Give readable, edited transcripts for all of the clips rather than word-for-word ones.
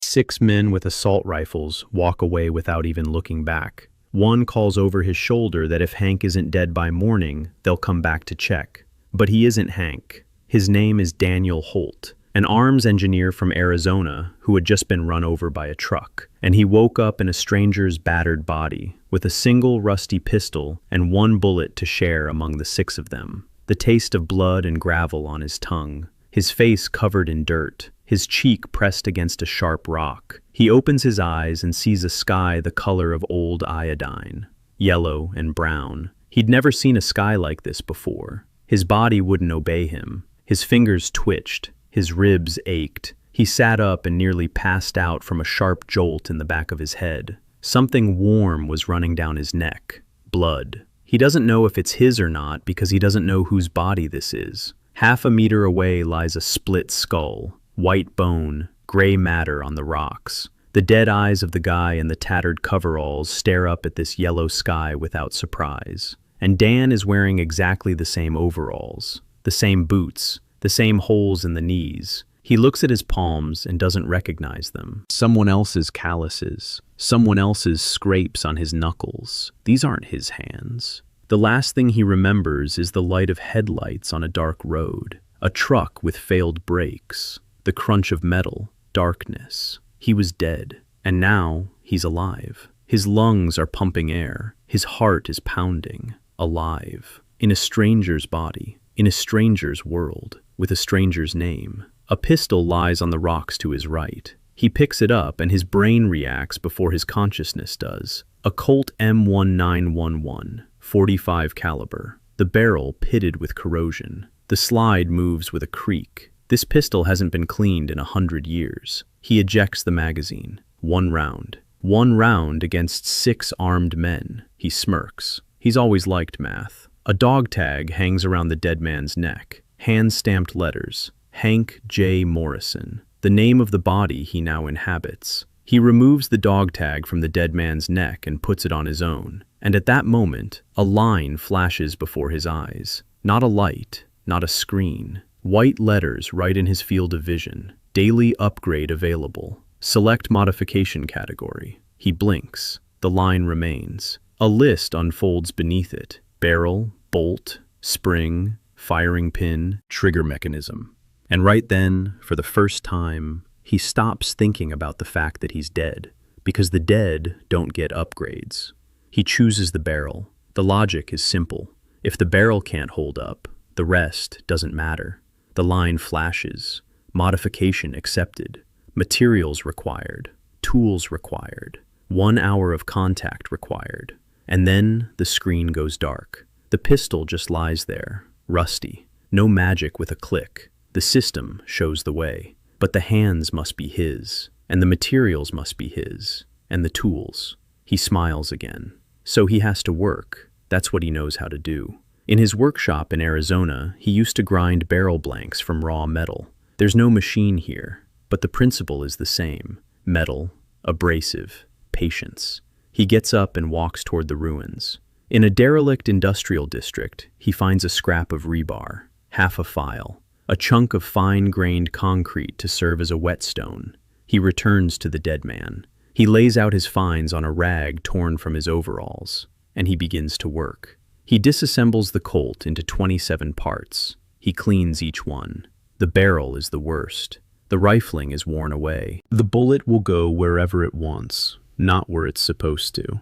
6 men with assault rifles walk away without even looking back. One calls over his shoulder that if Hank isn't dead by morning, they'll come back to check. But he isn't Hank. His name is Daniel Holt, an arms engineer from Arizona who had just been run over by a truck. And he woke up in a stranger's battered body with a single rusty pistol and 1 bullet to share among the 6 of them. The taste of blood and gravel on his tongue, his face covered in dirt, his cheek pressed against a sharp rock. He opens his eyes and sees a sky the color of old iodine, yellow and brown. He'd never seen a sky like this before. His body wouldn't obey him. His fingers twitched, his ribs ached. He sat up and nearly passed out from a sharp jolt in the back of his head. Something warm was running down his neck. Blood. He doesn't know if it's his or not because he doesn't know whose body this is. Half a meter away lies a split skull, white bone, gray matter on the rocks. The dead eyes of the guy in the tattered coveralls stare up at this yellow sky without surprise. And Dan is wearing exactly the same overalls, the same boots, the same holes in the knees. He looks at his palms and doesn't recognize them. Someone else's calluses, someone else's scrapes on his knuckles. These aren't his hands. The last thing he remembers is the light of headlights on a dark road, a truck with failed brakes, the crunch of metal, darkness. He was dead, and now he's alive. His lungs are pumping air. His heart is pounding, alive, in a stranger's body, in a stranger's world, with a stranger's name. A pistol lies on the rocks to his right. He picks it up and his brain reacts before his consciousness does. A Colt M1911, 45 caliber. The barrel pitted with corrosion. The slide moves with a creak. This pistol hasn't been cleaned in 100 years. He ejects the magazine. 1 round. 1 round against 6 armed men. He smirks. He's always liked math. A dog tag hangs around the dead man's neck. Hand-stamped letters. Hank J. Morrison, the name of the body he now inhabits. He removes the dog tag from the dead man's neck and puts it on his own. And at that moment, a line flashes before his eyes. Not a light, not a screen. White letters right in his field of vision. Daily upgrade available. Select modification category. He blinks. The line remains. A list unfolds beneath it. Barrel, bolt, spring, firing pin, trigger mechanism. And right then, for the first time, he stops thinking about the fact that he's dead, because the dead don't get upgrades. He chooses the barrel. The logic is simple. If the barrel can't hold up, the rest doesn't matter. The line flashes. Modification accepted. Materials required. Tools required. 1 hour of contact required. And then the screen goes dark. The pistol just lies there, rusty. No magic with a click. The system shows the way, but the hands must be his, and the materials must be his, and the tools. He smiles again. So he has to work. That's what he knows how to do. In his workshop in Arizona, he used to grind barrel blanks from raw metal. There's no machine here, but the principle is the same. Metal, abrasive, patience. He gets up and walks toward the ruins. In a derelict industrial district, he finds a scrap of rebar, half a file. A chunk of fine-grained concrete to serve as a whetstone. He returns to the dead man. He lays out his finds on a rag torn from his overalls, and he begins to work. He disassembles the Colt into 27 parts. He cleans each one. The barrel is the worst. The rifling is worn away. The bullet will go wherever it wants, not where it's supposed to.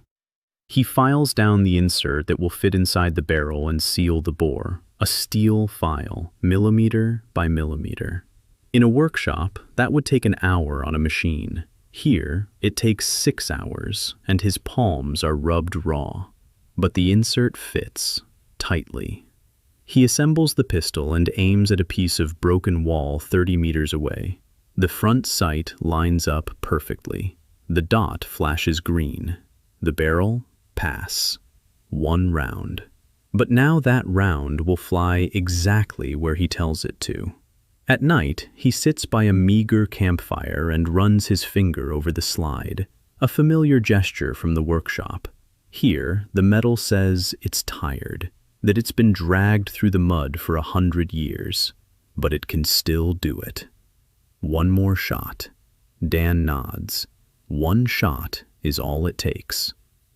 He files down the insert that will fit inside the barrel and seal the bore. A steel file, millimeter by millimeter. In a workshop, that would take an hour on a machine. Here, it takes 6 hours, and his palms are rubbed raw. But the insert fits, tightly. He assembles the pistol and aims at a piece of broken wall 30 meters away. The front sight lines up perfectly. The dot flashes green. The barrel, pass. 1 round. But now that round will fly exactly where he tells it to. At night, he sits by a meager campfire and runs his finger over the slide, a familiar gesture from the workshop. Here, the metal says it's tired, that it's been dragged through the mud for 100 years, but it can still do it. 1 more shot. Dan nods. One shot is all it takes.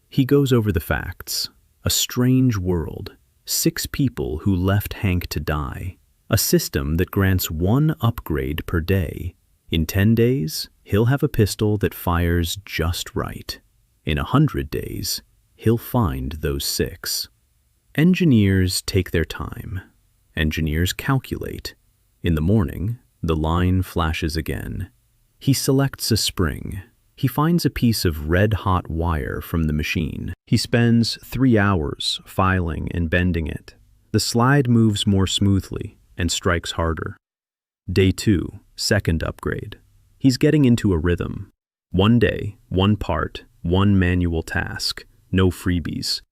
He goes over the facts. A strange world. 6 people who left Hank to die. A system that grants 1 upgrade per day. In 10 days, he'll have a pistol that fires just right. In 100 days, he'll find those 6. Engineers take their time. Engineers calculate. In the morning, the line flashes again. He selects a spring. He finds a piece of red-hot wire from the machine. He spends 3 hours filing and bending it. The slide moves more smoothly and strikes harder. Day 2, second upgrade. He's getting into a rhythm. 1 day, 1 part, 1 manual task. No freebies.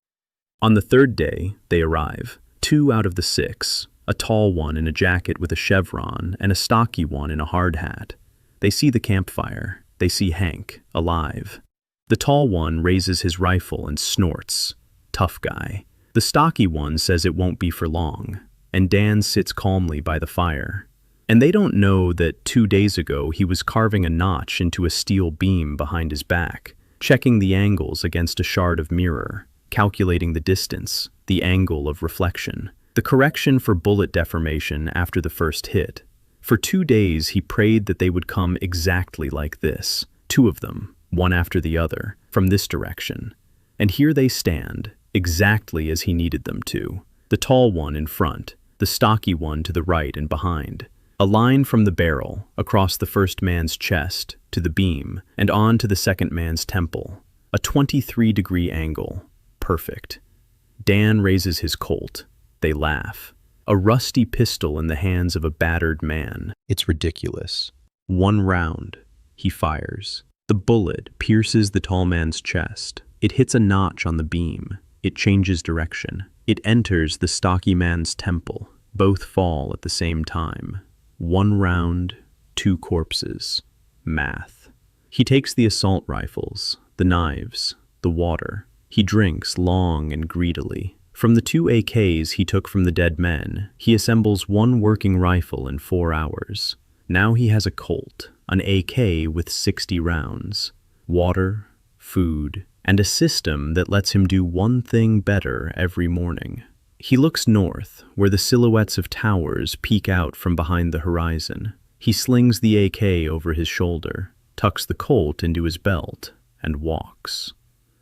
On the 3rd day, they arrive. 2 out of the 6. A tall one in a jacket with a chevron and a stocky one in a hard hat. They see the campfire. They see Hank, alive. The tall one raises his rifle and snorts. Tough guy. The stocky one says it won't be for long, and Dan sits calmly by the fire. And they don't know that 2 days ago he was carving a notch into a steel beam behind his back, checking the angles against a shard of mirror, calculating the distance, the angle of reflection, the correction for bullet deformation after the first hit. For 2 days he prayed that they would come exactly like this, 2 of them, one after the other, from this direction. And here they stand, exactly as he needed them to. The tall one in front, the stocky one to the right and behind. A line from the barrel, across the first man's chest, to the beam, and on to the second man's temple. A 23-degree angle. Perfect. Dan raises his Colt. They laugh. A rusty pistol in the hands of a battered man. It's ridiculous. 1 round. He fires. The bullet pierces the tall man's chest. It hits a notch on the beam. It changes direction. It enters the stocky man's temple. Both fall at the same time. 1 round, 2 corpses. Math. He takes the assault rifles, the knives, the water. He drinks long and greedily. From the 2 AKs he took from the dead men, he assembles 1 working rifle in 4 hours. Now he has a Colt, an AK with 60 rounds, water, food, and a system that lets him do one thing better every morning. He looks north, where the silhouettes of towers peek out from behind the horizon. He slings the AK over his shoulder, tucks the Colt into his belt, and walks.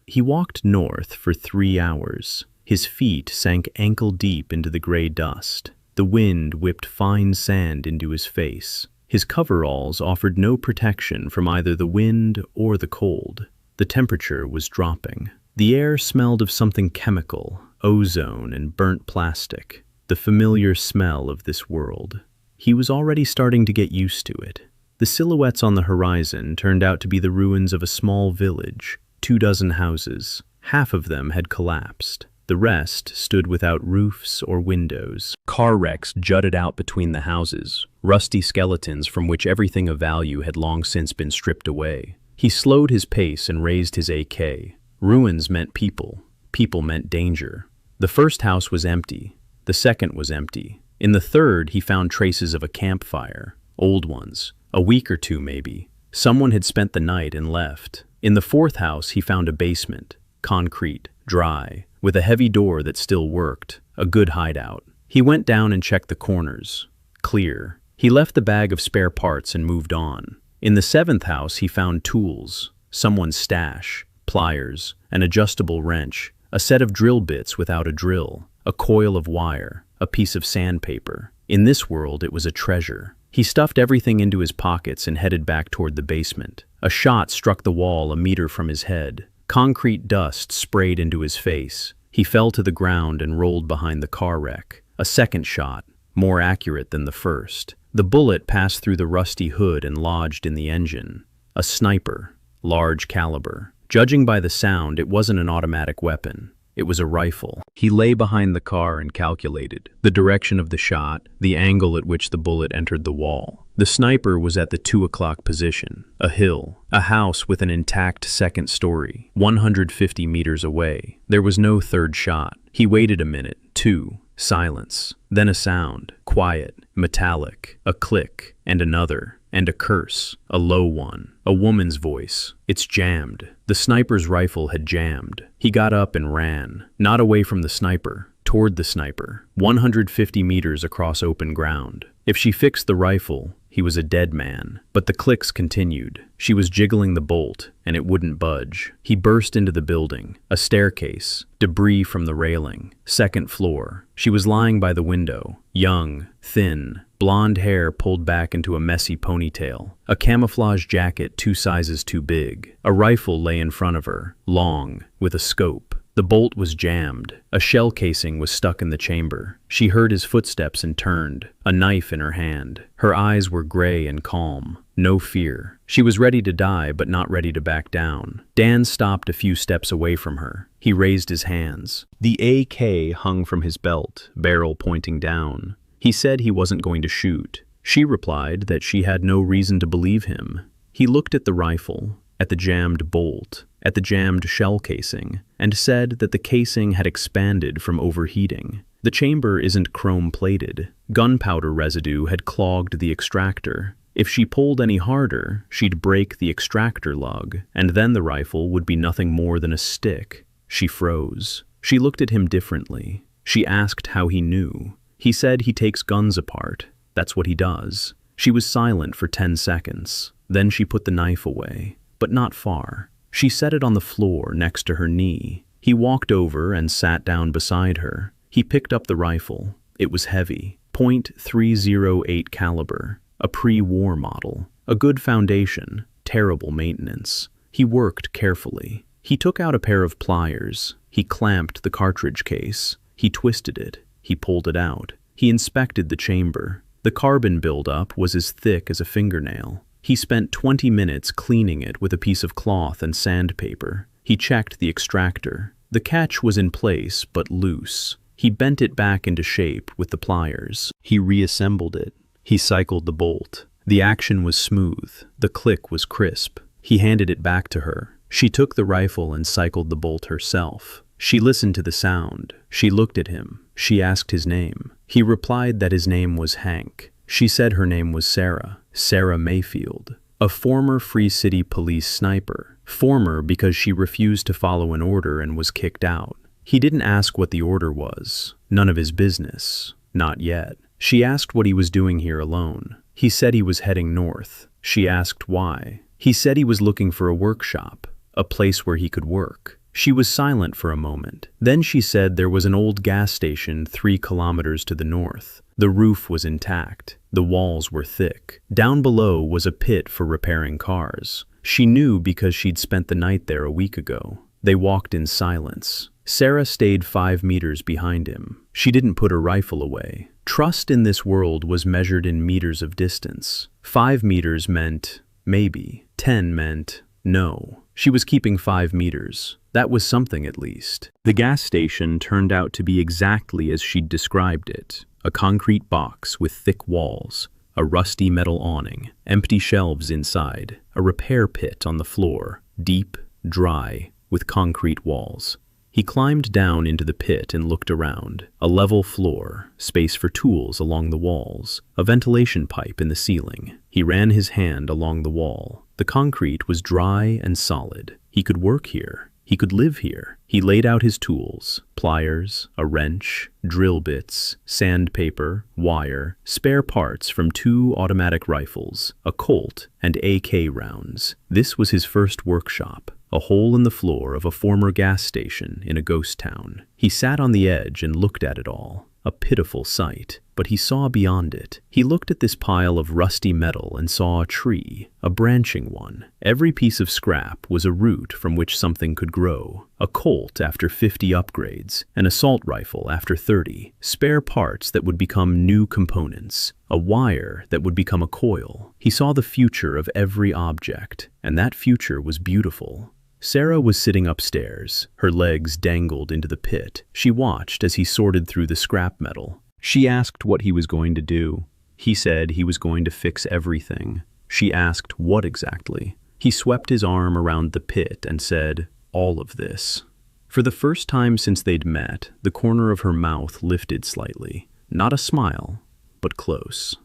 He walked north for 3 hours. His feet sank ankle-deep into the gray dust. The wind whipped fine sand into his face. His coveralls offered no protection from either the wind or the cold. The temperature was dropping. The air smelled of something chemical, ozone and burnt plastic, the familiar smell of this world. He was already starting to get used to it. The silhouettes on the horizon turned out to be the ruins of a small village, 24 houses. Half of them had collapsed. The rest stood without roofs or windows. Car wrecks jutted out between the houses, rusty skeletons from which everything of value had long since been stripped away. He slowed his pace and raised his AK. Ruins meant people. People meant danger. The first house was empty. The second was empty. In the third, he found traces of a campfire. Old ones. A week or 2 maybe. Someone had spent the night and left. In the fourth house, he found a basement. Concrete. Dry. With a heavy door that still worked. A good hideout. He went down and checked the corners. Clear. He left the bag of spare parts and moved on. In the 7th house, he found tools. Someone's stash. Pliers. An adjustable wrench. A set of drill bits without a drill. A coil of wire. A piece of sandpaper. In this world, it was a treasure. He stuffed everything into his pockets and headed back toward the basement. A shot struck the wall a meter from his head. Concrete dust sprayed into his face. He fell to the ground and rolled behind the car wreck. A second shot, more accurate than the first. The bullet passed through the rusty hood and lodged in the engine. A sniper, large caliber. Judging by the sound, it wasn't an automatic weapon. It was a rifle. He lay behind the car and calculated the direction of the shot, the angle at which the bullet entered the wall. The sniper was at the 2 o'clock position, a hill, a house with an intact second story, 150 meters away. There was no third shot. He waited a minute, 2, silence, then a sound, quiet, metallic, a click, and another. and a curse, a low one, a woman's voice. It's jammed. The sniper's rifle had jammed. He got up and ran, not away from the sniper, toward the sniper, 150 meters across open ground. If she fixed the rifle, he was a dead man. But the clicks continued. She was jiggling the bolt, and it wouldn't budge. He burst into the building. A staircase, debris from the railing, second floor. She was lying by the window, young, thin, blonde hair pulled back into a messy ponytail, a camouflage jacket 2 sizes too big. A rifle lay in front of her, long, with a scope. The bolt was jammed. A shell casing was stuck in the chamber. She heard his footsteps and turned, a knife in her hand. Her eyes were gray and calm. No fear. She was ready to die, but not ready to back down. Dan stopped a few steps away from her. He raised his hands. The AK hung from his belt, barrel pointing down. He said he wasn't going to shoot. She replied that she had no reason to believe him. He looked at the rifle, at the jammed bolt, at the jammed shell casing, and said that the casing had expanded from overheating. The chamber isn't chrome-plated. Gunpowder residue had clogged the extractor. If she pulled any harder, she'd break the extractor lug, and then the rifle would be nothing more than a stick. She froze. She looked at him differently. She asked how he knew. He said he takes guns apart. That's what he does. She was silent for 10 seconds. Then she put the knife away, but not far. She set it on the floor next to her knee. He walked over and sat down beside her. He picked up the rifle. It was heavy, .308 caliber, a pre-war model, a good foundation, terrible maintenance. He worked carefully. He took out a pair of pliers. He clamped the cartridge case. He twisted it. He pulled it out. He inspected the chamber. The carbon buildup was as thick as a fingernail. He spent 20 minutes cleaning it with a piece of cloth and sandpaper. He checked the extractor. The catch was in place, but loose. He bent it back into shape with the pliers. He reassembled it. He cycled the bolt. The action was smooth. The click was crisp. He handed it back to her. She took the rifle and cycled the bolt herself. She listened to the sound. She looked at him. She asked his name. He replied that his name was Hank. She said her name was Sarah Mayfield, a former Free City Police sniper. Former because she refused to follow an order and was kicked out. He didn't ask what the order was. None of his business. Not yet. She asked what he was doing here alone. He said he was heading north. She asked why. He said he was looking for a workshop, a place where he could work. She was silent for a moment. Then she said there was an old gas station 3 kilometers to the north. The roof was intact. The walls were thick. Down below was a pit for repairing cars. She knew because she'd spent the night there a week ago. They walked in silence. Sarah stayed 5 meters behind him. She didn't put her rifle away. Trust in this world was measured in meters of distance. 5 meters meant maybe. 10 meant no. She was keeping 5 meters. That was something at least. The gas station turned out to be exactly as she'd described it. A concrete box with thick walls, a rusty metal awning, empty shelves inside, a repair pit on the floor, deep, dry, with concrete walls. He climbed down into the pit and looked around. A level floor, space for tools along the walls, a ventilation pipe in the ceiling. He ran his hand along the wall. The concrete was dry and solid. He could work here. He could live here. He laid out his tools, pliers, a wrench, drill bits, sandpaper, wire, spare parts from 2 automatic rifles, a Colt, and AK rounds. This was his first workshop, a hole in the floor of a former gas station in a ghost town. He sat on the edge and looked at it all. A pitiful sight, but he saw beyond it. He looked at this pile of rusty metal and saw a tree, a branching one. Every piece of scrap was a root from which something could grow. A Colt after 50 upgrades, an assault rifle after 30, spare parts that would become new components, a wire that would become a coil. He saw the future of every object, and that future was beautiful. Sarah was sitting upstairs. Her legs dangled into the pit. She watched as he sorted through the scrap metal. She asked what he was going to do. He said he was going to fix everything. She asked what exactly. He swept his arm around the pit and said, "All of this." For the first time since they'd met, the corner of her mouth lifted slightly. Not a smile, but close.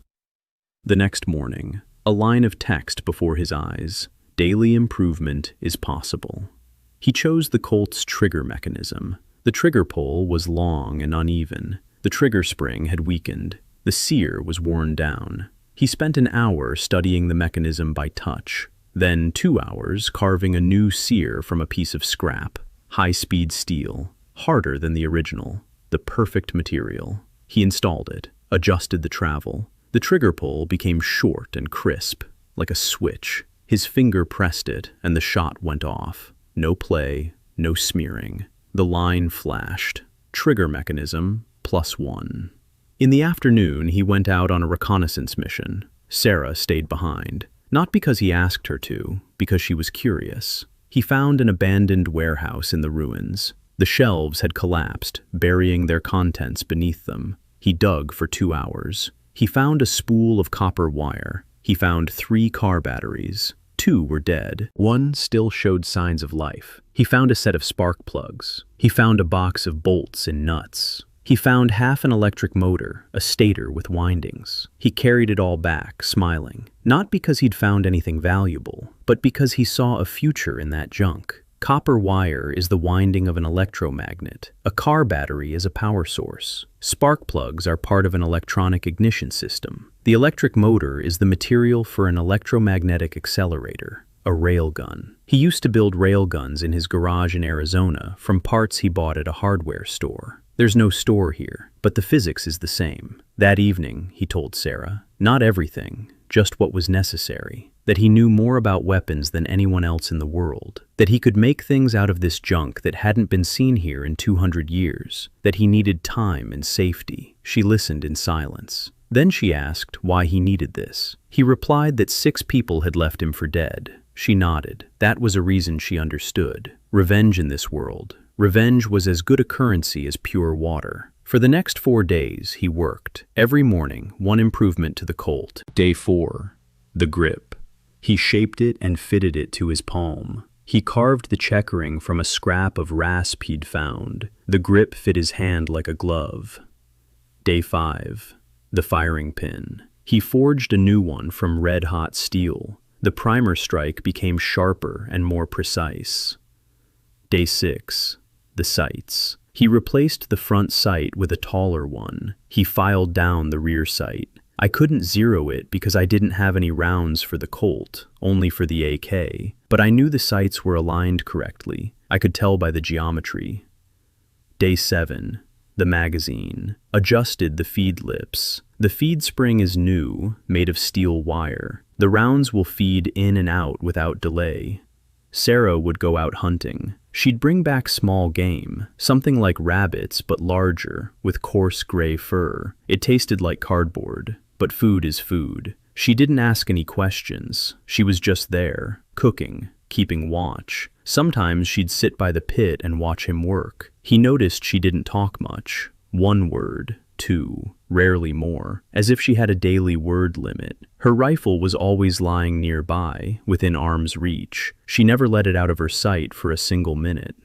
The next morning, A line of text before his eyes. Daily improvement is possible. He chose the Colt's trigger mechanism. The trigger pull was long and uneven. The trigger spring had weakened. The sear was worn down. He spent an hour studying the mechanism by touch, then 2 hours carving a new sear from a piece of scrap. High-speed steel, harder than the original, the perfect material. He installed it, adjusted the travel. The trigger pull became short and crisp, like a switch. His finger pressed it, and the shot went off. No play, no smearing. The line flashed. Trigger mechanism, +1. In the afternoon, he went out on a reconnaissance mission. Sarah stayed behind. Not because he asked her to, because she was curious. He found an abandoned warehouse in the ruins. The shelves had collapsed, burying their contents beneath them. He dug for 2 hours. He found a spool of copper wire. He found 3 car batteries. 2 were dead. 1 still showed signs of life. He found a set of spark plugs. He found a box of bolts and nuts. He found half an electric motor, a stator with windings. He carried it all back, smiling. Not because he'd found anything valuable, but because he saw a future in that junk. Copper wire is the winding of an electromagnet. A car battery is a power source. Spark plugs are part of an electronic ignition system. The electric motor is the material for an electromagnetic accelerator, a railgun. He used to build railguns in his garage in Arizona from parts he bought at a hardware store. There's no store here, but the physics is the same. That evening, he told Sarah, not everything, just what was necessary. That he knew more about weapons than anyone else in the world. That he could make things out of this junk that hadn't been seen here in 200 years. That he needed time and safety. She listened in silence. Then she asked why he needed this. He replied that 6 people had left him for dead. She nodded. That was a reason she understood. Revenge in this world. Revenge was as good a currency as pure water. For the next 4 days, he worked. Every morning, 1 improvement to the Colt. Day 4. The grip. He shaped it and fitted it to his palm. He carved the checkering from a scrap of rasp he'd found. The grip fit his hand like a glove. Day 5. The firing pin. He forged a new one from red-hot steel. The primer strike became sharper and more precise. Day 6. The sights. He replaced the front sight with a taller one. He filed down the rear sight. I couldn't zero it because I didn't have any rounds for the Colt, only for the AK, but I knew the sights were aligned correctly. I could tell by the geometry. Day 7. The magazine. Adjusted the feed lips. The feed spring is new, made of steel wire. The rounds will feed in and out without delay. Sarah would go out hunting. She'd bring back small game, something like rabbits but larger, with coarse gray fur. It tasted like cardboard, but food is food. She didn't ask any questions. She was just there, cooking, keeping watch. Sometimes she'd sit by the pit and watch him work. He noticed she didn't talk much. 1 word, 2, rarely more, as if she had a daily word limit. Her rifle was always lying nearby, within arm's reach. She never let it out of her sight for a single minute.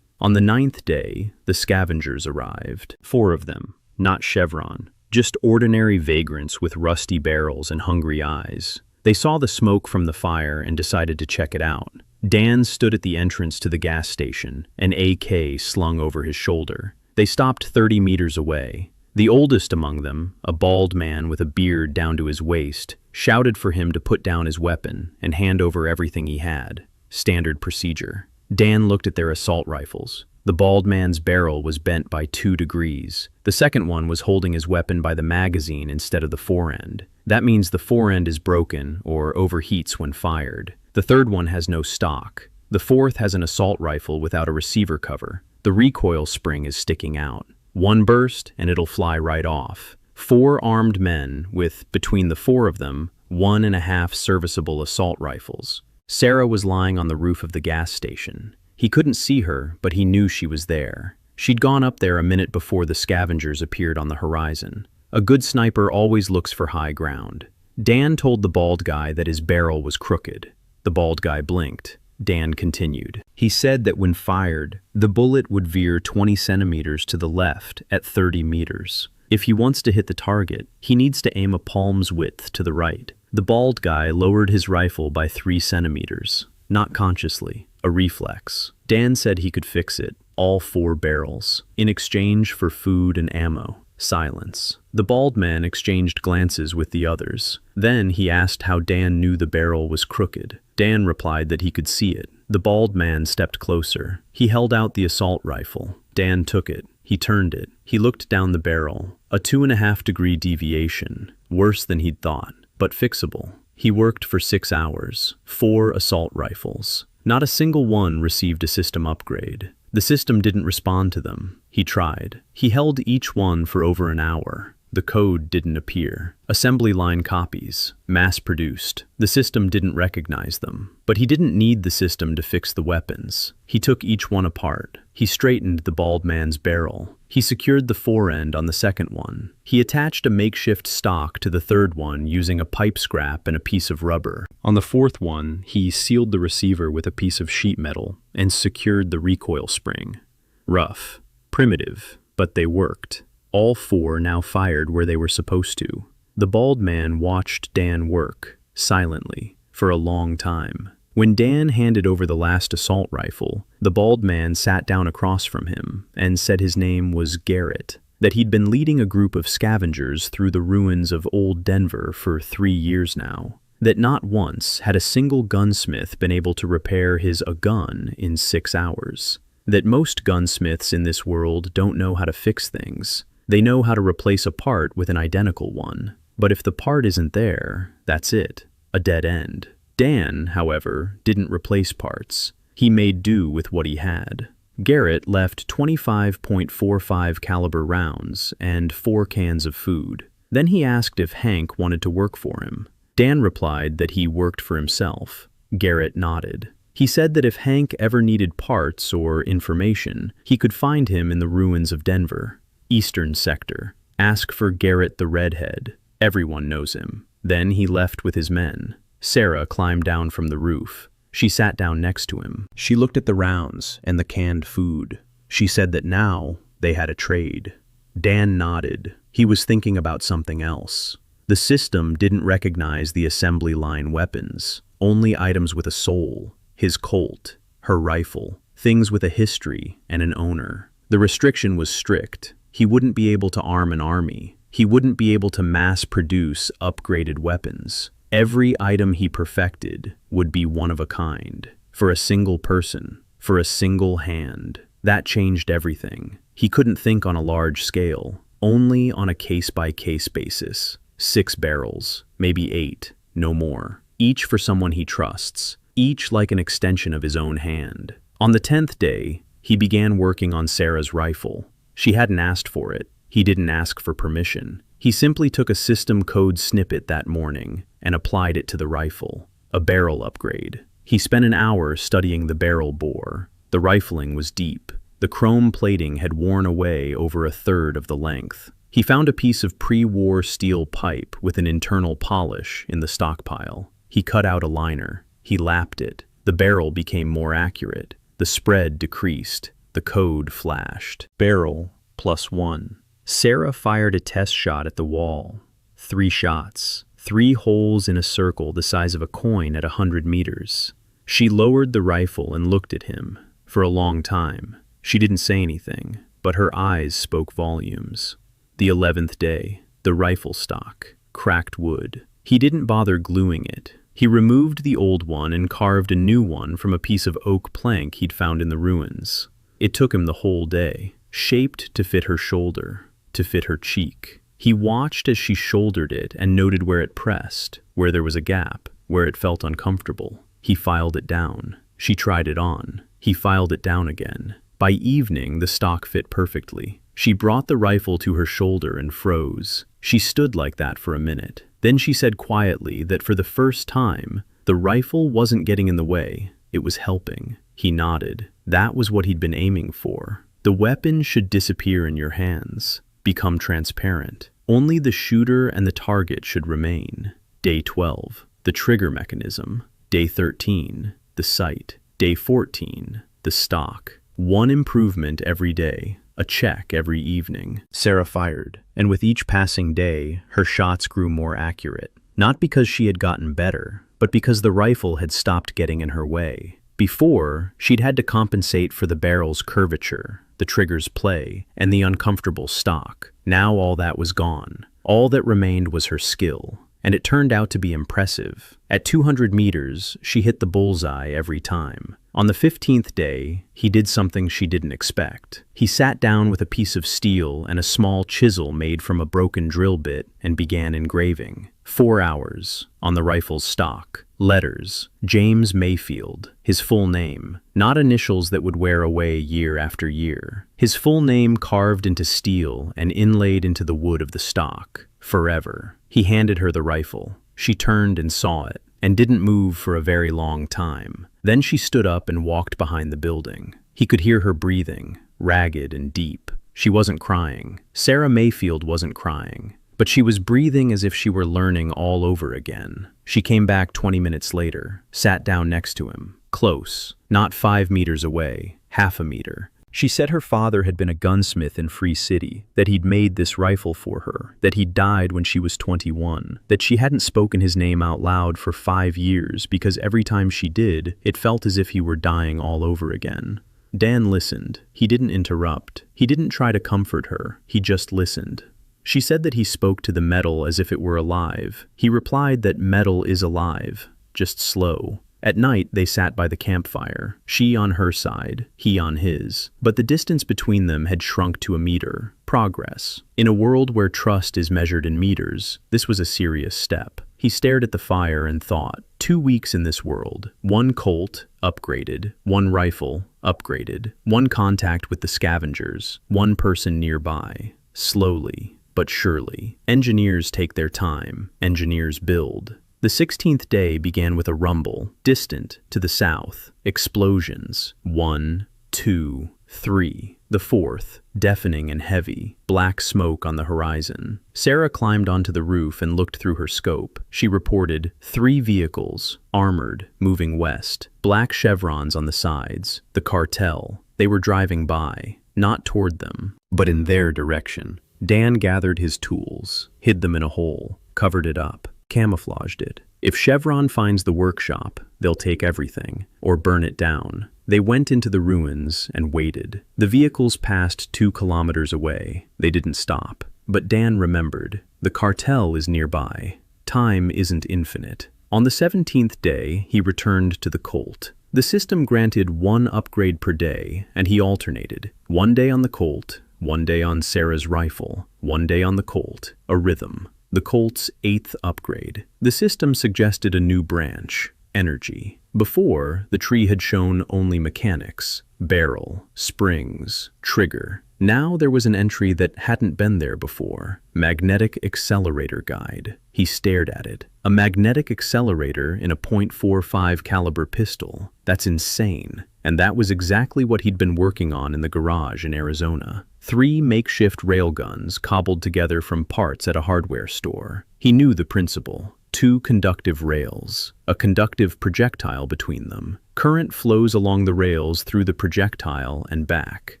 On the 9th day, the scavengers arrived. 4 of them, not Chevron, just ordinary vagrants with rusty barrels and hungry eyes. They saw the smoke from the fire and decided to check it out. Dan stood at the entrance to the gas station, an AK slung over his shoulder. They stopped 30 meters away. The oldest among them, a bald man with a beard down to his waist, shouted for him to put down his weapon and hand over everything he had. Standard procedure. Dan looked at their assault rifles. The bald man's barrel was bent by 2 degrees. The second one was holding his weapon by the magazine instead of the forend. That means the forend is broken or overheats when fired. The third one has no stock. The fourth has an assault rifle without a receiver cover. The recoil spring is sticking out. 1 burst and it'll fly right off. 4 armed men with, between the 4 of them, 1.5 serviceable assault rifles. Sarah was lying on the roof of the gas station. He couldn't see her, but he knew she was there. She'd gone up there a minute before the scavengers appeared on the horizon. A good sniper always looks for high ground. Dan told the bald guy that his barrel was crooked. The bald guy blinked. Dan continued. He said that when fired, the bullet would veer 20 centimeters to the left at 30 meters. If he wants to hit the target, he needs to aim a palm's width to the right. The bald guy lowered his rifle by 3 centimeters, not consciously, a reflex. Dan said he could fix it, all 4 barrels, in exchange for food and ammo. Silence. The bald man exchanged glances with the others. Then he asked how Dan knew the barrel was crooked. Dan replied that he could see it. The bald man stepped closer. He held out the assault rifle. Dan took it. He turned it. He looked down the barrel. A 2.5-degree deviation. Worse than he'd thought, but fixable. He worked for 6 hours. 4 assault rifles. Not a single one received a system upgrade. The system didn't respond to them. He tried. He held each one for over an hour. The code didn't appear. Assembly line copies, mass-produced. The system didn't recognize them. But he didn't need the system to fix the weapons. He took each one apart. He straightened the bald man's barrel. He secured the forend on the second one. He attached a makeshift stock to the third one using a pipe scrap and a piece of rubber. On the fourth one, he sealed the receiver with a piece of sheet metal and secured the recoil spring. Rough, primitive, but they worked. All 4 now fired where they were supposed to. The bald man watched Dan work, silently, for a long time. When Dan handed over the last assault rifle, the bald man sat down across from him and said his name was Garrett, that he'd been leading a group of scavengers through the ruins of old Denver for 3 years now, that not once had a single gunsmith been able to repair a gun in 6 hours, that most gunsmiths in this world don't know how to fix things. They know how to replace a part with an identical one, but if the part isn't there, that's it, a dead end. Dan, however, didn't replace parts. He made do with what he had. Garrett left 25.45 caliber rounds and 4 cans of food. Then he asked if Hank wanted to work for him. Dan replied that he worked for himself. Garrett nodded. He said that if Hank ever needed parts or information, he could find him in the ruins of Denver. Eastern sector. Ask for Garrett the Redhead. Everyone knows him. Then he left with his men. Sarah climbed down from the roof. She sat down next to him. She looked at the rounds and the canned food. She said that now they had a trade. Dan nodded. He was thinking about something else. The system didn't recognize the assembly line weapons, only items with a soul. His Colt, her rifle, things with a history and an owner. The restriction was strict. He wouldn't be able to arm an army. He wouldn't be able to mass-produce upgraded weapons. Every item he perfected would be one of a kind, for a single person, for a single hand. That changed everything. He couldn't think on a large scale, only on a case-by-case basis. 6 barrels, maybe 8, no more. Each for someone he trusts, each like an extension of his own hand. On the 10th day, he began working on Sarah's rifle. She hadn't asked for it. He didn't ask for permission. He simply took a system code snippet that morning and applied it to the rifle, a barrel upgrade. He spent an hour studying the barrel bore. The rifling was deep. The chrome plating had worn away over 1/3 of the length. He found a piece of pre-war steel pipe with an internal polish in the stockpile. He cut out a liner. He lapped it. The barrel became more accurate. The spread decreased. The code flashed. Barrel +1. Sarah fired a test shot at the wall. 3 shots. 3 holes in a circle the size of a coin at 100 meters. She lowered the rifle and looked at him. For a long time. She didn't say anything, but her eyes spoke volumes. The 11th day. The rifle stock. Cracked wood. He didn't bother gluing it. He removed the old one and carved a new one from a piece of oak plank he'd found in the ruins. It took him the whole day, shaped to fit her shoulder, to fit her cheek. He watched as she shouldered it and noted where it pressed, where there was a gap, where it felt uncomfortable. He filed it down. She tried it on. He filed it down again. By evening, the stock fit perfectly. She brought the rifle to her shoulder and froze. She stood like that for a minute. Then she said quietly that for the first time, the rifle wasn't getting in the way. It was helping. He nodded. That was what he'd been aiming for. The weapon should disappear in your hands, become transparent. Only the shooter and the target should remain. Day 12, the trigger mechanism. Day 13, the sight. Day 14, the stock. 1 improvement every day, a check every evening. Sarah fired, and with each passing day, her shots grew more accurate. Not because she had gotten better, but because the rifle had stopped getting in her way. Before, she'd had to compensate for the barrel's curvature, the trigger's play, and the uncomfortable stock. Now all that was gone. All that remained was her skill, and it turned out to be impressive. At 200 meters, she hit the bullseye every time. On the 15th day, he did something she didn't expect. He sat down with a piece of steel and a small chisel made from a broken drill bit and began engraving. 4 hours, on the rifle's stock. Letters, James Mayfield, his full name, not initials that would wear away year after year. His full name carved into steel and inlaid into the wood of the stock. Forever. He handed her the rifle. She turned and saw it, and didn't move for a very long time. Then she stood up and walked behind the building. He could hear her breathing, ragged and deep. She wasn't crying. Sarah Mayfield wasn't crying. But she was breathing as if she were learning all over again. She came back 20 minutes later, sat down next to him, close, not 5 meters away, half a meter. She said her father had been a gunsmith in Free City, that he'd made this rifle for her, that he'd died when she was 21, that she hadn't spoken his name out loud for 5 years because every time she did, it felt as if he were dying all over again. Dan listened. He didn't interrupt. He didn't try to comfort her. He just listened. She said that he spoke to the metal as if it were alive. He replied that metal is alive, just slow. At night, they sat by the campfire, she on her side, he on his. But the distance between them had shrunk to a meter. Progress. In a world where trust is measured in meters, this was a serious step. He stared at the fire and thought, 2 weeks in this world. 1 Colt, upgraded. 1 rifle, upgraded. 1 contact with the scavengers. 1 person nearby. Slowly, but surely. Engineers take their time. Engineers build. The 16th day began with a rumble, distant to the south. Explosions. 1, 2, 3. The 4th, deafening and heavy. Black smoke on the horizon. Sarah climbed onto the roof and looked through her scope. She reported 3 vehicles, armored, moving west. Black chevrons on the sides. The cartel. They were driving by, not toward them, but in their direction. Dan gathered his tools, hid them in a hole, covered it up. Camouflaged it. If Chevron finds the workshop, they'll take everything, or burn it down. They went into the ruins and waited. The vehicles passed 2 kilometers away. They didn't stop. But Dan remembered. The cartel is nearby. Time isn't infinite. On the 17th day, he returned to the Colt. The system granted 1 upgrade per day, and he alternated. 1 day on the Colt, 1 day on Sarah's rifle, 1 day on the Colt, a rhythm. The Colt's 8th upgrade. The system suggested a new branch, energy. Before, the tree had shown only mechanics, barrel, springs, trigger. Now there was an entry that hadn't been there before, magnetic accelerator guide. He stared at it. A magnetic accelerator in a .45 caliber pistol. That's insane. And that was exactly what he'd been working on in the garage in Arizona. 3 makeshift railguns cobbled together from parts at a hardware store. He knew the principle. 2 conductive rails, a conductive projectile between them. Current flows along the rails through the projectile and back.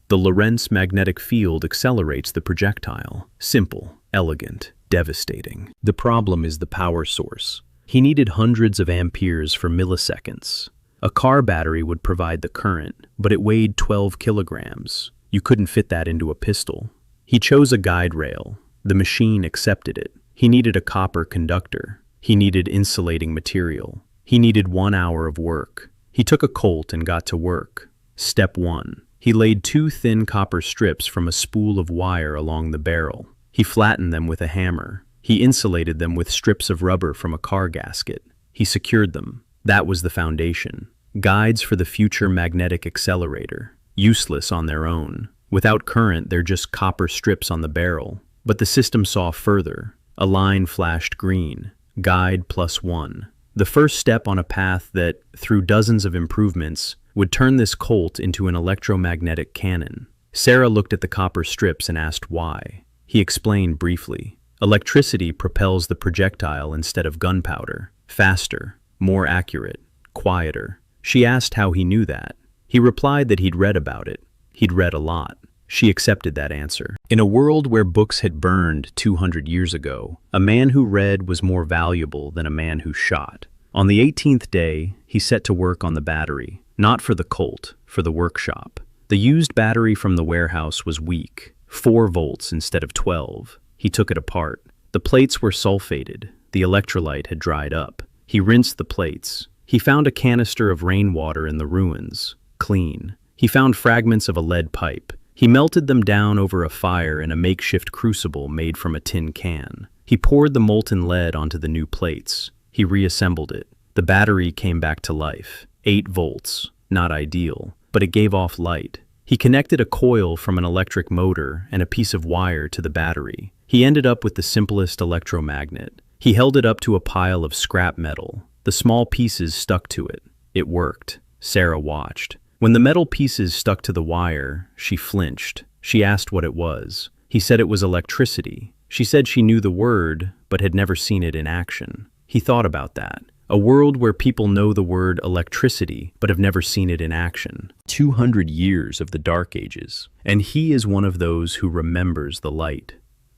The Lorentz magnetic field accelerates the projectile. Simple, elegant, devastating. The problem is the power source. He needed hundreds of amperes for milliseconds. A car battery would provide the current, but it weighed 12 kilograms. You couldn't fit that into a pistol. He chose a guide rail. The machine accepted it. He needed a copper conductor. He needed insulating material. He needed 1 hour of work. He took a Colt and got to work. Step 1. He laid 2 thin copper strips from a spool of wire along the barrel. He flattened them with a hammer. He insulated them with strips of rubber from a car gasket. He secured them. That was the foundation. Guides for the future magnetic accelerator. Useless on their own. Without current, they're just copper strips on the barrel. But the system saw further. A line flashed green. Guide +1. The first step on a path that, through dozens of improvements, would turn this Colt into an electromagnetic cannon. Sarah looked at the copper strips and asked why. He explained briefly. Electricity propels the projectile instead of gunpowder. Faster, more accurate, quieter. She asked how he knew that. He replied that he'd read about it. He'd read a lot. She accepted that answer. In a world where books had burned 200 years ago, a man who read was more valuable than a man who shot. On the 18th day, he set to work on the battery, not for the Colt, for the workshop. The used battery from the warehouse was weak, 4 volts instead of 12. He took it apart. The plates were sulfated. The electrolyte had dried up. He rinsed the plates. He found a canister of rainwater in the ruins, clean. He found fragments of a lead pipe. He melted them down over a fire in a makeshift crucible made from a tin can. He poured the molten lead onto the new plates. He reassembled it. The battery came back to life. 8 volts. Not ideal, but it gave off light. He connected a coil from an electric motor and a piece of wire to the battery. He ended up with the simplest electromagnet. He held it up to a pile of scrap metal. The small pieces stuck to it. It worked. Sarah watched. When the metal pieces stuck to the wire, she flinched. She asked what it was. He said it was electricity. She said she knew the word, but had never seen it in action. He thought about that. A world where people know the word electricity, but have never seen it in action. 200 years of the Dark Ages. And he is one of those who remembers the light.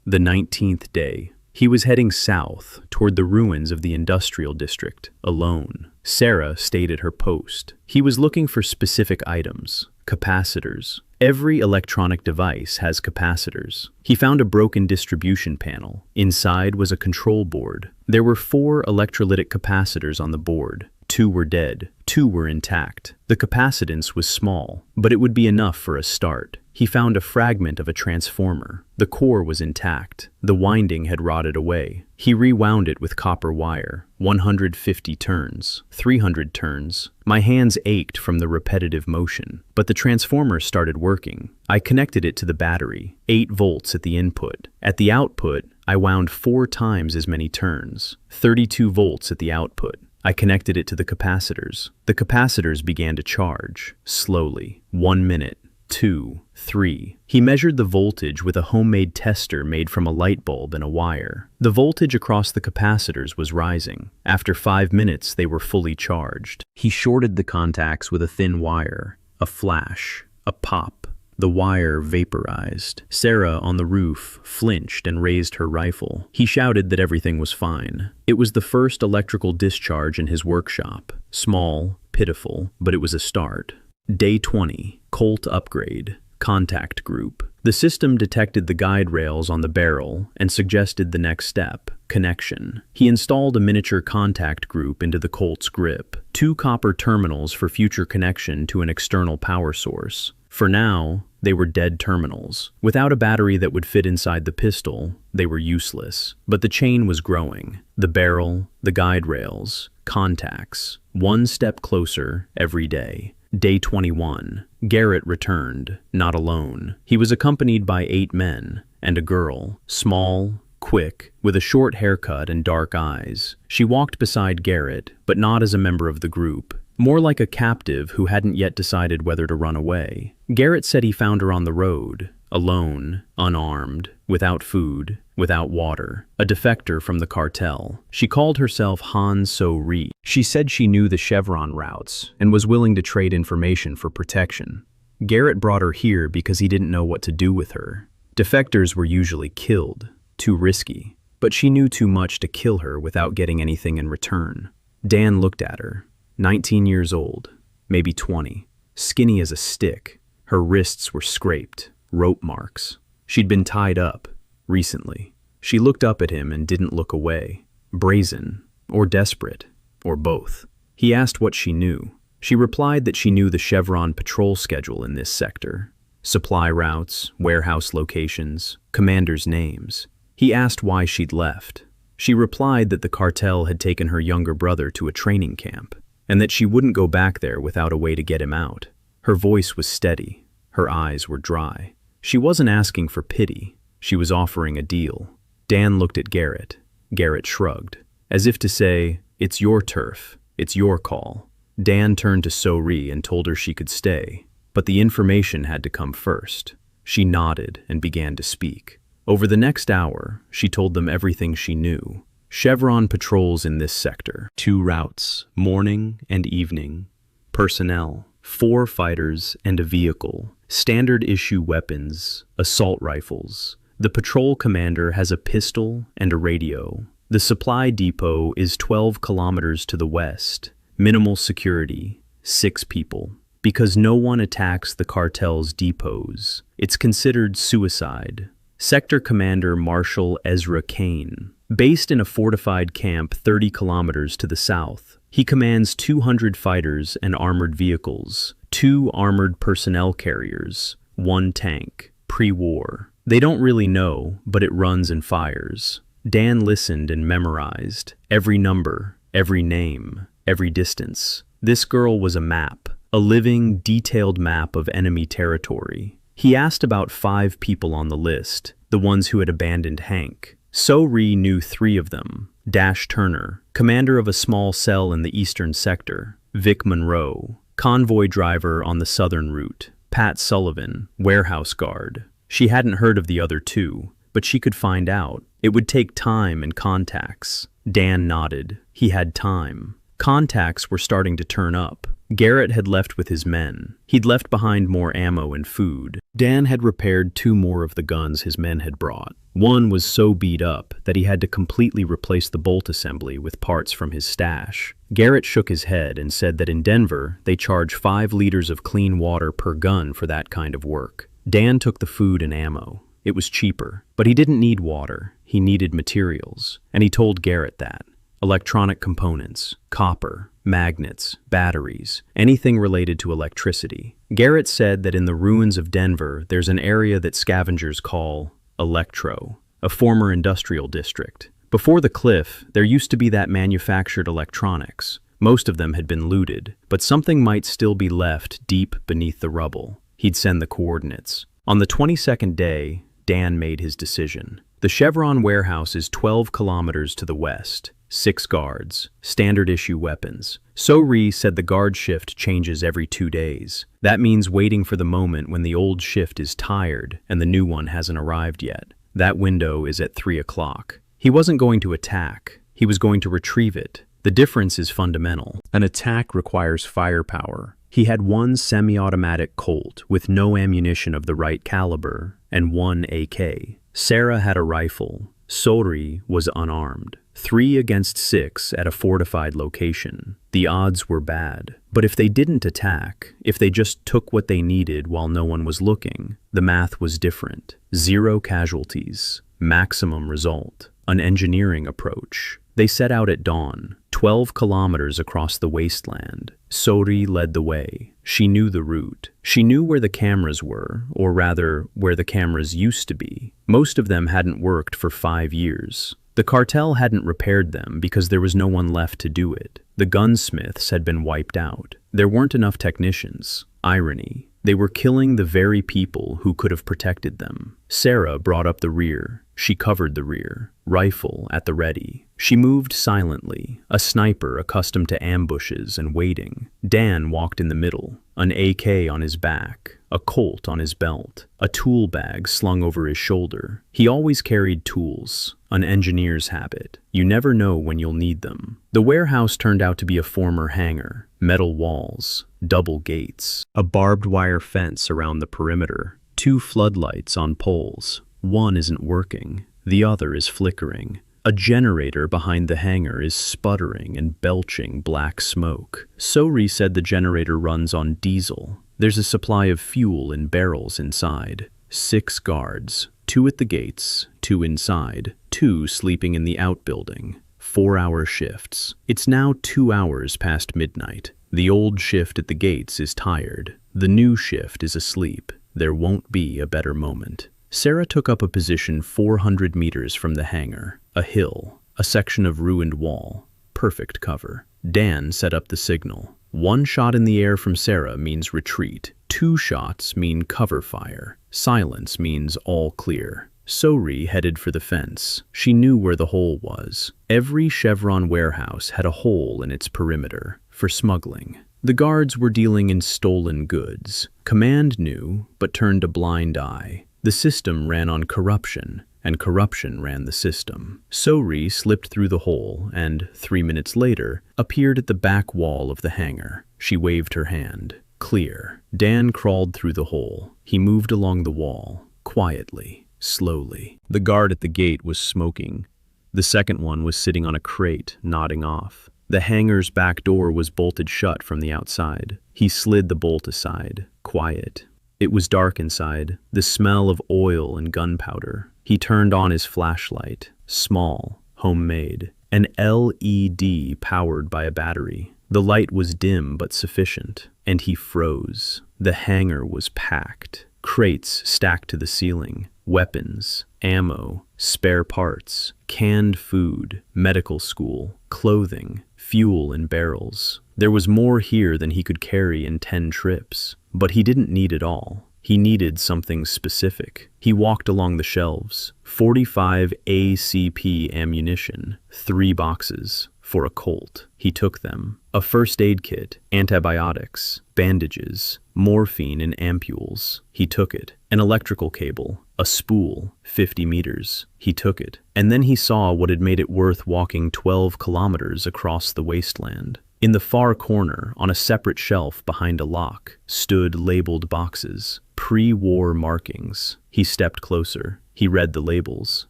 The 19th day. He was heading south, toward the ruins of the industrial district, alone. Sarah stayed at her post. He was looking for specific items, capacitors. Every electronic device has capacitors. He found a broken distribution panel. Inside was a control board. There were 4 electrolytic capacitors on the board. 2 were dead. 2 were intact. The capacitance was small, but it would be enough for a start. He found a fragment of a transformer. The core was intact. The winding had rotted away. He rewound it with copper wire. 150 turns, 300 turns. My hands ached from the repetitive motion, but the transformer started working. I connected it to the battery, 8 volts at the input. At the output, I wound 4 times as many turns, 32 volts at the output. I connected it to the capacitors. The capacitors began to charge, slowly. 1 minute, 2, 3. He measured the voltage with a homemade tester made from a light bulb and a wire. The voltage across the capacitors was rising. After 5 minutes, they were fully charged. He shorted the contacts with a thin wire. A flash, a pop. The wire vaporized. Sarah, on the roof, flinched and raised her rifle. He shouted that everything was fine. It was the first electrical discharge in his workshop. Small, pitiful, but it was a start. Day 20, Colt upgrade, contact group. The system detected the guide rails on the barrel and suggested the next step, connection. He installed a miniature contact group into the Colt's grip, 2 copper terminals for future connection to an external power source. For now, they were dead terminals. Without a battery that would fit inside the pistol, they were useless. But the chain was growing. The barrel, the guide rails, contacts, 1 step closer every day. Day 21. Garrett returned, not alone. He was accompanied by 8 men and a girl, small, quick, with a short haircut and dark eyes. She walked beside Garrett, but not as a member of the group. More like a captive who hadn't yet decided whether to run away. Garrett said he found her on the road, alone, unarmed, without food, without water, a defector from the cartel. She called herself Han So-ri. She said she knew the Chevron routes and was willing to trade information for protection. Garrett brought her here because he didn't know what to do with her. Defectors were usually killed, too risky, but she knew too much to kill her without getting anything in return. Dan looked at her. 19 years old, maybe 20, skinny as a stick. Her wrists were scraped, rope marks. She'd been tied up, recently. She looked up at him and didn't look away, brazen, or desperate, or both. He asked what she knew. She replied that she knew the Chevron patrol schedule in this sector. Supply routes, warehouse locations, commanders' names. He asked why she'd left. She replied that the cartel had taken her younger brother to a training camp, and that she wouldn't go back there without a way to get him out. Her voice was steady. Her eyes were dry. She wasn't asking for pity. She was offering a deal. Dan looked at Garrett. Garrett shrugged, as if to say, "It's your turf. It's your call." Dan turned to So-ri and told her she could stay, but the information had to come first. She nodded and began to speak. Over the next hour, she told them everything she knew. Chevron patrols in this sector. 2 routes, morning and evening. Personnel, 4 fighters and a vehicle. Standard issue weapons, assault rifles. The patrol commander has a pistol and a radio. The supply depot is 12 kilometers to the west. Minimal security, 6 people. Because no one attacks the cartel's depots, it's considered suicide. Sector Commander Marshal Ezra Kane. Based in a fortified camp 30 kilometers to the south, he commands 200 fighters and armored vehicles, 2 armored personnel carriers, 1 tank, pre-war. They don't really know, but it runs and fires. Dan listened and memorized every number, every name, every distance. This girl was a map, a living, detailed map of enemy territory. He asked about 5 people on the list, the ones who had abandoned Hank. So-Ri knew 3 of them. Dash Turner, commander of a small cell in the eastern sector. Vic Monroe, convoy driver on the southern route. Pat Sullivan, warehouse guard. She hadn't heard of the other 2, but she could find out. It would take time and contacts. Dan nodded. He had time. Contacts were starting to turn up. Garrett had left with his men. He'd left behind more ammo and food. Dan had repaired 2 more of the guns his men had brought. One was so beat up that he had to completely replace the bolt assembly with parts from his stash. Garrett shook his head and said that in Denver, they charge 5 liters of clean water per gun for that kind of work. Dan took the food and ammo. It was cheaper, but he didn't need water. He needed materials, and he told Garrett that. Electronic components, copper, magnets, batteries, anything related to electricity. Garrett said that in the ruins of Denver, there's an area that scavengers call Electro, a former industrial district. Before the cliff, there used to be that manufactured electronics. Most of them had been looted, but something might still be left deep beneath the rubble. He'd send the coordinates. On the 22nd day, Dan made his decision. The Chevron warehouse is 12 kilometers to the west. 6 guards, standard issue weapons. So-Ri said the guard shift changes every 2 days. That means waiting for the moment when the old shift is tired and the new one hasn't arrived yet. That window is at 3 o'clock. He wasn't going to attack. He was going to retrieve it. The difference is fundamental. An attack requires firepower. He had 1 semi-automatic Colt with no ammunition of the right caliber and 1 AK. Sarah had a rifle. So-Ri was unarmed. 3 against 6 at a fortified location. The odds were bad. But if they didn't attack, if they just took what they needed while no one was looking, the math was different. 0 casualties. Maximum result. An engineering approach. They set out at dawn, 12 kilometers across the wasteland. So-Ri led the way. She knew the route. She knew where the cameras were, or rather, where the cameras used to be. Most of them hadn't worked for 5 years. The cartel hadn't repaired them because there was no one left to do it. The gunsmiths had been wiped out. There weren't enough technicians. Irony. They were killing the very people who could have protected them. Sarah brought up the rear. She covered the rear, rifle at the ready. She moved silently, a sniper accustomed to ambushes and waiting. Dan walked in the middle, an AK on his back, a Colt on his belt, a tool bag slung over his shoulder. He always carried tools, an engineer's habit. You never know when you'll need them. The warehouse turned out to be a former hangar. Metal walls, double gates, a barbed wire fence around the perimeter, 2 floodlights on poles. One isn't working, the other is flickering. A generator behind the hangar is sputtering and belching black smoke. So-Ri said the generator runs on diesel. There's a supply of fuel in barrels inside. 6 guards, 2 at the gates, 2 inside, 2 sleeping in the outbuilding. 4-hour shifts. It's now 2 hours past midnight. The old shift at the gates is tired. The new shift is asleep. There won't be a better moment. Sarah took up a position 400 meters from the hangar. A hill, a section of ruined wall. Perfect cover. Dan set up the signal. 1 shot in the air from Sarah means retreat. 2 shots mean cover fire. Silence means all clear. So-Ri headed for the fence. She knew where the hole was. Every Chevron warehouse had a hole in its perimeter for smuggling. The guards were dealing in stolen goods. Command knew, but turned a blind eye. The system ran on corruption, and corruption ran the system. So-Ri slipped through the hole and, 3 minutes later, appeared at the back wall of the hangar. She waved her hand. Clear. Dan crawled through the hole. He moved along the wall, quietly, slowly. The guard at the gate was smoking. The second one was sitting on a crate, nodding off. The hangar's back door was bolted shut from the outside. He slid the bolt aside, quiet. It was dark inside, the smell of oil and gunpowder. He turned on his flashlight, small, homemade, an LED powered by a battery. The light was dim but sufficient, and he froze. The hangar was packed. Crates stacked to the ceiling, weapons, ammo, spare parts, canned food, medical school, clothing, fuel in barrels. There was more here than he could carry in 10 trips, but he didn't need it all. He needed something specific. He walked along the shelves. 45 ACP ammunition, 3 boxes, for a Colt. He took them. A first aid kit, antibiotics, bandages, morphine and ampules. He took it. An electrical cable, a spool, 50 meters. He took it. And then he saw what had made it worth walking 12 kilometers across the wasteland. In the far corner, on a separate shelf behind a lock, stood labeled boxes, pre-war markings. He stepped closer. He read the labels.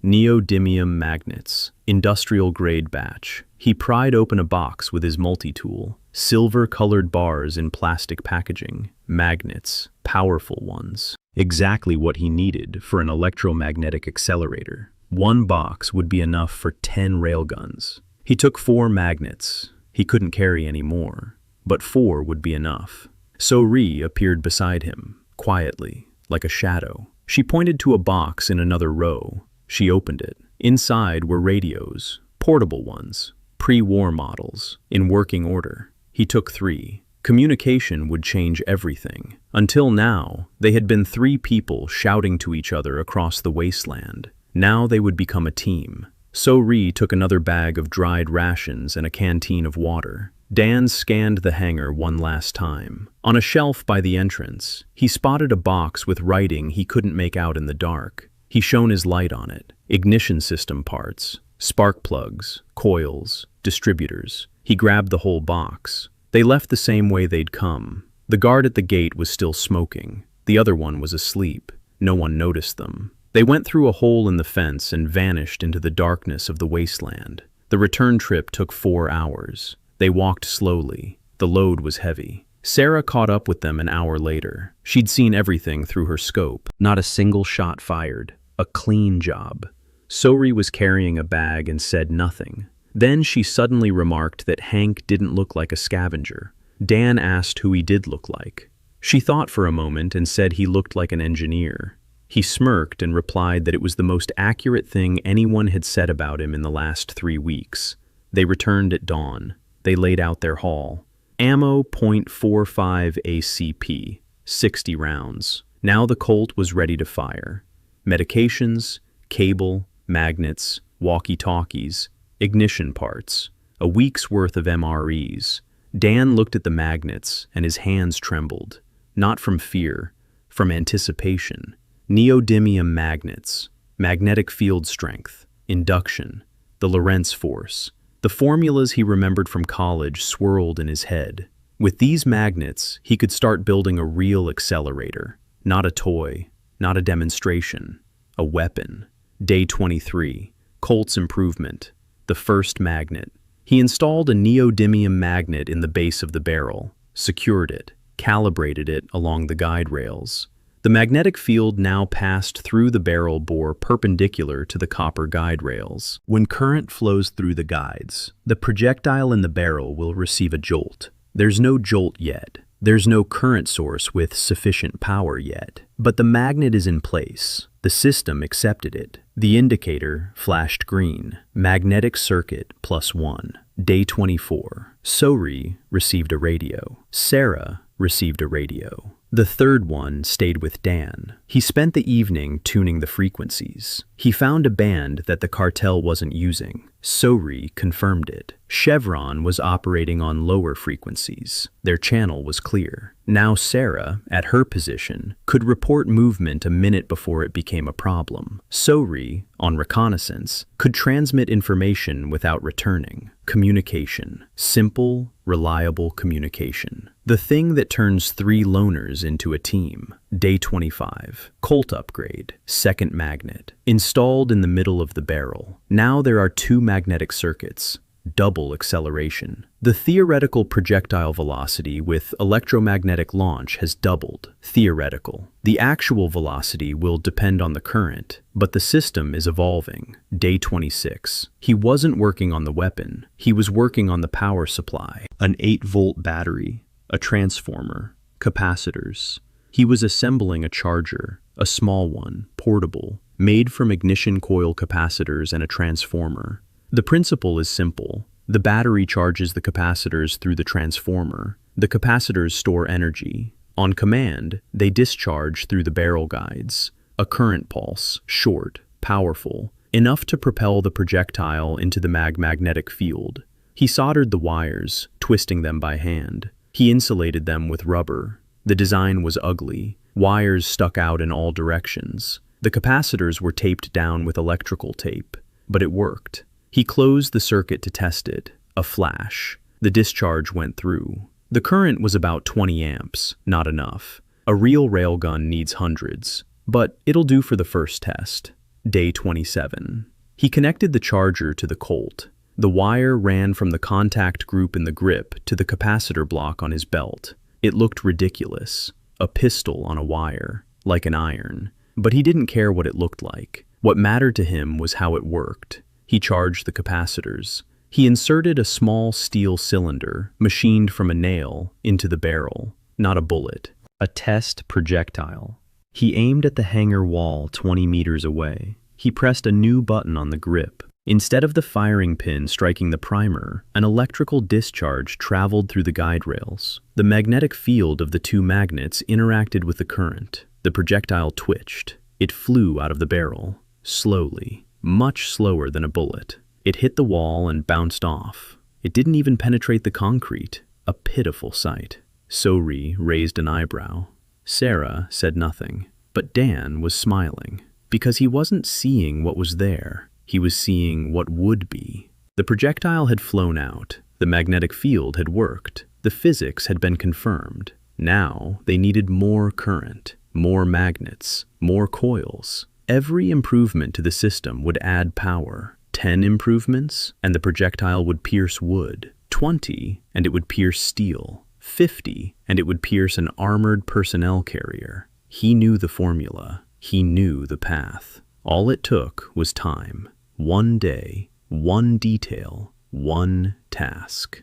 Neodymium magnets, industrial-grade batch. He pried open a box with his multi-tool. Silver-colored bars in plastic packaging. Magnets, powerful ones. Exactly what he needed for an electromagnetic accelerator. 1 box would be enough for 10 railguns. He took 4 magnets. He couldn't carry any more, but 4 would be enough. So-ri appeared beside him, quietly, like a shadow. She pointed to a box in another row. She opened it. Inside were radios, portable ones, pre-war models, in working order. He took 3. Communication would change everything. Until now, they had been 3 people shouting to each other across the wasteland. Now they would become a team. So-ri took another bag of dried rations and a canteen of water. Dan scanned the hangar one last time. On a shelf by the entrance, he spotted a box with writing he couldn't make out in the dark. He shone his light on it. Ignition system parts, spark plugs, coils, distributors. He grabbed the whole box. They left the same way they'd come. The guard at the gate was still smoking. The other one was asleep. No one noticed them. They went through a hole in the fence and vanished into the darkness of the wasteland. The return trip took 4 hours. They walked slowly. The load was heavy. Sarah caught up with them an hour later. She'd seen everything through her scope. Not a single shot fired. A clean job. So-ri was carrying a bag and said nothing. Then she suddenly remarked that Hank didn't look like a scavenger. Dan asked who he did look like. She thought for a moment and said he looked like an engineer. He smirked and replied that it was the most accurate thing anyone had said about him in the last 3 weeks. They returned at dawn. They laid out their haul. Ammo .45 ACP, 60 rounds. Now the Colt was ready to fire. Medications, cable, magnets, walkie-talkies, ignition parts, a week's worth of MREs. Dan looked at the magnets and his hands trembled. Not from fear, from anticipation. Neodymium magnets, magnetic field strength, induction, the Lorentz force. The formulas he remembered from college swirled in his head. With these magnets, he could start building a real accelerator. Not a toy, not a demonstration, a weapon. Day 23, Colt's improvement, the first magnet. He installed a neodymium magnet in the base of the barrel, secured it, calibrated it along the guide rails. The magnetic field now passed through the barrel bore perpendicular to the copper guide rails. When current flows through the guides, the projectile in the barrel will receive a jolt. There's no jolt yet. There's no current source with sufficient power yet. But the magnet is in place. The system accepted it. The indicator flashed green. Magnetic circuit +1. Day 24. So-ri received a radio. Sarah received a radio. The third one stayed with Dan. He spent the evening tuning the frequencies. He found a band that the cartel wasn't using. So-ri confirmed it. Chevron was operating on lower frequencies. Their channel was clear. Now Sarah, at her position, could report movement a minute before it became a problem. So-ri, on reconnaissance, could transmit information without returning. Communication. Simple, reliable communication. The thing that turns 3 loners into a team. Day 25. Colt upgrade. Second magnet. Installed in the middle of the barrel. Now there are 2 magnetic circuits. Double acceleration. The theoretical projectile velocity with electromagnetic launch has doubled. Theoretical. The actual velocity will depend on the current, but the system is evolving. Day 26. He wasn't working on the weapon. He was working on the power supply. An 8-volt battery, a transformer, capacitors. He was assembling a charger, a small one, portable, made from ignition coil capacitors and a transformer. The principle is simple. The battery charges the capacitors through the transformer. The capacitors store energy. On command, they discharge through the barrel guides. A current pulse, short, powerful, enough to propel the projectile into the magnetic field. He soldered the wires, twisting them by hand. He insulated them with rubber. The design was ugly. Wires stuck out in all directions. The capacitors were taped down with electrical tape, but it worked. He closed the circuit to test it. A flash. The discharge went through. The current was about 20 amps, not enough. A real railgun needs hundreds, but it'll do for the first test. Day 27. He connected the charger to the Colt. The wire ran from the contact group in the grip to the capacitor block on his belt. It looked ridiculous. A pistol on a wire, like an iron. But he didn't care what it looked like. What mattered to him was how it worked. He charged the capacitors. He inserted a small steel cylinder, machined from a nail, into the barrel, not a bullet. A test projectile. He aimed at the hangar wall 20 meters away. He pressed a new button on the grip. Instead of the firing pin striking the primer, an electrical discharge traveled through the guide rails. The magnetic field of the 2 magnets interacted with the current. The projectile twitched. It flew out of the barrel, slowly. Much slower than a bullet. It hit the wall and bounced off. It didn't even penetrate the concrete. A pitiful sight. Sori raised an eyebrow. Sarah said nothing. But Dan was smiling. Because he wasn't seeing what was there. He was seeing what would be. The projectile had flown out. The magnetic field had worked. The physics had been confirmed. Now they needed more current, more magnets, more coils. Every improvement to the system would add power. 10 improvements, and the projectile would pierce wood. 20, and it would pierce steel. 50, and it would pierce an armored personnel carrier. He knew the formula. He knew the path. All it took was time. 1 day, 1 detail, 1 task.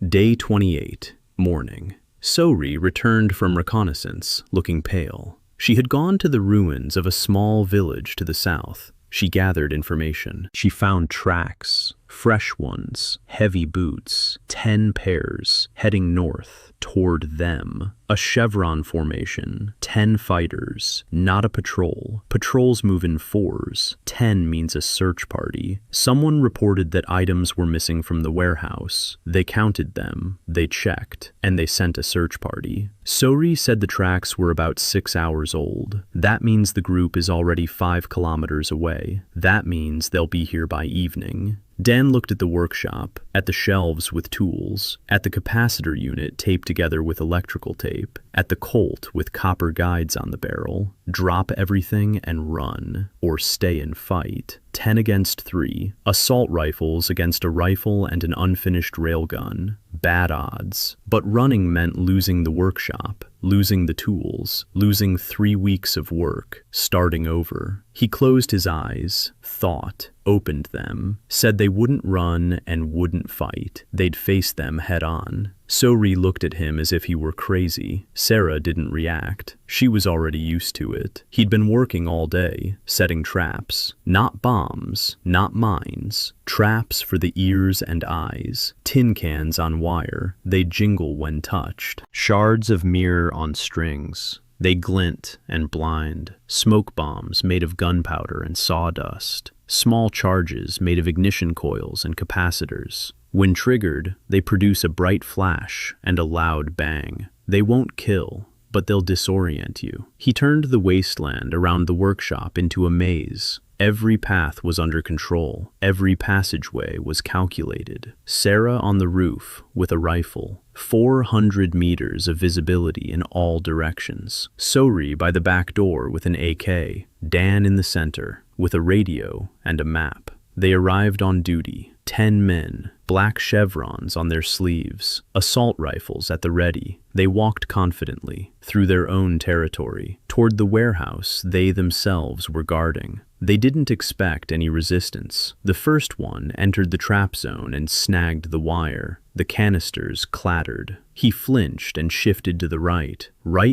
Day 28, morning. Sori returned from reconnaissance, looking pale. She had gone to the ruins of a small village to the south. She gathered information. She found tracks, fresh ones, heavy boots, 10 pairs, heading north, toward them. A chevron formation, 10 fighters, not a patrol. Patrols move in 4s. 10 means a search party. Someone reported that items were missing from the warehouse. They counted them, they checked, and they sent a search party. Sori said the tracks were about 6 hours old. That means the group is already 5 kilometers away. That means they'll be here by evening. Dan looked at the workshop, at the shelves with tools, at the capacitor unit taped together with electrical tape, at the Colt with copper guides on the barrel. Drop everything and run, or stay and fight. 10 against 3. Assault rifles against a rifle and an unfinished railgun. Bad odds. But running meant losing the workshop, losing the tools, losing 3 weeks of work, starting over. He closed his eyes, thought, opened them, said they wouldn't run and wouldn't fight. They'd face them head on. Sori looked at him as if he were crazy. Sarah didn't react. She was already used to it. He'd been working all day, setting traps. Not bombs, not mines. Traps for the ears and eyes. Tin cans on wire. They jingle when touched. Shards of mirror on strings. They glint and blind. Smoke bombs made of gunpowder and sawdust. Small charges made of ignition coils and capacitors. When triggered, they produce a bright flash and a loud bang. They won't kill, but they'll disorient you. He turned the wasteland around the workshop into a maze. Every path was under control. Every passageway was calculated. Sarah on the roof with a rifle. 400 meters of visibility in all directions. Sori by the back door with an AK. Dan in the center with a radio and a map. They arrived on duty. 10 men, black chevrons on their sleeves, assault rifles at the ready. They walked confidently through their own territory, toward the warehouse they themselves were guarding. They didn't expect any resistance. The first one entered the trap zone and snagged the wire. The canisters clattered. He flinched and shifted to the right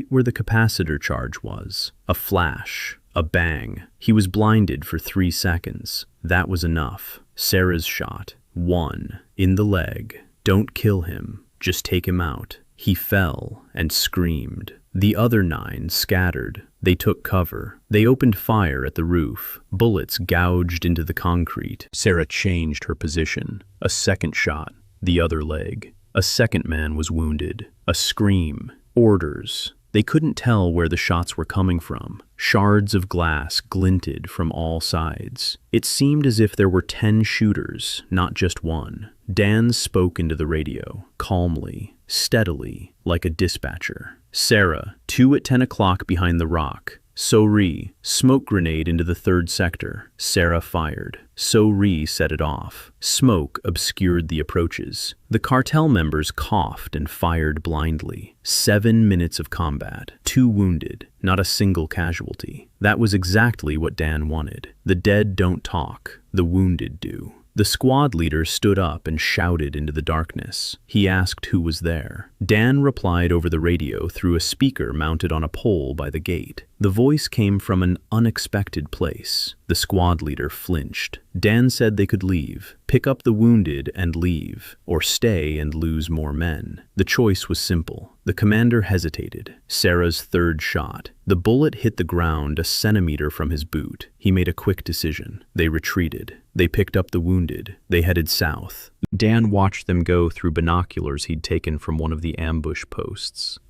where the capacitor charge was. A flash, a bang. He was blinded for 3 seconds. That was enough. Sarah's shot. 1 in the leg. Don't kill him, just take him out. He fell and screamed. The other 9 scattered. They took cover. They opened fire at the roof. Bullets gouged into the concrete. Sarah changed her position. A second shot. The other leg. A second man was wounded. A scream. Orders. They couldn't tell where the shots were coming from. Shards of glass glinted from all sides. It seemed as if there were 10 shooters, not just one. Dan spoke into the radio, calmly, steadily, like a dispatcher. Sarah, 2 at 10 o'clock behind the rock. So-Ri, smoke grenade into the 3rd sector. Sarah fired. So-Ri set it off. Smoke obscured the approaches. The cartel members coughed and fired blindly. 7 minutes of combat. 2 wounded. Not a single casualty. That was exactly what Dan wanted. The dead don't talk. The wounded do. The squad leader stood up and shouted into the darkness. He asked who was there. Dan replied over the radio through a speaker mounted on a pole by the gate. The voice came from an unexpected place. The squad leader flinched. Dan said they could leave, pick up the wounded and leave, or stay and lose more men. The choice was simple. The commander hesitated. Sarah's 3rd shot. The bullet hit the ground a centimeter from his boot. He made a quick decision. They retreated. They picked up the wounded. They headed south. Dan watched them go through binoculars he'd taken from one of the ambush posts.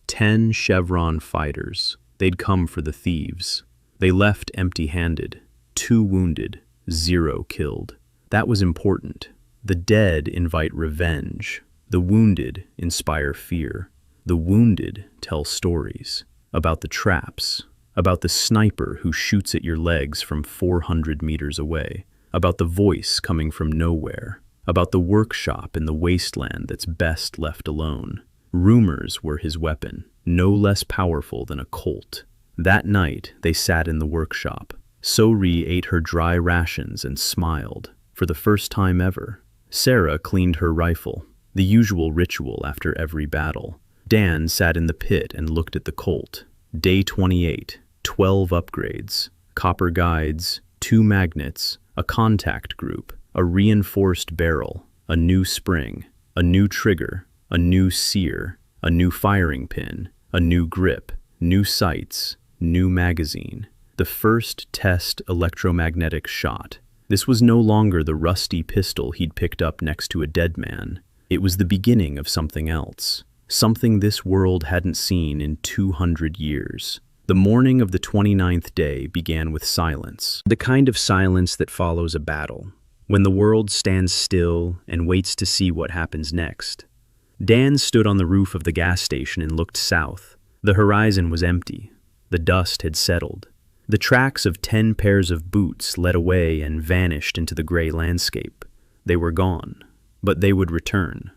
10 Chevron fighters. They'd come for the thieves. They left empty-handed. 2 wounded, 0 killed. That was important. The dead invite revenge. The wounded inspire fear. The wounded tell stories about the traps, about the sniper who shoots at your legs from 400 meters away, about the voice coming from nowhere, about the workshop in the wasteland that's best left alone. Rumors were his weapon, no less powerful than a Colt. That night, they sat in the workshop. So-Ri ate her dry rations and smiled, for the first time ever. Sarah cleaned her rifle, the usual ritual after every battle. Dan sat in the pit and looked at the Colt. Day 28, 12 upgrades, copper guides, 2 magnets, a contact group, a reinforced barrel, a new spring, a new trigger, a new sear, a new firing pin, a new grip, new sights, new magazine. The first test electromagnetic shot. This was no longer the rusty pistol he'd picked up next to a dead man. It was the beginning of something else. Something this world hadn't seen in 200 years. The morning of the 29th day began with silence. The kind of silence that follows a battle, when the world stands still and waits to see what happens next. Dan stood on the roof of the gas station and looked south. The horizon was empty. The dust had settled. The tracks of 10 pairs of boots led away and vanished into the gray landscape. They were gone, but they would return.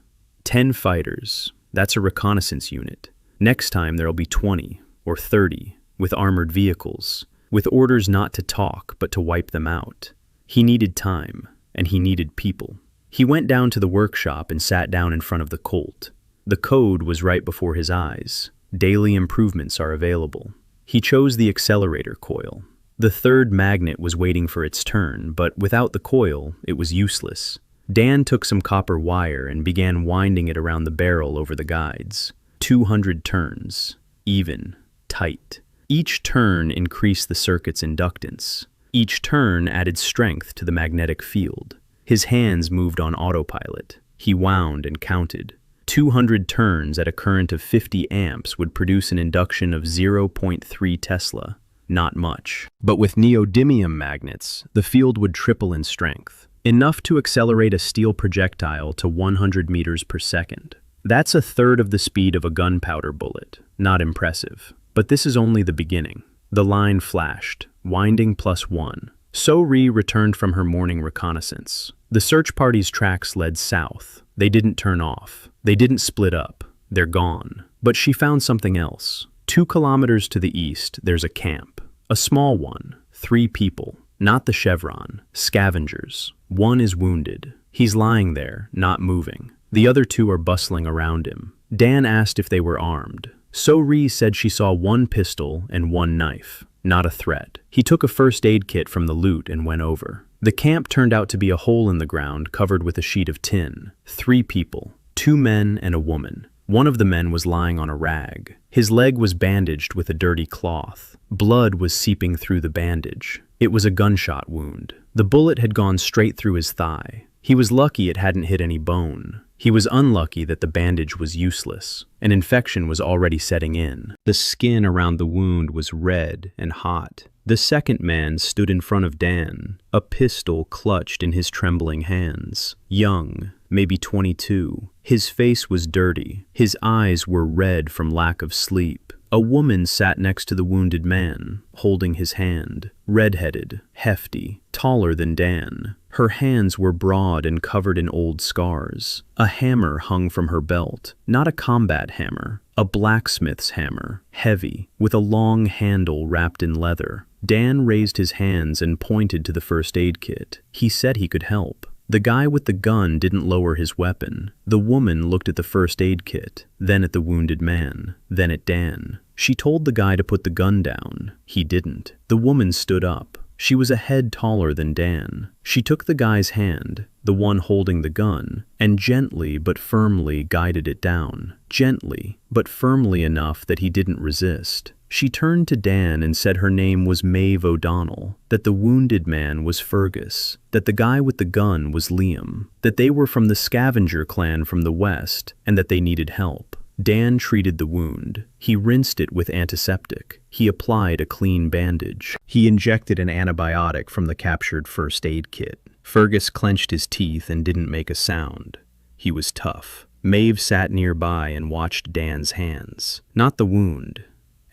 10 fighters. That's a reconnaissance unit. Next time there'll be 20 or 30 with armored vehicles, with orders not to talk but to wipe them out. He needed time, and he needed people. He went down to the workshop and sat down in front of the Colt. The code was right before his eyes. Daily improvements are available. He chose the accelerator coil. The 3rd magnet was waiting for its turn, but without the coil, it was useless. Dan took some copper wire and began winding it around the barrel over the guides. 200 turns. Even. Tight. Each turn increased the circuit's inductance. Each turn added strength to the magnetic field. His hands moved on autopilot. He wound and counted. 200 turns at a current of 50 amps would produce an induction of 0.3 Tesla. Not much. But with neodymium magnets, the field would triple in strength, enough to accelerate a steel projectile to 100 meters per second. That's a third of the speed of a gunpowder bullet. Not impressive. But this is only the beginning. The line flashed, winding +1. So-ri returned from her morning reconnaissance. The search party's tracks led south. They didn't turn off. They didn't split up. They're gone. But she found something else. 2 kilometers to the east, there's a camp. A small one. 3 people. Not the Chevron. Scavengers. One is wounded. He's lying there, not moving. The other 2 are bustling around him. Dan asked if they were armed. So-ri said she saw 1 pistol and 1 knife. Not a threat. He took a first aid kit from the loot and went over. The camp turned out to be a hole in the ground covered with a sheet of tin. 3 people. 2 men and a woman. One of the men was lying on a rag. His leg was bandaged with a dirty cloth. Blood was seeping through the bandage. It was a gunshot wound. The bullet had gone straight through his thigh. He was lucky it hadn't hit any bone. He was unlucky that the bandage was useless. An infection was already setting in. The skin around the wound was red and hot. The second man stood in front of Dan, a pistol clutched in his trembling hands. Young, maybe 22. His face was dirty. His eyes were red from lack of sleep. A woman sat next to the wounded man, holding his hand. Red-headed, hefty, taller than Dan. Her hands were broad and covered in old scars. A hammer hung from her belt. Not a combat hammer, a blacksmith's hammer, heavy, with a long handle wrapped in leather. Dan raised his hands and pointed to the first aid kit. He said he could help. The guy with the gun didn't lower his weapon. The woman looked at the first aid kit, then at the wounded man, then at Dan. She told the guy to put the gun down. He didn't. The woman stood up. She was a head taller than Dan. She took the guy's hand, the one holding the gun, and gently but firmly guided it down. Gently, but firmly enough that he didn't resist. She turned to Dan and said her name was Maeve O'Donnell, that the wounded man was Fergus, that the guy with the gun was Liam, that they were from the scavenger clan from the west, and that they needed help. Dan treated the wound. He rinsed it with antiseptic. He applied a clean bandage. He injected an antibiotic from the captured first aid kit. Fergus clenched his teeth and didn't make a sound. He was tough. Maeve sat nearby and watched Dan's hands. Not the wound.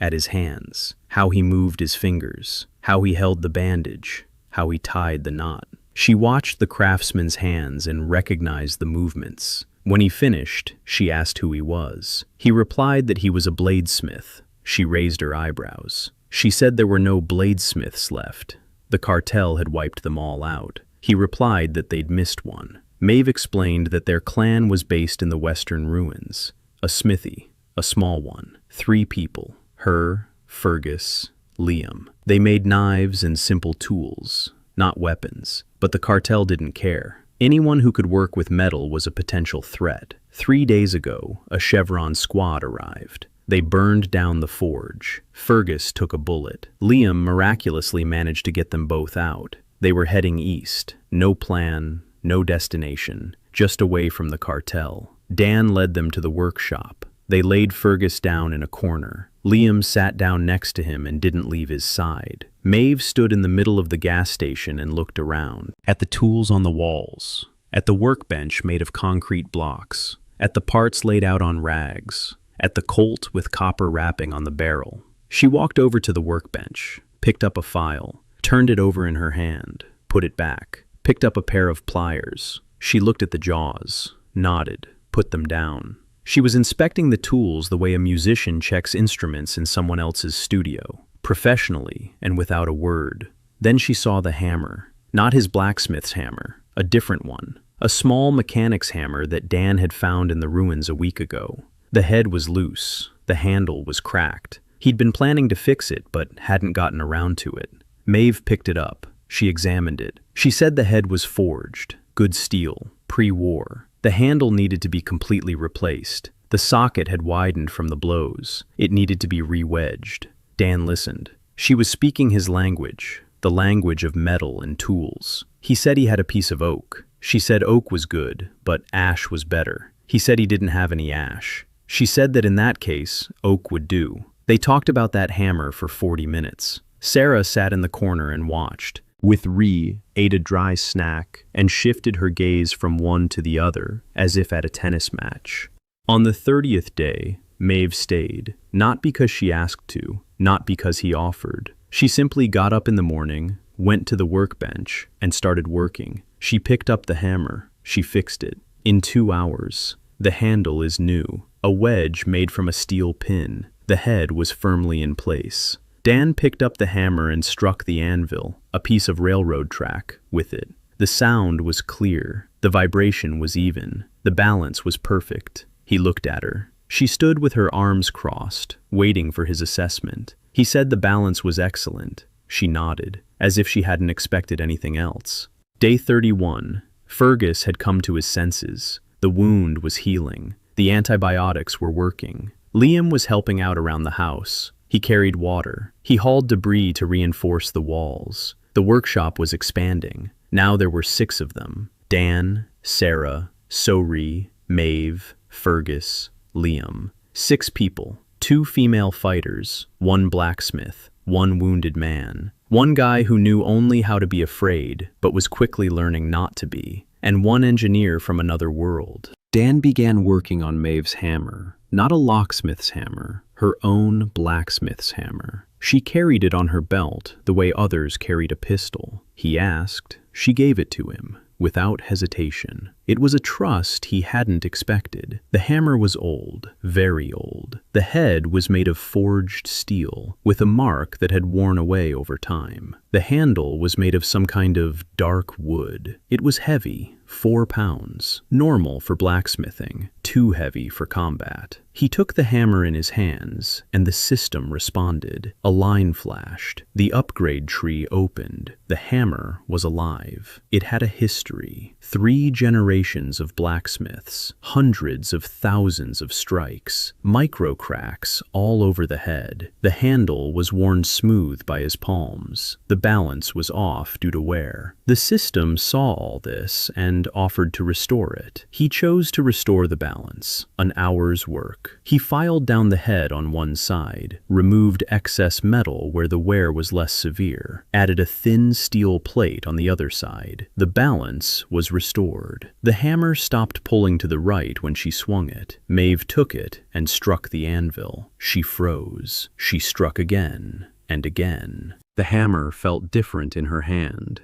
At his hands, how he moved his fingers, how he held the bandage, how he tied the knot. She watched the craftsman's hands and recognized the movements. When he finished, she asked who he was. He replied that he was a bladesmith. She raised her eyebrows. She said there were no bladesmiths left. The cartel had wiped them all out. He replied that they'd missed one. Maeve explained that their clan was based in the western ruins. A smithy, a small one, 3 people. Her, Fergus, Liam. They made knives and simple tools, not weapons, but the cartel didn't care. Anyone who could work with metal was a potential threat. 3 days ago, a Chevron squad arrived. They burned down the forge. Fergus took a bullet. Liam miraculously managed to get them both out. They were heading east. No plan, no destination, just away from the cartel. Dan led them to the workshop. They laid Fergus down in a corner. Liam sat down next to him and didn't leave his side. Maeve stood in the middle of the gas station and looked around. At the tools on the walls. At the workbench made of concrete blocks. At the parts laid out on rags. At the Colt with copper wrapping on the barrel. She walked over to the workbench, picked up a file, turned it over in her hand, put it back, picked up a pair of pliers. She looked at the jaws, nodded, put them down. She was inspecting the tools the way a musician checks instruments in someone else's studio, professionally and without a word. Then she saw the hammer, not his blacksmith's hammer, a different one, a small mechanic's hammer that Dan had found in the ruins a week ago. The head was loose, the handle was cracked. He'd been planning to fix it, but hadn't gotten around to it. Maeve picked it up. She examined it. She said the head was forged, good steel, pre-war. The handle needed to be completely replaced. The socket had widened from the blows. It needed to be re-wedged. Dan listened. She was speaking his language, the language of metal and tools. He said he had a piece of oak. She said oak was good, but ash was better. He said he didn't have any ash. She said that in that case, oak would do. They talked about that hammer for 40 minutes. Sarah sat in the corner and watched. With Ri, ate a dry snack and shifted her gaze from one to the other, as if at a tennis match. On the 30th day, Maeve stayed, not because she asked to, not because he offered. She simply got up in the morning, went to the workbench, and started working. She picked up the hammer. She fixed it. In 2 hours. The handle is new, a wedge made from a steel pin. The head was firmly in place. Dan picked up the hammer and struck the anvil, a piece of railroad track, with it. The sound was clear. The vibration was even. The balance was perfect. He looked at her. She stood with her arms crossed, waiting for his assessment. He said the balance was excellent. She nodded, as if she hadn't expected anything else. Day 31. Fergus had come to his senses. The wound was healing. The antibiotics were working. Liam was helping out around the house. He carried water. He hauled debris to reinforce the walls. The workshop was expanding. Now there were 6 of them. Dan, Sarah, Sori, Maeve, Fergus, Liam. 6 people. 2 female fighters, 1 blacksmith, 1 wounded man, 1 guy who knew only how to be afraid but was quickly learning not to be, and 1 engineer from another world. Dan began working on Maeve's hammer, not a locksmith's hammer, her own blacksmith's hammer. She carried it on her belt the way others carried a pistol. He asked. She gave it to him, without hesitation. It was a trust he hadn't expected. The hammer was old, very old. The head was made of forged steel, with a mark that had worn away over time. The handle was made of some kind of dark wood. It was heavy, 4 pounds, normal for blacksmithing, too heavy for combat. He took the hammer in his hands, and the system responded. A line flashed. The upgrade tree opened. The hammer was alive. It had a history. 3 generations of blacksmiths, hundreds of thousands of strikes, micro cracks all over the head. The handle was worn smooth by his palms. The balance was off due to wear. The system saw all this and offered to restore it. He chose to restore the balance, an hour's work. He filed down the head on one side, removed excess metal where the wear was less severe, added a thin steel plate on the other side. The balance was restored. The hammer stopped pulling to the right when she swung it. Maeve took it and struck the anvil. She froze. She struck again and again. The hammer felt different in her hand.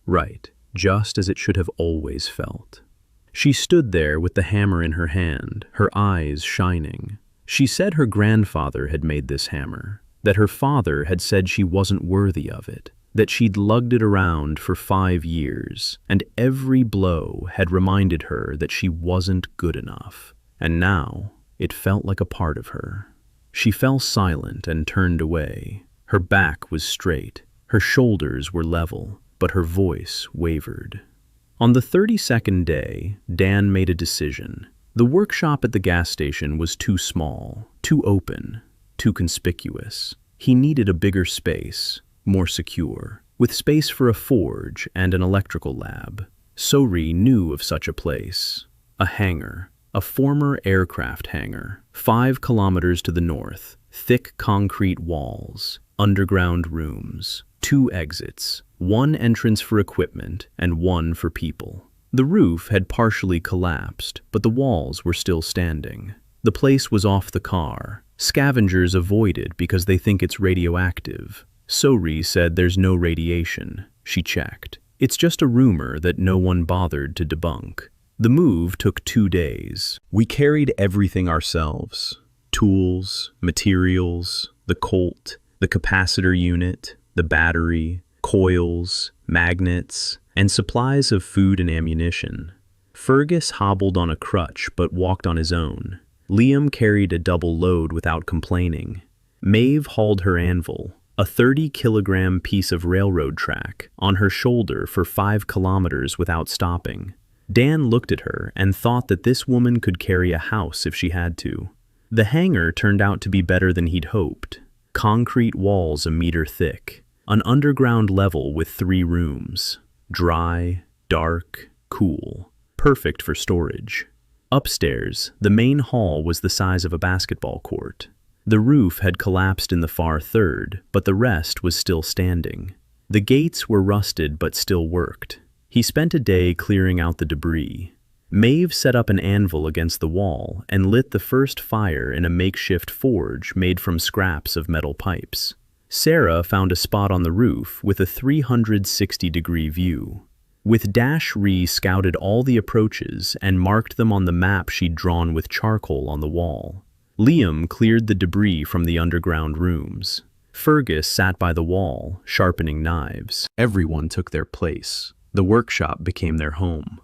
Right, just as it should have always felt. She stood there with the hammer in her hand, her eyes shining. She said her grandfather had made this hammer, that her father had said she wasn't worthy of it, that she'd lugged it around for 5 years, and every blow had reminded her that she wasn't good enough. And now, it felt like a part of her. She fell silent and turned away. Her back was straight, her shoulders were level, but her voice wavered. On the 32nd day, Dan made a decision. The workshop at the gas station was too small, too open, too conspicuous. He needed a bigger space, more secure, with space for a forge and an electrical lab. Sori knew of such a place. A hangar, a former aircraft hangar, 5 kilometers to the north, thick concrete walls, underground rooms, 2 exits, 1 entrance for equipment and 1 for people. The roof had partially collapsed, but the walls were still standing. The place was off the car. Scavengers avoid it because they think it's radioactive. Sori said there's no radiation. She checked. It's just a rumor that no one bothered to debunk. The move took 2 days. We carried everything ourselves. Tools, materials, the Colt, the capacitor unit, the battery, coils, magnets, and supplies of food and ammunition. Fergus hobbled on a crutch but walked on his own. Liam carried a double load without complaining. Maeve hauled her anvil, a 30-kilogram piece of railroad track, on her shoulder for 5 kilometers without stopping. Dan looked at her and thought that this woman could carry a house if she had to. The hangar turned out to be better than he'd hoped. Concrete walls a meter thick. An underground level with 3 rooms. Dry, dark, cool. Perfect for storage. Upstairs, the main hall was the size of a basketball court. The roof had collapsed in the far third, but the rest was still standing. The gates were rusted but still worked. He spent a day clearing out the debris. Maeve set up an anvil against the wall and lit the first fire in a makeshift forge made from scraps of metal pipes. Sarah found a spot on the roof with a 360-degree view. With Ree scouted all the approaches and marked them on the map she'd drawn with charcoal on the wall. Liam cleared the debris from the underground rooms. Fergus sat by the wall, sharpening knives. Everyone took their place. The workshop became their home.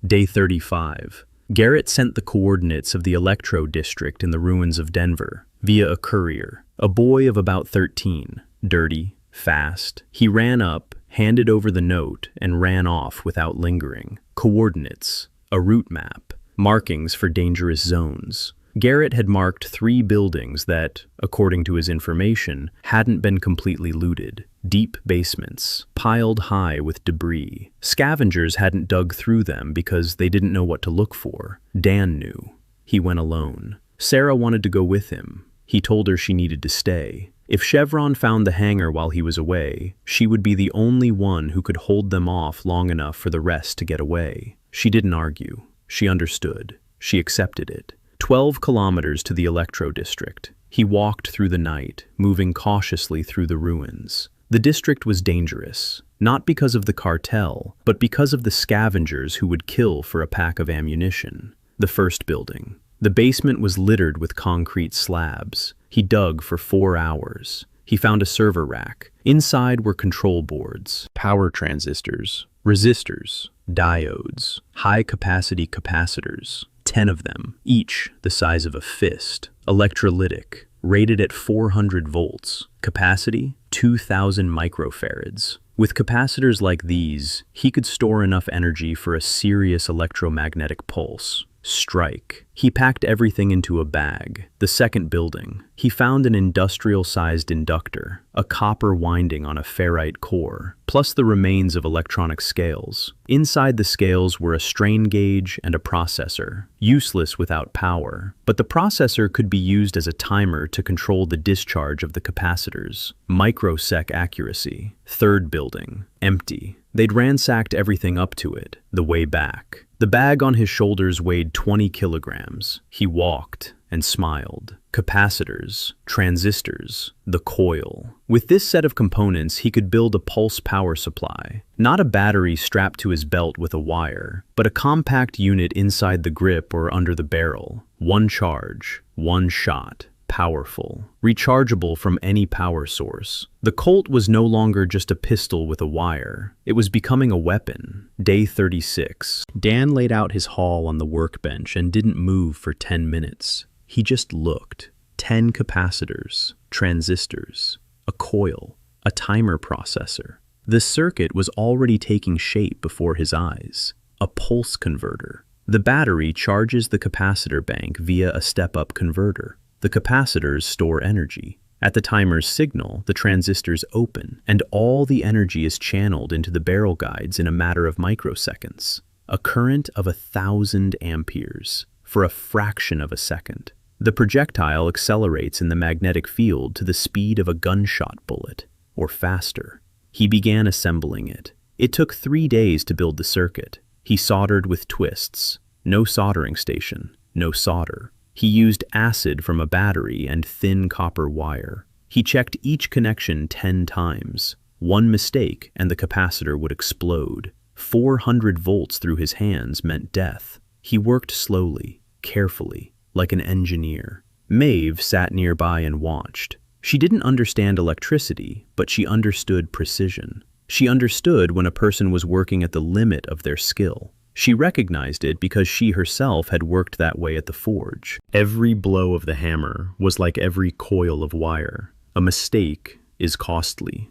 Day 35. Garrett sent the coordinates of the Electro District in the ruins of Denver via a courier, a boy of about 13, dirty, fast. He ran up, handed over the note, and ran off without lingering. Coordinates, a route map, markings for dangerous zones. Garrett had marked 3 buildings that, according to his information, hadn't been completely looted. Deep basements, piled high with debris. Scavengers hadn't dug through them because they didn't know what to look for. Dan knew. He went alone. Sarah wanted to go with him. He told her she needed to stay. If Chevron found the hangar while he was away, she would be the only one who could hold them off long enough for the rest to get away. She didn't argue. She understood. She accepted it. 12 kilometers to the Electro District. He walked through the night, moving cautiously through the ruins. The district was dangerous, not because of the cartel, but because of the scavengers who would kill for a pack of ammunition. The first building. The basement was littered with concrete slabs. He dug for 4 hours. He found a server rack. Inside were control boards, power transistors, resistors, diodes, high-capacity capacitors. 10 of them, each the size of a fist. Electrolytic, rated at 400 volts. Capacity, 2,000 microfarads. With capacitors like these, he could store enough energy for a serious electromagnetic pulse. Strike. He packed everything into a bag. The second building. He found an industrial-sized inductor, a copper winding on a ferrite core, plus the remains of electronic scales. Inside the scales were a strain gauge and a processor, useless without power, but the processor could be used as a timer to control the discharge of the capacitors. Microsec accuracy. Third building. Empty. They'd ransacked everything up to it, the way back. The bag on his shoulders weighed 20 kilograms. He walked and smiled. Capacitors, transistors, the coil. With this set of components, he could build a pulse power supply. Not a battery strapped to his belt with a wire, but a compact unit inside the grip or under the barrel. One charge, one shot. Powerful, rechargeable from any power source. The Colt was no longer just a pistol with a wire. It was becoming a weapon. Day 36. Dan laid out his haul on the workbench and didn't move for 10 minutes. He just looked. 10 capacitors, transistors, a coil, a timer processor. The circuit was already taking shape before his eyes. A pulse converter. The battery charges the capacitor bank via a step-up converter. The capacitors store energy. At the timer's signal, the transistors open, and all the energy is channeled into the barrel guides in a matter of microseconds. A current of 1,000 amperes for a fraction of a second. The projectile accelerates in the magnetic field to the speed of a gunshot bullet, or faster. He began assembling it. It took 3 days to build the circuit. He soldered with twists. No soldering station, no solder. He used acid from a battery and thin copper wire. He checked each connection 10 times. One mistake and the capacitor would explode. 400 volts through his hands meant death. He worked slowly, carefully, like an engineer. Maeve sat nearby and watched. She didn't understand electricity, but she understood precision. She understood when a person was working at the limit of their skill. She recognized it because she herself had worked that way at the forge. Every blow of the hammer was like every coil of wire. A mistake is costly.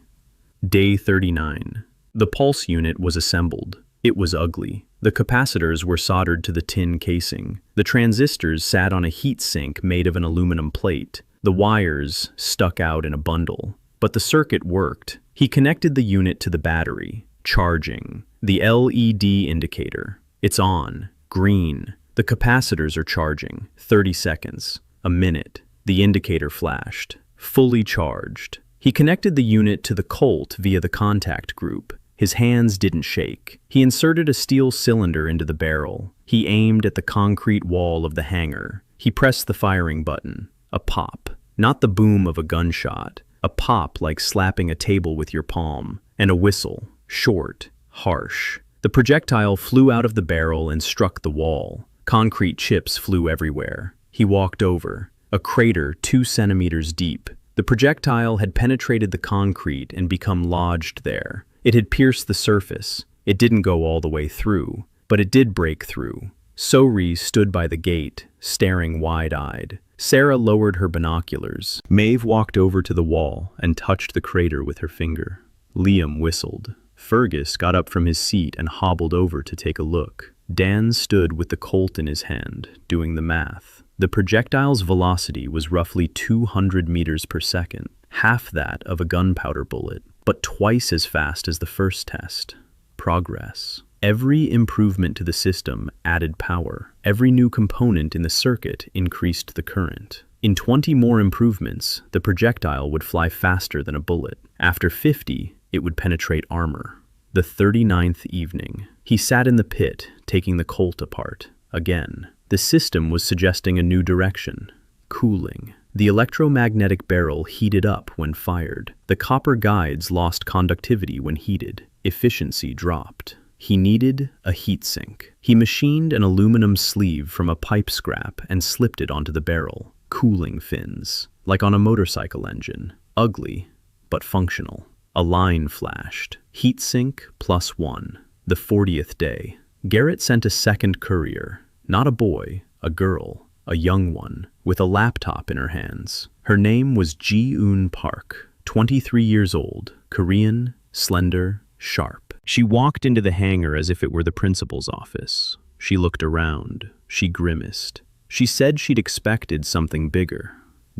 Day 39. The pulse unit was assembled. It was ugly. The capacitors were soldered to the tin casing. The transistors sat on a heat sink made of an aluminum plate. The wires stuck out in a bundle. But the circuit worked. He connected the unit to the battery. Charging. The LED indicator. It's on. Green. The capacitors are charging. 30 seconds. A minute. The indicator flashed, fully charged. He connected the unit to the Colt via the contact group. His hands didn't shake. He inserted a steel cylinder into the barrel. He aimed at the concrete wall of the hangar. He pressed the firing button. A pop. Not the boom of a gunshot. A pop like slapping a table with your palm. And a whistle. Short. Harsh. The projectile flew out of the barrel and struck the wall. Concrete chips flew everywhere. He walked over. A crater 2 centimeters deep. The projectile had penetrated the concrete and become lodged there. It had pierced the surface. It didn't go all the way through, but it did break through. Sori stood by the gate, staring wide-eyed. Sarah lowered her binoculars. Maeve walked over to the wall and touched the crater with her finger. Liam whistled. Fergus got up from his seat and hobbled over to take a look. Dan stood with the Colt in his hand, doing the math. The projectile's velocity was roughly 200 meters per second, half that of a gunpowder bullet, but twice as fast as the first test. Progress. Every improvement to the system added power. Every new component in the circuit increased the current. In 20 more improvements, the projectile would fly faster than a bullet. After 50, it would penetrate armor. The 39th evening. He sat in the pit, taking the Colt apart. Again. The system was suggesting a new direction. Cooling. The electromagnetic barrel heated up when fired. The copper guides lost conductivity when heated. Efficiency dropped. He needed a heatsink. He machined an aluminum sleeve from a pipe scrap and slipped it onto the barrel. Cooling fins. Like on a motorcycle engine. Ugly, but functional. A line flashed. Heatsink +1. The 40th day. Garrett sent a second courier. Not a boy, a girl, a young one, with a laptop in her hands. Her name was Ji-Eun Park, 23 years old, Korean, slender, sharp. She walked into the hangar as if it were the principal's office. She looked around. She grimaced. She said she'd expected something bigger.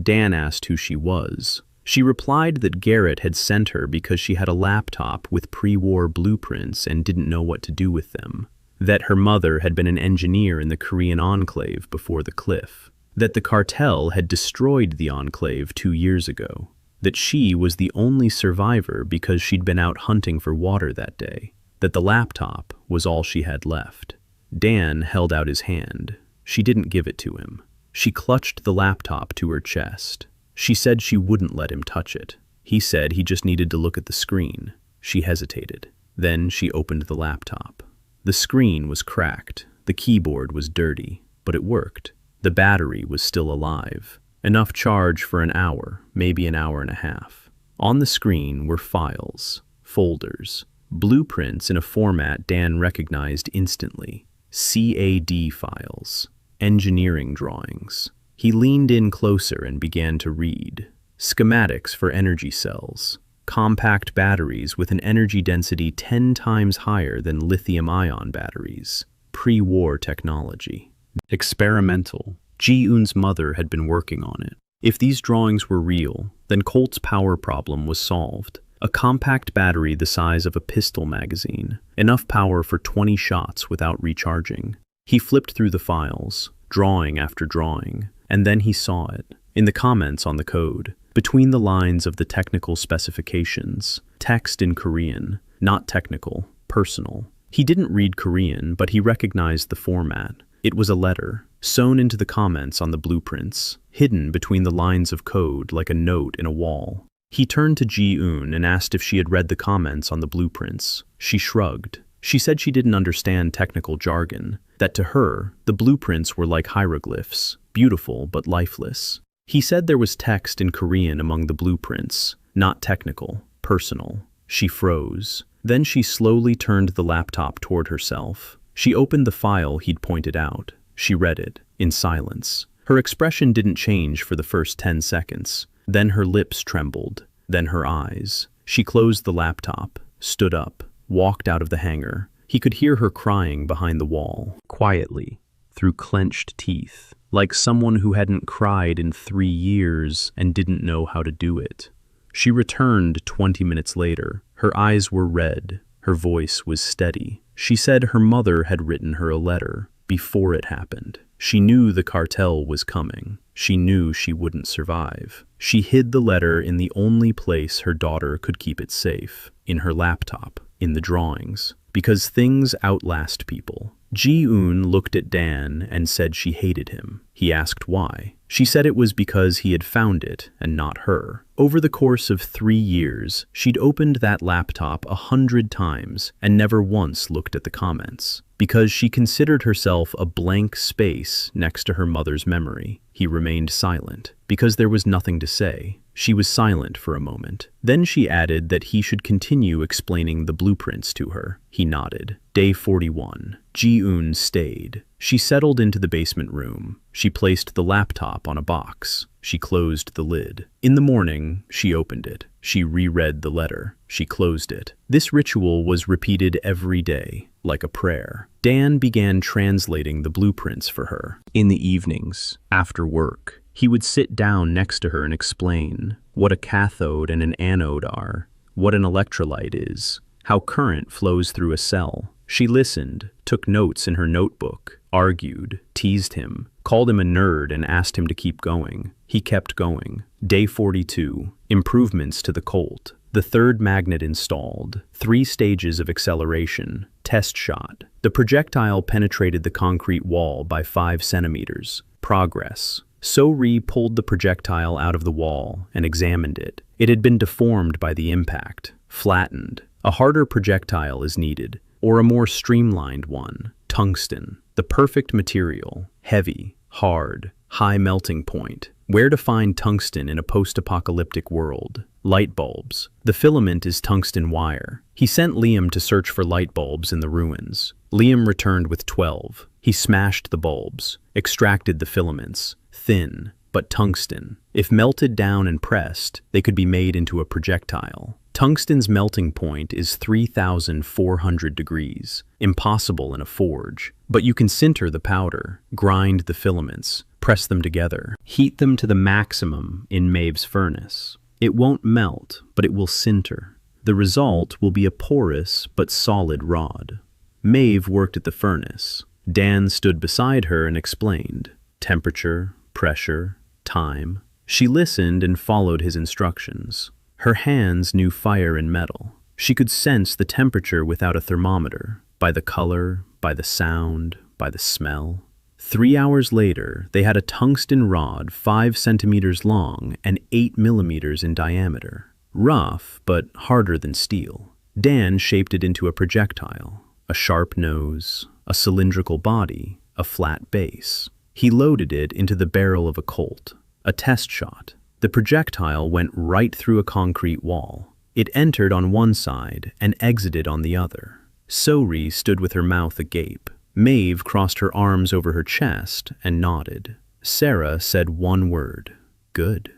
Dan asked who she was. She replied that Garrett had sent her because she had a laptop with pre-war blueprints and didn't know what to do with them. That her mother had been an engineer in the Korean enclave before the cliff. That the cartel had destroyed the enclave 2 years ago. That she was the only survivor because she'd been out hunting for water that day. That the laptop was all she had left. Dan held out his hand. She didn't give it to him. She clutched the laptop to her chest. She said she wouldn't let him touch it. He said he just needed to look at the screen. She hesitated. Then she opened the laptop. The screen was cracked. The keyboard was dirty, but it worked. The battery was still alive. Enough charge for an hour, maybe an hour and a half. On the screen were files, folders, blueprints in a format Dan recognized instantly. CAD files, engineering drawings. He leaned in closer and began to read. Schematics for energy cells. Compact batteries with an energy density 10 times higher than lithium-ion batteries. Pre-war technology. Experimental. Ji-Eun's mother had been working on it. If these drawings were real, then Colt's power problem was solved. A compact battery the size of a pistol magazine. Enough power for 20 shots without recharging. He flipped through the files, drawing after drawing, and then he saw it. In the comments on the code. Between the lines of the technical specifications, text in Korean, not technical, personal. He didn't read Korean, but he recognized the format. It was a letter, sewn into the comments on the blueprints, hidden between the lines of code like a note in a wall. He turned to Ji-Eun and asked if she had read the comments on the blueprints. She shrugged. She said she didn't understand technical jargon, that to her, the blueprints were like hieroglyphs, beautiful but lifeless. He said there was text in Korean among the blueprints, not technical, personal. She froze. Then she slowly turned the laptop toward herself. She opened the file he'd pointed out. She read it, in silence. Her expression didn't change for the first 10 seconds. Then her lips trembled, then her eyes. She closed the laptop, stood up, walked out of the hangar. He could hear her crying behind the wall, quietly, through clenched teeth. Like someone who hadn't cried in 3 years and didn't know how to do it. She returned 20 minutes later. Her eyes were red. Her voice was steady. She said her mother had written her a letter before it happened. She knew the cartel was coming. She knew she wouldn't survive. She hid the letter in the only place her daughter could keep it safe, in her laptop, in the drawings. Because things outlast people. Ji-Eun looked at Dan and said she hated him. He asked why. She said it was because he had found it and not her. Over the course of 3 years, she'd opened that laptop 100 times and never once looked at the comments. Because she considered herself a blank space next to her mother's memory. He remained silent. Because there was nothing to say. She was silent for a moment. Then she added that he should continue explaining the blueprints to her. He nodded. Day 41. Ji-Eun stayed. She settled into the basement room. She placed the laptop on a box. She closed the lid. In the morning, she opened it. She reread the letter. She closed it. This ritual was repeated every day, like a prayer. Dan began translating the blueprints for her. In the evenings, after work, he would sit down next to her and explain what a cathode and an anode are, what an electrolyte is, how current flows through a cell. She listened, took notes in her notebook, argued, teased him, called him a nerd and asked him to keep going. He kept going. Day 42. Improvements to the Colt. The third magnet installed. 3 stages of acceleration. Test shot. The projectile penetrated the concrete wall by 5 centimeters. Progress. So-Ri pulled the projectile out of the wall and examined it. It had been deformed by the impact, flattened. A harder projectile is needed, or a more streamlined one. Tungsten. The perfect material. Heavy, hard, high melting point. Where to find tungsten in a post-apocalyptic world? Light bulbs. The filament is tungsten wire. He sent Liam to search for light bulbs in the ruins. Liam returned with 12. He smashed the bulbs, extracted the filaments. Thin, but tungsten. If melted down and pressed, they could be made into a projectile. Tungsten's melting point is 3,400 degrees. Impossible in a forge. But you can sinter the powder, grind the filaments, press them together, heat them to the maximum in Maeve's furnace. It won't melt, but it will sinter. The result will be a porous but solid rod. Maeve worked at the furnace. Dan stood beside her and explained. Temperature, pressure, time. She listened and followed his instructions. Her hands knew fire and metal. She could sense the temperature without a thermometer, by the color, by the sound, by the smell. 3 hours later, they had a tungsten rod 5 centimeters long and 8 millimeters in diameter. Rough, but harder than steel. Dan shaped it into a projectile. A sharp nose, a cylindrical body, a flat base. He loaded it into the barrel of a Colt. A test shot. The projectile went right through a concrete wall. It entered on one side and exited on the other. So-Ri stood with her mouth agape. Maeve crossed her arms over her chest and nodded. Sarah said one word. Good.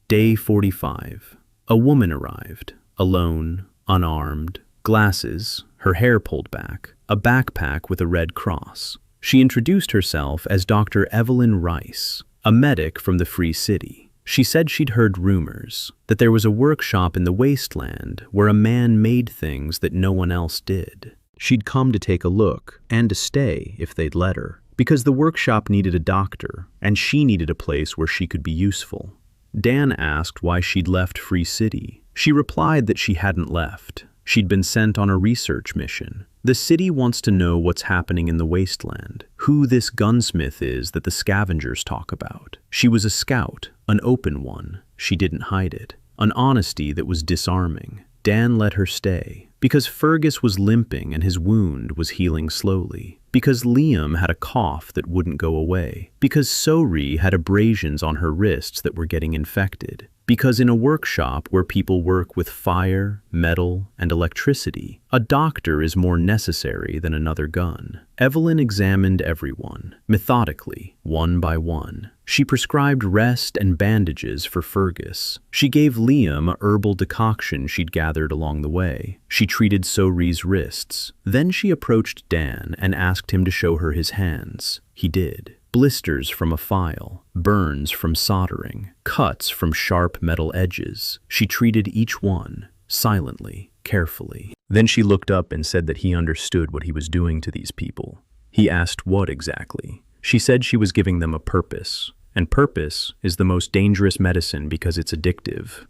Day 45. A woman arrived. Alone, unarmed, glasses, her hair pulled back, a backpack with a red cross. She introduced herself as Dr. Evelyn Rice, a medic from the Free City. She said she'd heard rumors that there was a workshop in the wasteland where a man made things that no one else did. She'd come to take a look and to stay if they'd let her, because the workshop needed a doctor and she needed a place where she could be useful. Dan asked why she'd left Free City. She replied that she hadn't left. She'd been sent on a research mission. The city wants to know what's happening in the wasteland, who this gunsmith is that the scavengers talk about. She was a scout, an open one. She didn't hide it. An honesty that was disarming. Dan let her stay, because Fergus was limping and his wound was healing slowly. Because Liam had a cough that wouldn't go away. Because So-Ri had abrasions on her wrists that were getting infected. Because in a workshop where people work with fire, metal, and electricity, a doctor is more necessary than another gun. Evelyn examined everyone, methodically, one by one. She prescribed rest and bandages for Fergus. She gave Liam a herbal decoction she'd gathered along the way. She treated So-Ri's wrists. Then she approached Dan and asked him to show her his hands. He did. Blisters from a file, burns from soldering, cuts from sharp metal edges. She treated each one, silently, carefully. Then she looked up and said that he understood what he was doing to these people. He asked what exactly. She said she was giving them a purpose, And purpose is the most dangerous medicine because it's addictive.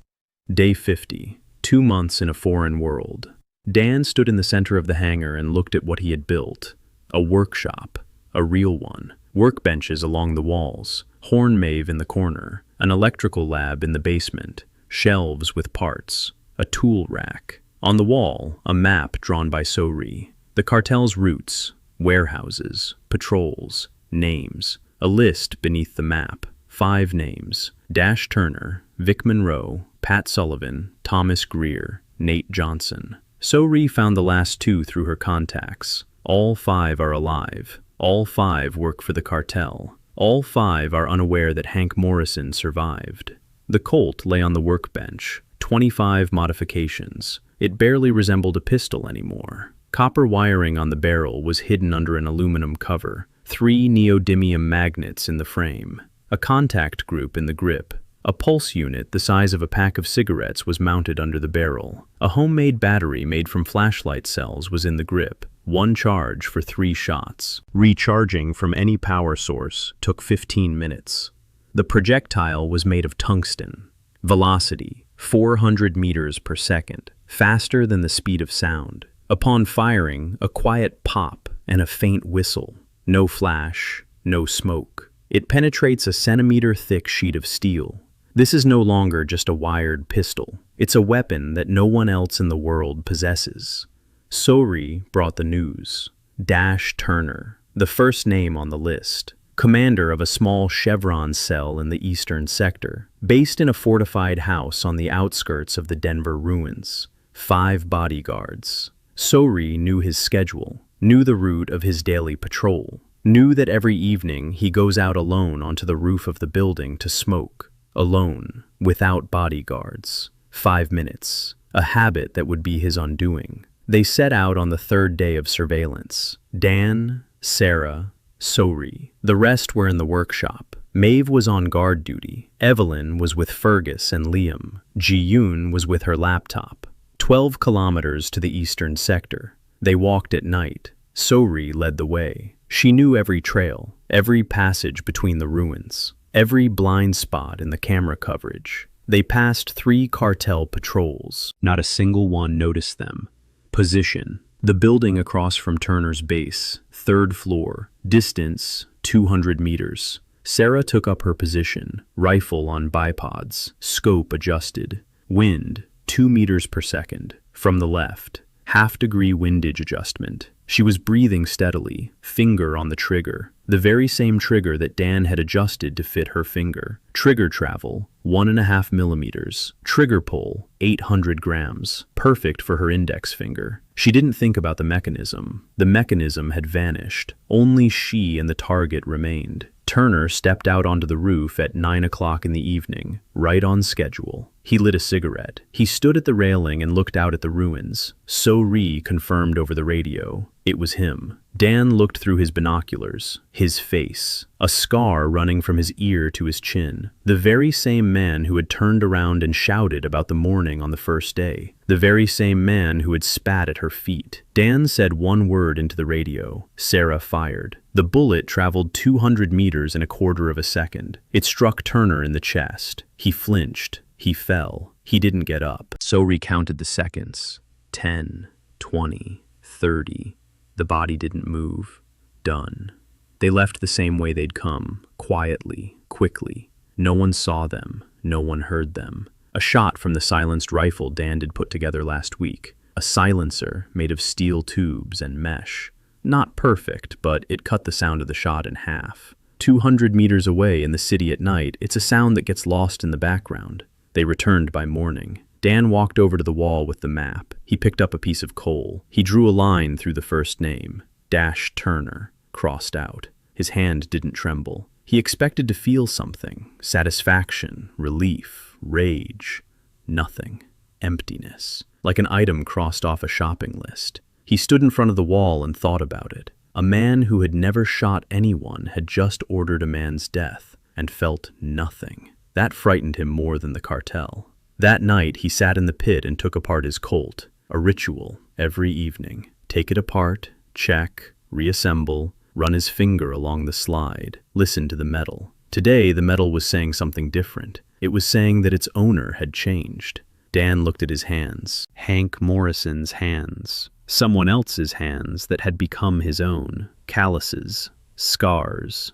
Day 50. 2 months in a foreign world. Dan stood in the center of the hangar and looked at what he had built. A workshop. A real one. Workbenches along the walls. Horn Maeve in the corner. An electrical lab in the basement. Shelves with parts. A tool rack. On the wall, a map drawn by Sori. The cartel's routes. Warehouses. Patrols. Names. A list beneath the map. 5 names. Dash Turner, Vic Monroe, Pat Sullivan, Thomas Greer, Nate Johnson. Sori found the last 2 through her contacts. All 5 are alive. All 5 work for the cartel. All 5 are unaware that Hank Morrison survived. The Colt lay on the workbench. 25 modifications. It barely resembled a pistol anymore. Copper wiring on the barrel was hidden under an aluminum cover. 3 neodymium magnets in the frame. A contact group in the grip. A pulse unit the size of a pack of cigarettes was mounted under the barrel. A homemade battery made from flashlight cells was in the grip. 1 charge for 3 shots. Recharging from any power source took 15 minutes. The projectile was made of tungsten. Velocity, 400 meters per second, faster than the speed of sound. Upon firing, a quiet pop and a faint whistle. No flash, no smoke. It penetrates a centimeter-thick sheet of steel. This is no longer just a wired pistol. It's a weapon that no one else in the world possesses. Sori brought the news. Dash Turner, the first name on the list. Commander of a small Chevron cell in the eastern sector, based in a fortified house on the outskirts of the Denver ruins. 5 bodyguards. Sori knew his schedule, knew the route of his daily patrol, knew that every evening he goes out alone onto the roof of the building to smoke, alone, without bodyguards. 5 minutes, a habit that would be his undoing. They set out on the 3rd day of surveillance. Dan, Sarah, Sori. The rest were in the workshop. Maeve was on guard duty. Evelyn was with Fergus and Liam. Ji-Eun was with her laptop. 12 kilometers to the eastern sector. They walked at night. Sori led the way. She knew every trail, every passage between the ruins, every blind spot in the camera coverage. They passed 3 cartel patrols. Not a single one noticed them. Position. The building across from Turner's base, 3rd floor, distance 200 meters. Sarah took up her position, rifle on bipods, scope adjusted. Wind, 2 meters per second. From the left, half-degree windage adjustment. She was breathing steadily, finger on the trigger, the very same trigger that Dan had adjusted to fit her finger. Trigger travel, 1.5 millimeters. Trigger pull, 800 grams, perfect for her index finger. She didn't think about the mechanism. The mechanism had vanished. Only she and the target remained. Turner stepped out onto the roof at 9 o'clock in the evening, right on schedule. He lit a cigarette. He stood at the railing and looked out at the ruins. Sori confirmed over the radio. It was him. Dan looked through his binoculars. His face. A scar running from his ear to his chin. The very same man who had turned around and shouted about the morning on the first day. The very same man who had spat at her feet. Dan said 1 word into the radio. Sarah fired. The bullet traveled 200 meters in a quarter of a second. It struck Turner in the chest. He flinched. He fell. He didn't get up. Sori counted the seconds. 10, 20, 30. The body didn't move. Done. They left the same way they'd come, quietly, quickly. No one saw them. No one heard them. A shot from the silenced rifle Dan had put together last week. A silencer made of steel tubes and mesh. Not perfect, but it cut the sound of the shot in half. 200 meters away in the city at night, it's a sound that gets lost in the background. They returned by morning. Dan walked over to the wall with the map. He picked up a piece of coal. He drew a line through the first name. Dash Turner. Crossed out. His hand didn't tremble. He expected to feel something. Satisfaction, relief, rage. Nothing. Emptiness. Like an item crossed off a shopping list. He stood in front of the wall and thought about it. A man who had never shot anyone had just ordered a man's death and felt nothing. That frightened him more than the cartel. That night, he sat in the pit and took apart his Colt. A ritual every evening. Take it apart, check, reassemble, run his finger along the slide, listen to the metal. Today, the metal was saying something different. It was saying that its owner had changed. Dan looked at his hands. Hank Morrison's hands. Someone else's hands that had become his own. Calluses, scars,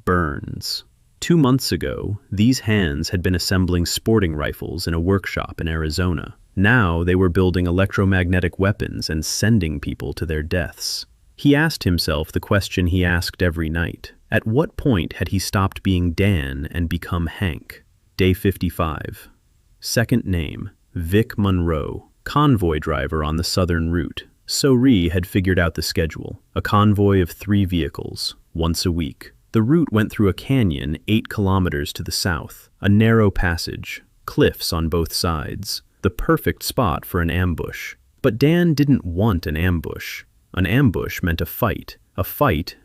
burns. 2 months ago, these hands had been assembling sporting rifles in a workshop in Arizona. Now they were building electromagnetic weapons and sending people to their deaths. He asked himself the question he asked every night. At what point had he stopped being Dan and become Hank? Day 55. Second name, Vic Monroe, convoy driver on the southern route. So-Ri had figured out the schedule, a convoy of 3 vehicles, once a week. The route went through a canyon 8 kilometers to the south, a narrow passage, cliffs on both sides, the perfect spot for an ambush. But Dan didn't want an ambush. An ambush meant a fight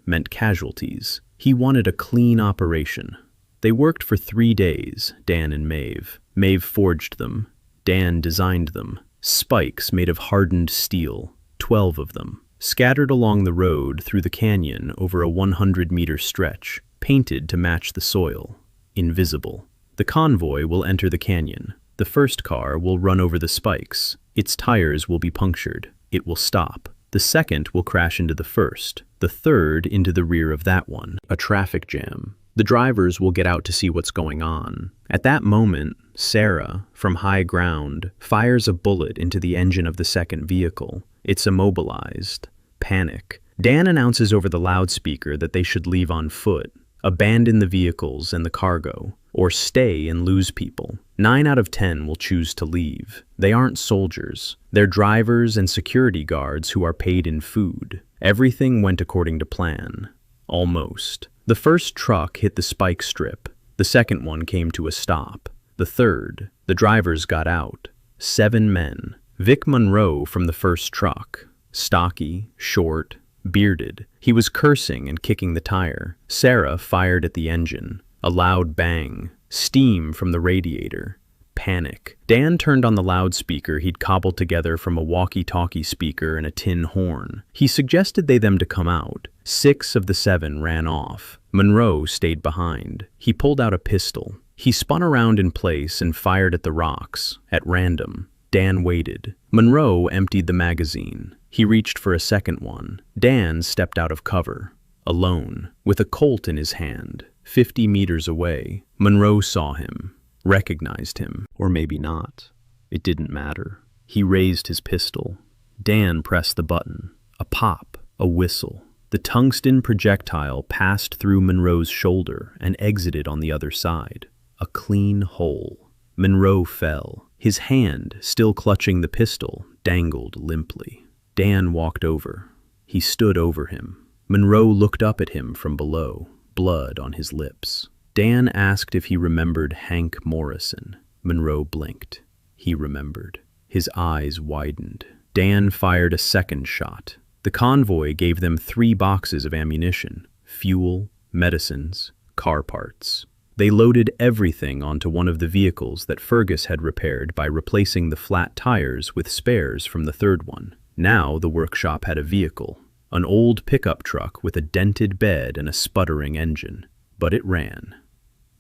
meant casualties. He wanted a clean operation. They worked for 3 days, Dan and Maeve. Maeve forged them. Dan designed them. Spikes made of hardened steel, 12 of them, scattered along the road through the canyon over a 100-meter stretch, painted to match the soil, invisible. The convoy will enter the canyon. The first car will run over the spikes. Its tires will be punctured. It will stop. The second will crash into the first. The third into the rear of that one. A traffic jam. The drivers will get out to see what's going on. At that moment, Sarah, from high ground, fires a bullet into the engine of the second vehicle. It's immobilized. Panic. Dan announces over the loudspeaker that they should leave on foot, abandon the vehicles and the cargo, or stay and lose people. 9 out of 10 will choose to leave. They aren't soldiers. They're drivers and security guards who are paid in food. Everything went according to plan. Almost. The first truck hit the spike strip. The second one came to a stop. The third, the drivers got out. 7 men. Vic Monroe from the first truck. Stocky, short, bearded. He was cursing and kicking the tire. Sarah fired at the engine. A loud bang. Steam from the radiator. Panic. Dan turned on the loudspeaker he'd cobbled together from a walkie-talkie speaker and a tin horn. He suggested them to come out. 6 of the 7 ran off. Monroe stayed behind. He pulled out a pistol. He spun around in place and fired at the rocks, at random. Dan waited. Monroe emptied the magazine. He reached for a second one. Dan stepped out of cover, alone, with a Colt in his hand. 50 meters away, Monroe saw him, recognized him, or maybe not. It didn't matter. He raised his pistol. Dan pressed the button. A pop, a whistle. The tungsten projectile passed through Monroe's shoulder and exited on the other side. A clean hole. Monroe fell. His hand, still clutching the pistol, dangled limply. Dan walked over. He stood over him. Monroe looked up at him from below, blood on his lips. Dan asked if he remembered Hank Morrison. Monroe blinked. He remembered. His eyes widened. Dan fired a second shot. The convoy gave them 3 boxes of ammunition, fuel, medicines, car parts. They loaded everything onto one of the vehicles that Fergus had repaired by replacing the flat tires with spares from the third one. Now the workshop had a vehicle, an old pickup truck with a dented bed and a sputtering engine. But it ran.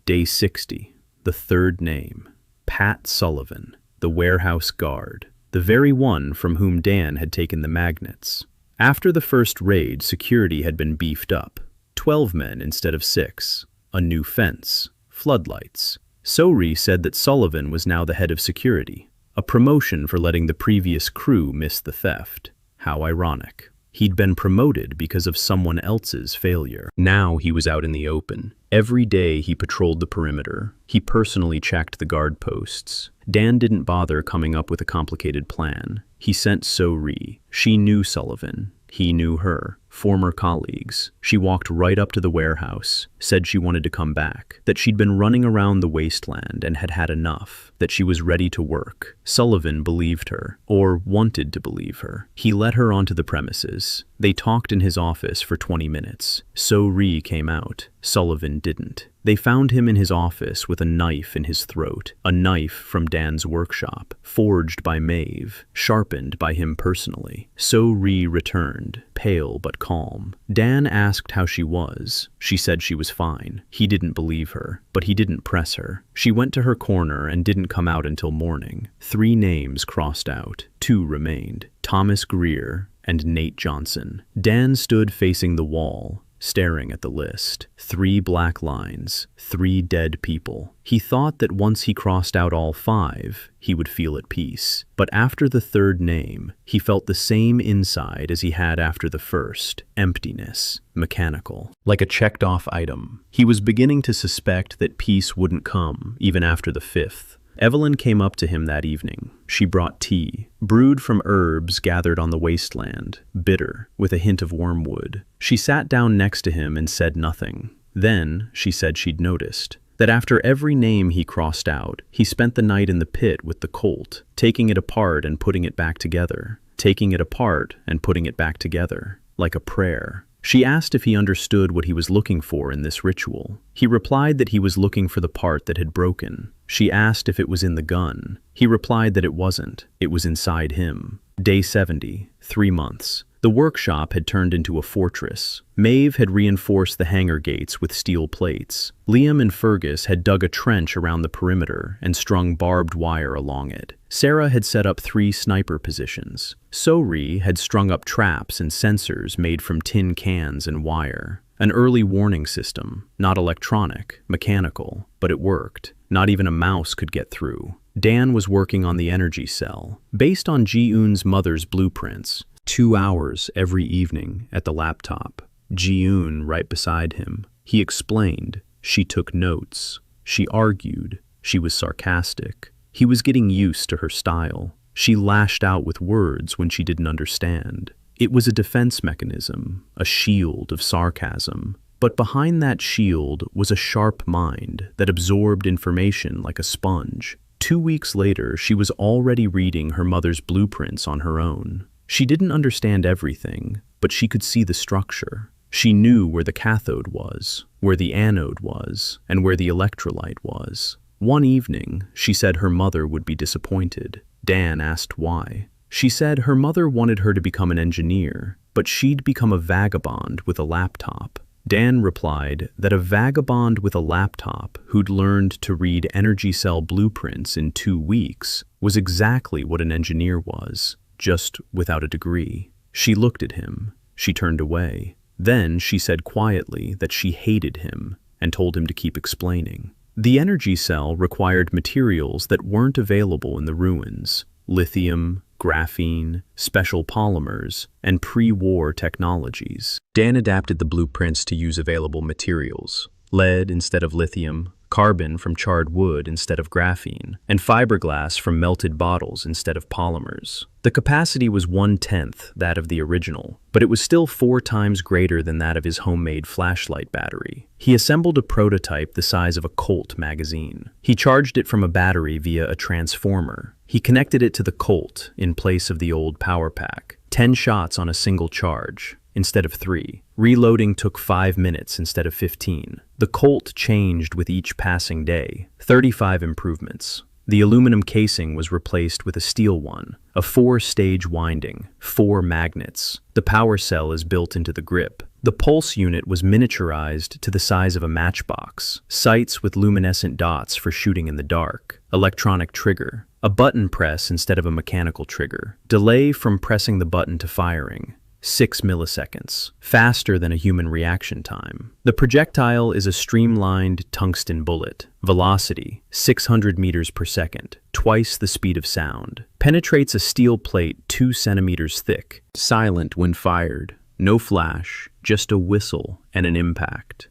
Day 60, the third name, Pat Sullivan, the warehouse guard, the very one from whom Dan had taken the magnets. After the first raid, security had been beefed up. 12 men instead of 6. A new fence, floodlights. So-Ri said that Sullivan was now the head of security, a promotion for letting the previous crew miss the theft. How ironic. He'd been promoted because of someone else's failure. Now he was out in the open. Every day he patrolled the perimeter. He personally checked the guard posts. Dan didn't bother coming up with a complicated plan. He sent So-Ri. She knew Sullivan. He knew her. Former colleagues. She walked right up to the warehouse, said she wanted to come back, that she'd been running around the wasteland and had had enough, that she was ready to work. Sullivan believed her, or wanted to believe her. He let her onto the premises. They talked in his office for 20 minutes. So-Ri came out. Sullivan didn't. They found him in his office with a knife in his throat, a knife from Dan's workshop, forged by Maeve, sharpened by him personally. So-Ri returned, pale but calm. Dan asked how she was. She said she was fine. He didn't believe her, but he didn't press her. She went to her corner and didn't come out until morning. 3 names crossed out. 2 remained: Thomas Greer and Nate Johnson. Dan stood facing the wall, staring at the list. 3 black lines, 3 dead people. He thought that once he crossed out all 5, he would feel at peace. But after the 3rd name, he felt the same inside as he had after the first: emptiness, mechanical, like a checked-off item. He was beginning to suspect that peace wouldn't come, even after the 5th. Evelyn came up to him that evening. She brought tea, brewed from herbs gathered on the wasteland, bitter, with a hint of wormwood. She sat down next to him and said nothing. Then, she said she'd noticed that after every name he crossed out, he spent the night in the pit with the Colt, taking it apart and putting it back together, taking it apart and putting it back together, like a prayer. She asked if he understood what he was looking for in this ritual. He replied that he was looking for the part that had broken. She asked if it was in the gun. He replied that it wasn't. It was inside him. Day 70, 3 months. The workshop had turned into a fortress. Maeve had reinforced the hangar gates with steel plates. Liam and Fergus had dug a trench around the perimeter and strung barbed wire along it. Sarah had set up 3 sniper positions. Sori had strung up traps and sensors made from tin cans and wire. An early warning system, not electronic, mechanical, but it worked. Not even a mouse could get through. Dan was working on the energy cell, based on Ji-Eun's mother's blueprints. 2 hours every evening at the laptop. Ji-Eun right beside him. He explained. She took notes. She argued. She was sarcastic. He was getting used to her style. She lashed out with words when she didn't understand. It was a defense mechanism, a shield of sarcasm. But behind that shield was a sharp mind that absorbed information like a sponge. 2 weeks later, she was already reading her mother's blueprints on her own. She didn't understand everything, but she could see the structure. She knew where the cathode was, where the anode was, and where the electrolyte was. One evening, she said her mother would be disappointed. Dan asked why. She said her mother wanted her to become an engineer, but she'd become a vagabond with a laptop. Dan replied that a vagabond with a laptop who'd learned to read energy cell blueprints in 2 weeks was exactly what an engineer was, just without a degree. She looked at him. She turned away. Then she said quietly that she hated him and told him to keep explaining. The energy cell required materials that weren't available in the ruins: lithium, graphene, special polymers, and pre-war technologies. Dan adapted the blueprints to use available materials: lead instead of lithium, carbon from charred wood instead of graphene, and fiberglass from melted bottles instead of polymers. The capacity was 1/10 that of the original, but it was still 4 times greater than that of his homemade flashlight battery. He assembled a prototype the size of a Colt magazine. He charged it from a battery via a transformer. He connected it to the Colt in place of the old power pack. 10 shots on a single charge instead of 3. Reloading took 5 minutes instead of 15. The Colt changed with each passing day. 35 improvements. The aluminum casing was replaced with a steel one, a 4-stage winding, 4 magnets. The power cell is built into the grip. The pulse unit was miniaturized to the size of a matchbox. Sights with luminescent dots for shooting in the dark. Electronic trigger. A button press instead of a mechanical trigger. Delay from pressing the button to firing: 6 milliseconds, faster than a human reaction time. The projectile is a streamlined tungsten bullet. Velocity, 600 meters per second, twice the speed of sound. Penetrates a steel plate 2 centimeters thick. Silent when fired. No flash, just a whistle and an impact.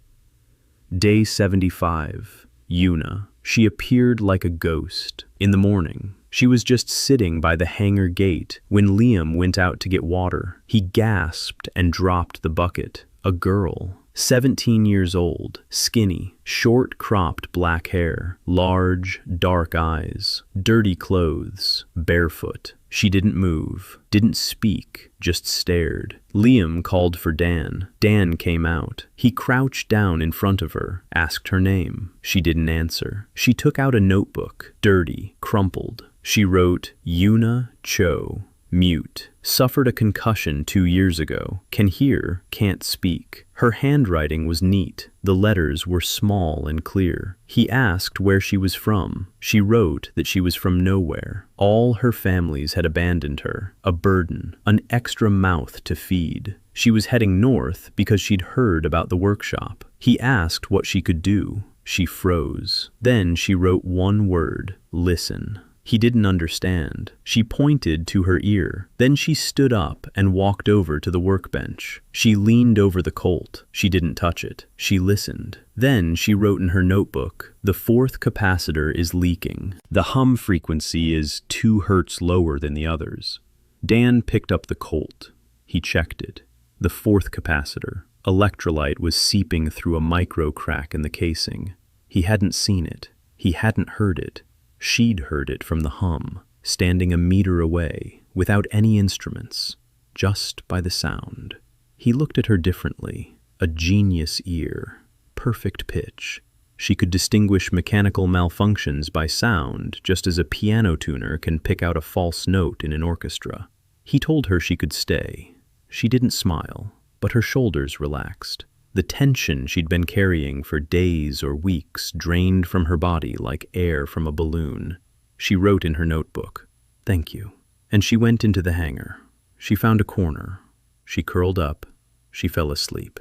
Day 75. Yuna. She appeared like a ghost. In the morning, she was just sitting by the hangar gate when Liam went out to get water. He gasped and dropped the bucket. A girl, 17 years old, skinny, short-cropped black hair, large, dark eyes, dirty clothes, barefoot. She didn't move, didn't speak, just stared. Liam called for Dan. Dan came out. He crouched down in front of her, asked her name. She didn't answer. She took out a notebook, dirty, crumpled. She wrote, Yuna Choi. Mute. Suffered a concussion 2 years ago. Can hear, can't speak. Her handwriting was neat. The letters were small and clear. He asked where she was from. She wrote that she was from nowhere. All her families had abandoned her. A burden, an extra mouth to feed. She was heading north because she'd heard about the workshop. He asked what she could do. She froze. Then she wrote one word: listen. He didn't understand. She pointed to her ear. Then she stood up and walked over to the workbench. She leaned over the Colt. She didn't touch it. She listened. Then she wrote in her notebook, "The fourth capacitor is leaking. The hum frequency is 2 hertz lower than the others." Dan picked up the Colt. He checked it. The fourth capacitor. Electrolyte was seeping through a micro crack in the casing. He hadn't seen it. He hadn't heard it. She'd heard it from the hum, standing a meter away, without any instruments, just by the sound. He looked at her differently. A genius ear, perfect pitch. She could distinguish mechanical malfunctions by sound, just as a piano tuner can pick out a false note in an orchestra. He told her she could stay. She didn't smile, but her shoulders relaxed. The tension she'd been carrying for days or weeks drained from her body like air from a balloon. She wrote in her notebook, "Thank you." And she went into the hangar. She found a corner. She curled up. She fell asleep.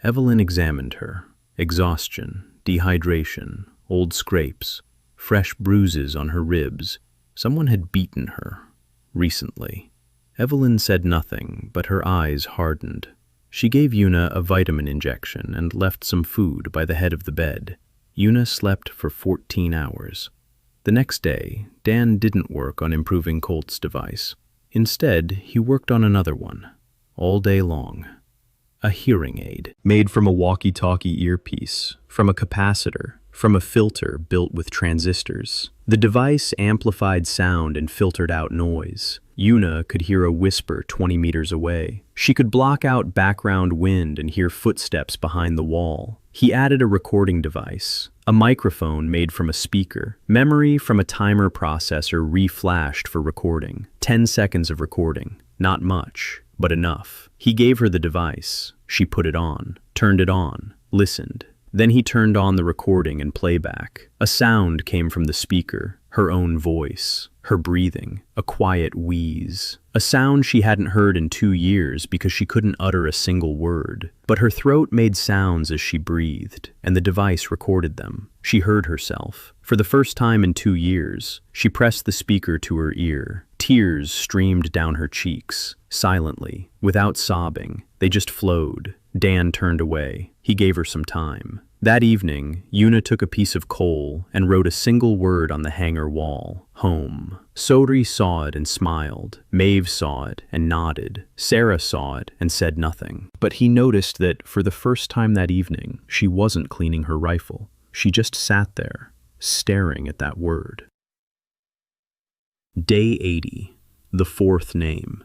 Evelyn examined her. Exhaustion, dehydration, old scrapes, fresh bruises on her ribs. Someone had beaten her. Recently. Evelyn said nothing, but her eyes hardened. She gave Yuna a vitamin injection and left some food by the head of the bed. Yuna slept for 14 hours. The next day, Dan didn't work on improving Colt's device. Instead, he worked on another one, all day long. A hearing aid, made from a walkie-talkie earpiece, from a capacitor, from a filter built with transistors. The device amplified sound and filtered out noise. Yuna could hear a whisper 20 meters away. She could block out background wind and hear footsteps behind the wall. He added a recording device, a microphone made from a speaker, memory from a timer processor re-flashed for recording. 10 seconds of recording. Not much, but enough. He gave her the device. She put it on, turned it on, listened. Then he turned on the recording and playback. A sound came from the speaker, her own voice, her breathing, a quiet wheeze. A sound she hadn't heard in 2 years because she couldn't utter a single word. But her throat made sounds as she breathed, and the device recorded them. She heard herself. For the first time in 2 years, she pressed the speaker to her ear. Tears streamed down her cheeks, silently, without sobbing. They just flowed. Dan turned away. He gave her some time. That evening, Yuna took a piece of coal and wrote a single word on the hangar wall: home. Sori saw it and smiled. Maeve saw it and nodded. Sarah saw it and said nothing. But he noticed that, for the first time that evening, she wasn't cleaning her rifle. She just sat there, staring at that word. Day 80. The fourth name.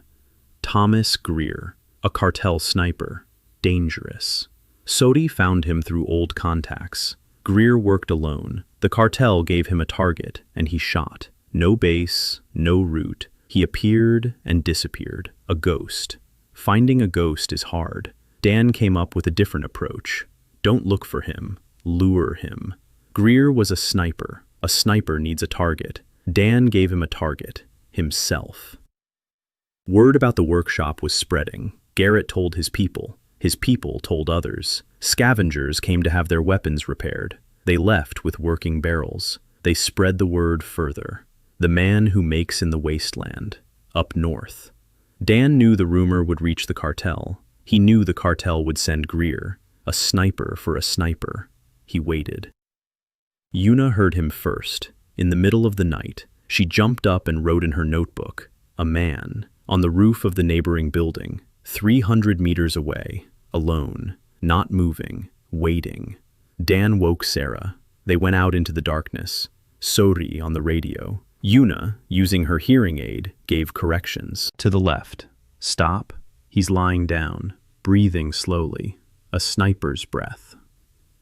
Thomas Greer, a cartel sniper. Dangerous. Sodi found him through old contacts. Greer worked alone. The cartel gave him a target, and he shot. No base, no route. He appeared and disappeared. A ghost. Finding a ghost is hard. Dan came up with a different approach. Don't look for him. Lure him. Greer was a sniper. A sniper needs a target. Dan gave him a target. Himself. Word about the workshop was spreading. Garrett told his people. His people told others. Scavengers came to have their weapons repaired. They left with working barrels. They spread the word further. The man who makes in the wasteland. Up north. Dan knew the rumor would reach the cartel. He knew the cartel would send Greer. A sniper for a sniper. He waited. Yuna heard him first. In the middle of the night, she jumped up and wrote in her notebook, "A man, on the roof of the neighboring building, 300 meters away, alone, not moving, waiting." Dan woke Sarah. They went out into the darkness. Sori on the radio. Yuna, using her hearing aid, gave corrections. To the left. Stop. He's lying down, breathing slowly. A sniper's breath.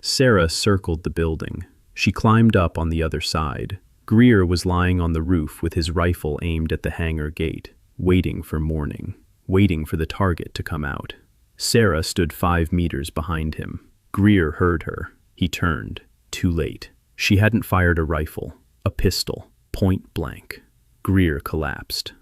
Sarah circled the building. She climbed up on the other side. Greer was lying on the roof with his rifle aimed at the hangar gate. waiting for morning, waiting for the target to come out. Sarah stood 5 meters behind him. Greer heard her. He turned. Too late. She hadn't fired a rifle, a pistol, point blank. Greer collapsed.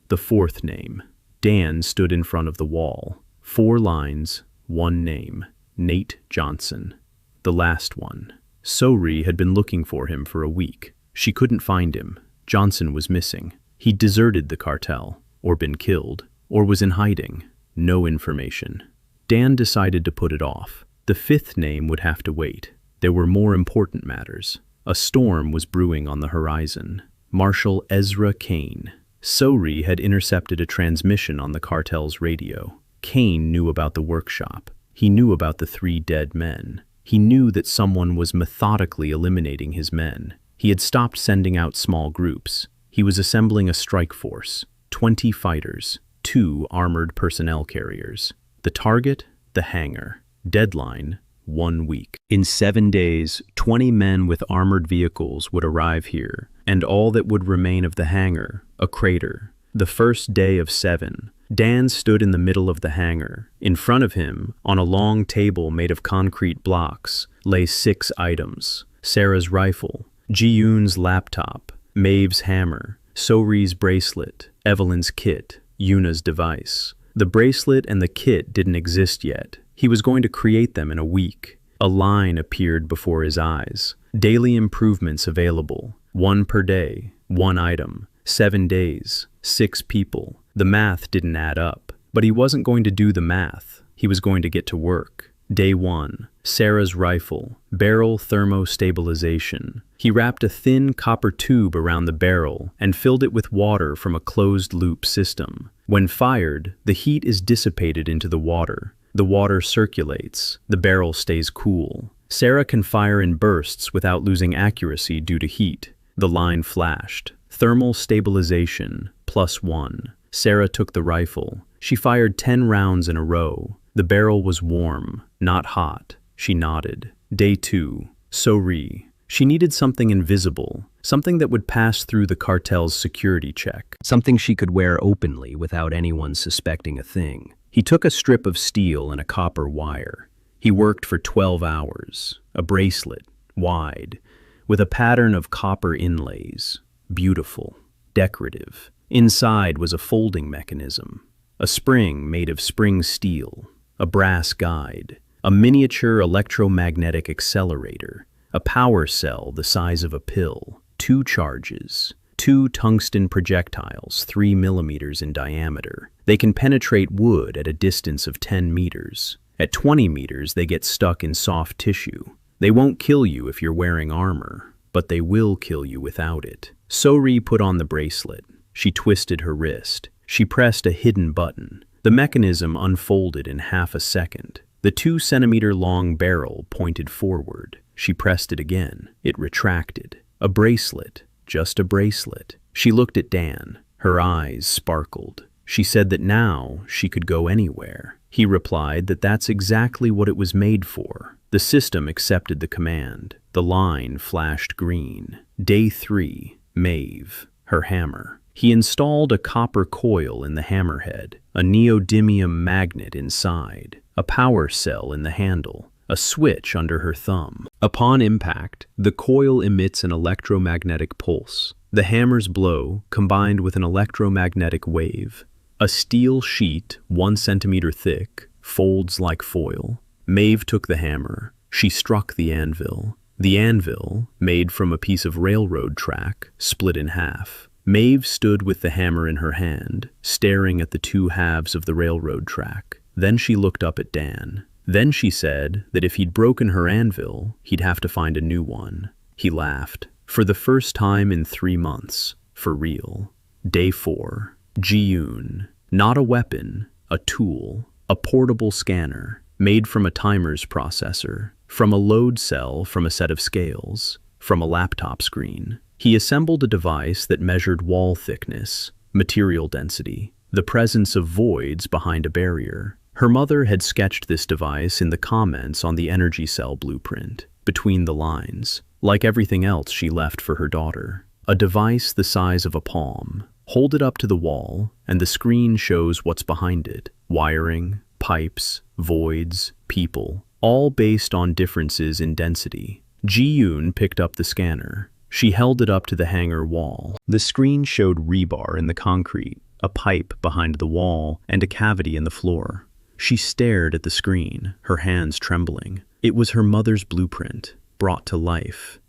The fourth name. Dan stood in front of the wall. 4 lines, 1 name. Nate Johnson. The last one. So-ri had been looking for him for a week. She couldn't find him. Johnson was missing. He'd deserted the cartel, or been killed, or was in hiding. No information. Dan decided to put it off. The 5th name would have to wait. There were more important matters. A storm was brewing on the horizon. Marshal Ezra Kane. So-ri had intercepted a transmission on the cartel's radio. Kane knew about the workshop. He knew about the 3 dead men. He knew that someone was methodically eliminating his men. He had stopped sending out small groups. He was assembling a strike force, 20 fighters, 2 armored personnel carriers. The target, the hangar. Deadline, 1 week. In 7 days, 20 men with armored vehicles would arrive here, and all that would remain of the hangar, a crater. The first day of 7, Dan stood in the middle of the hangar. In front of him, on a long table made of concrete blocks, lay 6 items. Sarah's rifle, Ji-Eun's laptop, Maeve's hammer, So-ri's bracelet, Evelyn's kit, Yuna's device. The bracelet and the kit didn't exist yet. He was going to create them in a week. A line appeared before his eyes. Daily improvements available. 1 per day, 1 item. 7 days, 6 people. The math didn't add up, but he wasn't going to do the math. He was going to get to work. Day 1, Sarah's rifle, barrel thermostabilization. He wrapped a thin copper tube around the barrel and filled it with water from a closed-loop system. When fired, the heat is dissipated into the water. The water circulates. The barrel stays cool. Sarah can fire in bursts without losing accuracy due to heat. The line flashed. Thermal stabilization, +1. Sarah took the rifle. She fired 10 rounds in a row. The barrel was warm, not hot. She nodded. Day 2. So-ri. She needed something invisible, something that would pass through the cartel's security check, something she could wear openly without anyone suspecting a thing. He took a strip of steel and a copper wire. He worked for 12 hours. A bracelet, wide, with a pattern of copper inlays. Beautiful, decorative. Inside was a folding mechanism, a spring made of spring steel, a brass guide, a miniature electromagnetic accelerator, a power cell the size of a pill, 2 charges, 2 tungsten projectiles 3 millimeters in diameter. They can penetrate wood at a distance of 10 meters. At 20 meters, they get stuck in soft tissue. They won't kill you if you're wearing armor, but they will kill you without it. So-ri put on the bracelet. She twisted her wrist. She pressed a hidden button. The mechanism unfolded in half a second. The 2-centimeter-long barrel pointed forward. She pressed it again. It retracted. A bracelet. Just a bracelet. She looked at Dan. Her eyes sparkled. She said that now she could go anywhere. He replied that that's exactly what it was made for. The system accepted the command. The line flashed green. Day 3. Maeve. Her hammer. He installed a copper coil in the hammerhead, a neodymium magnet inside, a power cell in the handle, a switch under her thumb. Upon impact, the coil emits an electromagnetic pulse. The hammer's blow, combined with an electromagnetic wave. A steel sheet, 1 centimeter thick, folds like foil. Maeve took the hammer. She struck the anvil. The anvil, made from a piece of railroad track, split in half. Maeve stood with the hammer in her hand, staring at the 2 halves of the railroad track. Then she looked up at Dan. Then she said that if he'd broken her anvil, he'd have to find a new one. He laughed. For the first time in 3 months. For real. Day 4. Ji-Eun. Not a weapon, a tool, a portable scanner, made from a timer's processor, from a load cell from a set of scales, from a laptop screen. He assembled a device that measured wall thickness, material density, the presence of voids behind a barrier. Her mother had sketched this device in the comments on the energy cell blueprint, between the lines, like everything else she left for her daughter. A device the size of a palm. Hold it up to the wall, and the screen shows what's behind it. Wiring, pipes, voids, people, all based on differences in density. Ji-Eun picked up the scanner. She held it up to the hangar wall. The screen showed rebar in the concrete, a pipe behind the wall, and a cavity in the floor. She stared at the screen, her hands trembling. It was her mother's blueprint, brought to life.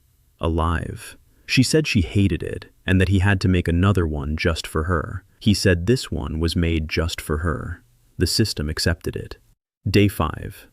Alive. She said she hated it, and that he had to make another one just for her. He said this one was made just for her. The system accepted it. Day 5.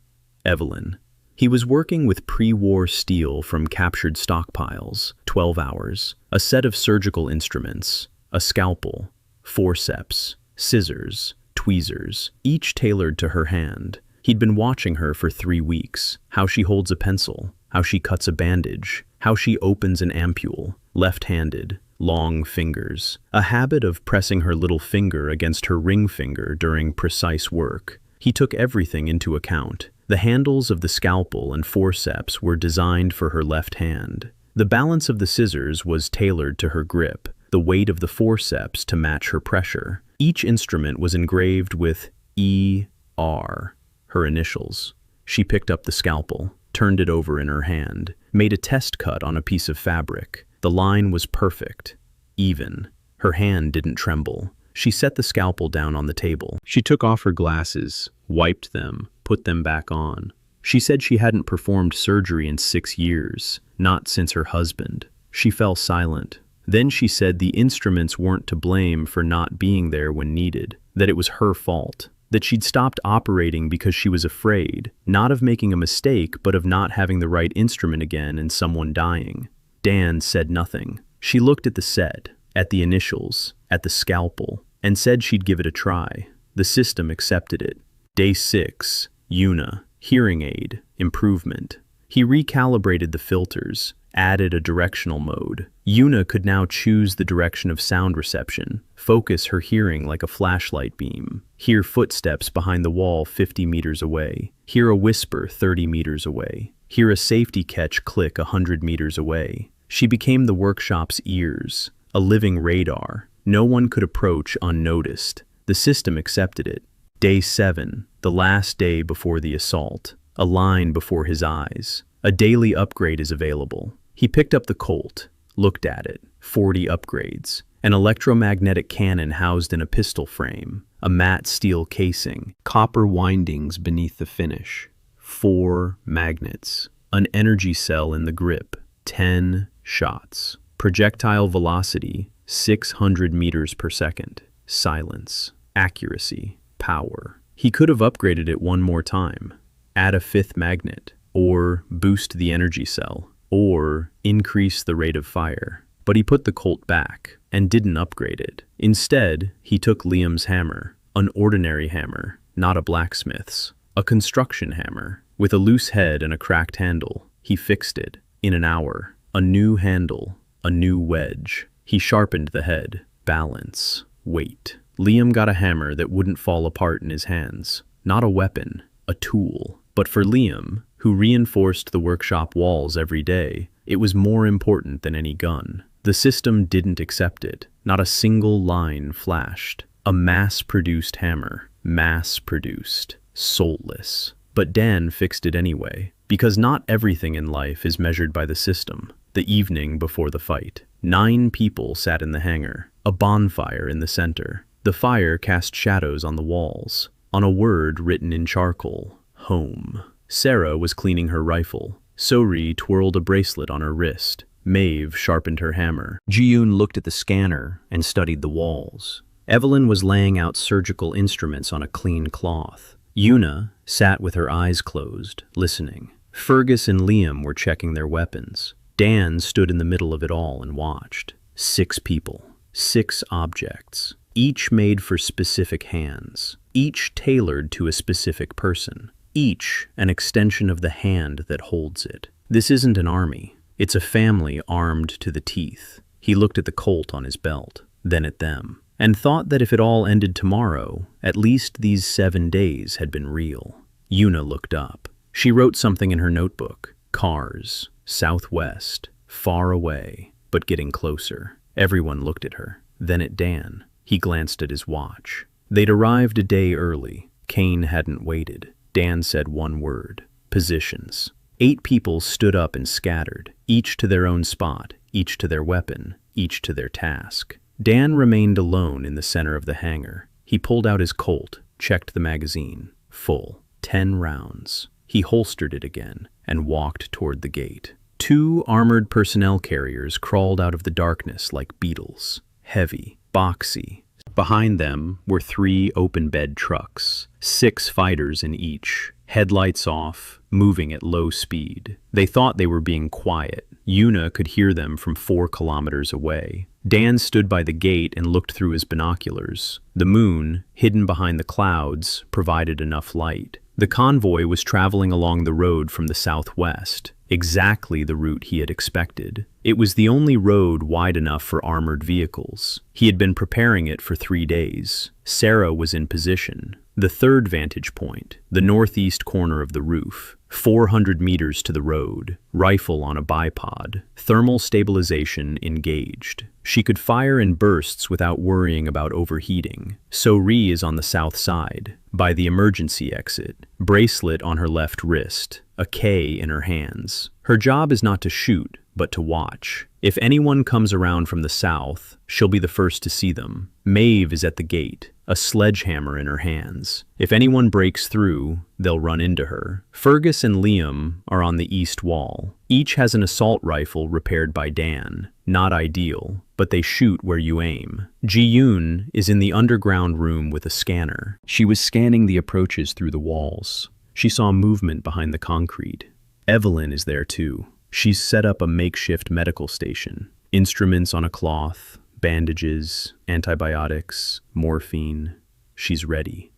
Evelyn. He was working with pre-war steel from captured stockpiles, 12 hours, a set of surgical instruments, a scalpel, forceps, scissors, tweezers, each tailored to her hand. He'd been watching her for 3 weeks, how she holds a pencil, how she cuts a bandage, how she opens an ampule, left-handed, long fingers, a habit of pressing her little finger against her ring finger during precise work. He took everything into account. The handles of the scalpel and forceps were designed for her left hand. The balance of the scissors was tailored to her grip, the weight of the forceps to match her pressure. Each instrument was engraved with E.R., her initials. She picked up the scalpel, turned it over in her hand, made a test cut on a piece of fabric. The line was perfect, even. Her hand didn't tremble. She set the scalpel down on the table. She took off her glasses, wiped them, put them back on. She said she hadn't performed surgery in 6 years, not since her husband. She fell silent. Then she said the instruments weren't to blame for not being there when needed, that it was her fault, that she'd stopped operating because she was afraid, not of making a mistake, but of not having the right instrument again and someone dying. Dan said nothing. She looked at the set, at the initials, at the scalpel, and said she'd give it a try. The system accepted it. Day 6, Yuna, hearing aid, improvement. He recalibrated the filters, added a directional mode. Yuna could now choose the direction of sound reception, focus her hearing like a flashlight beam, hear footsteps behind the wall 50 meters away, hear a whisper 30 meters away, hear a safety catch click 100 meters away. She became the workshop's ears, a living radar. No one could approach unnoticed. The system accepted it. Day 7, the last day before the assault. A line before his eyes. A daily upgrade is available. He picked up the Colt, looked at it. 40 upgrades. An electromagnetic cannon housed in a pistol frame. A matte steel casing. Copper windings beneath the finish. 4 magnets. An energy cell in the grip. 10 shots. Projectile velocity, 600 meters per second. Silence. Accuracy. Power. He could have upgraded it one more time. Add a 5th magnet. Or boost the energy cell. Or increase the rate of fire. But he put the Colt back and didn't upgrade it. Instead, he took Liam's hammer. An ordinary hammer, not a blacksmith's. A construction hammer. With a loose head and a cracked handle. He fixed it. In an hour. A new handle. A new wedge. He sharpened the head. Balance. Weight. Liam got a hammer that wouldn't fall apart in his hands. Not a weapon. A tool. But for Liam, who reinforced the workshop walls every day, it was more important than any gun. The system didn't accept it. Not a single line flashed. A mass-produced hammer. Mass-produced. Soulless. But Dan fixed it anyway. Because not everything in life is measured by the system. The evening before the fight. 9 people sat in the hangar. A bonfire in the center. The fire cast shadows on the walls. On a word written in charcoal. Home. Sarah was cleaning her rifle. Sori twirled a bracelet on her wrist. Maeve sharpened her hammer. Ji-Eun looked at the scanner and studied the walls. Evelyn was laying out surgical instruments on a clean cloth. Yuna sat with her eyes closed, listening. Fergus and Liam were checking their weapons. Dan stood in the middle of it all and watched. 6 people. 6 objects. Each made for specific hands. Each tailored to a specific person. Each an extension of the hand that holds it. This isn't an army. It's a family armed to the teeth. He looked at the Colt on his belt, then at them, and thought that if it all ended tomorrow, at least these 7 days had been real. Yuna looked up. She wrote something in her notebook. Cars. Southwest. Far away, but getting closer. Everyone looked at her, then at Dan. He glanced at his watch. They'd arrived a day early. Kane hadn't waited. Dan said one word: positions. 8 people stood up and scattered, each to their own spot, each to their weapon, each to their task. Dan remained alone in the center of the hangar. He pulled out his Colt, checked the magazine. Full. 10 rounds. He holstered it again and walked toward the gate. 2 armored personnel carriers crawled out of the darkness like beetles. Heavy, boxy. Behind them were 3 open-bed trucks, 6 fighters in each, headlights off, moving at low speed. They thought they were being quiet. Yuna could hear them from 4 kilometers away. Dan stood by the gate and looked through his binoculars. The moon, hidden behind the clouds, provided enough light. The convoy was traveling along the road from the southwest, exactly the route he had expected. It was the only road wide enough for armored vehicles. He had been preparing it for 3 days. Sarah was in position. The third vantage point, the northeast corner of the roof, 400 meters to the road, rifle on a bipod, thermal stabilization engaged. She could fire in bursts without worrying about overheating. So-ri is on the south side, by the emergency exit, bracelet on her left wrist, a K in her hands. Her job is not to shoot, but to watch. If anyone comes around from the south, she'll be the first to see them. Maeve is at the gate, a sledgehammer in her hands. If anyone breaks through, they'll run into her. Fergus and Liam are on the east wall. Each has an assault rifle repaired by Dan. Not ideal, but they shoot where you aim. Ji-Eun is in the underground room with a scanner. She was scanning the approaches through the walls. She saw movement behind the concrete. Evelyn is there too. She's set up a makeshift medical station. Instruments on a cloth, bandages, antibiotics, morphine. She's ready.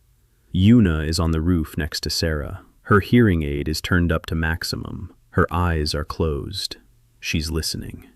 Yuna is on the roof next to Sarah. Her hearing aid is turned up to maximum. Her eyes are closed. She's listening.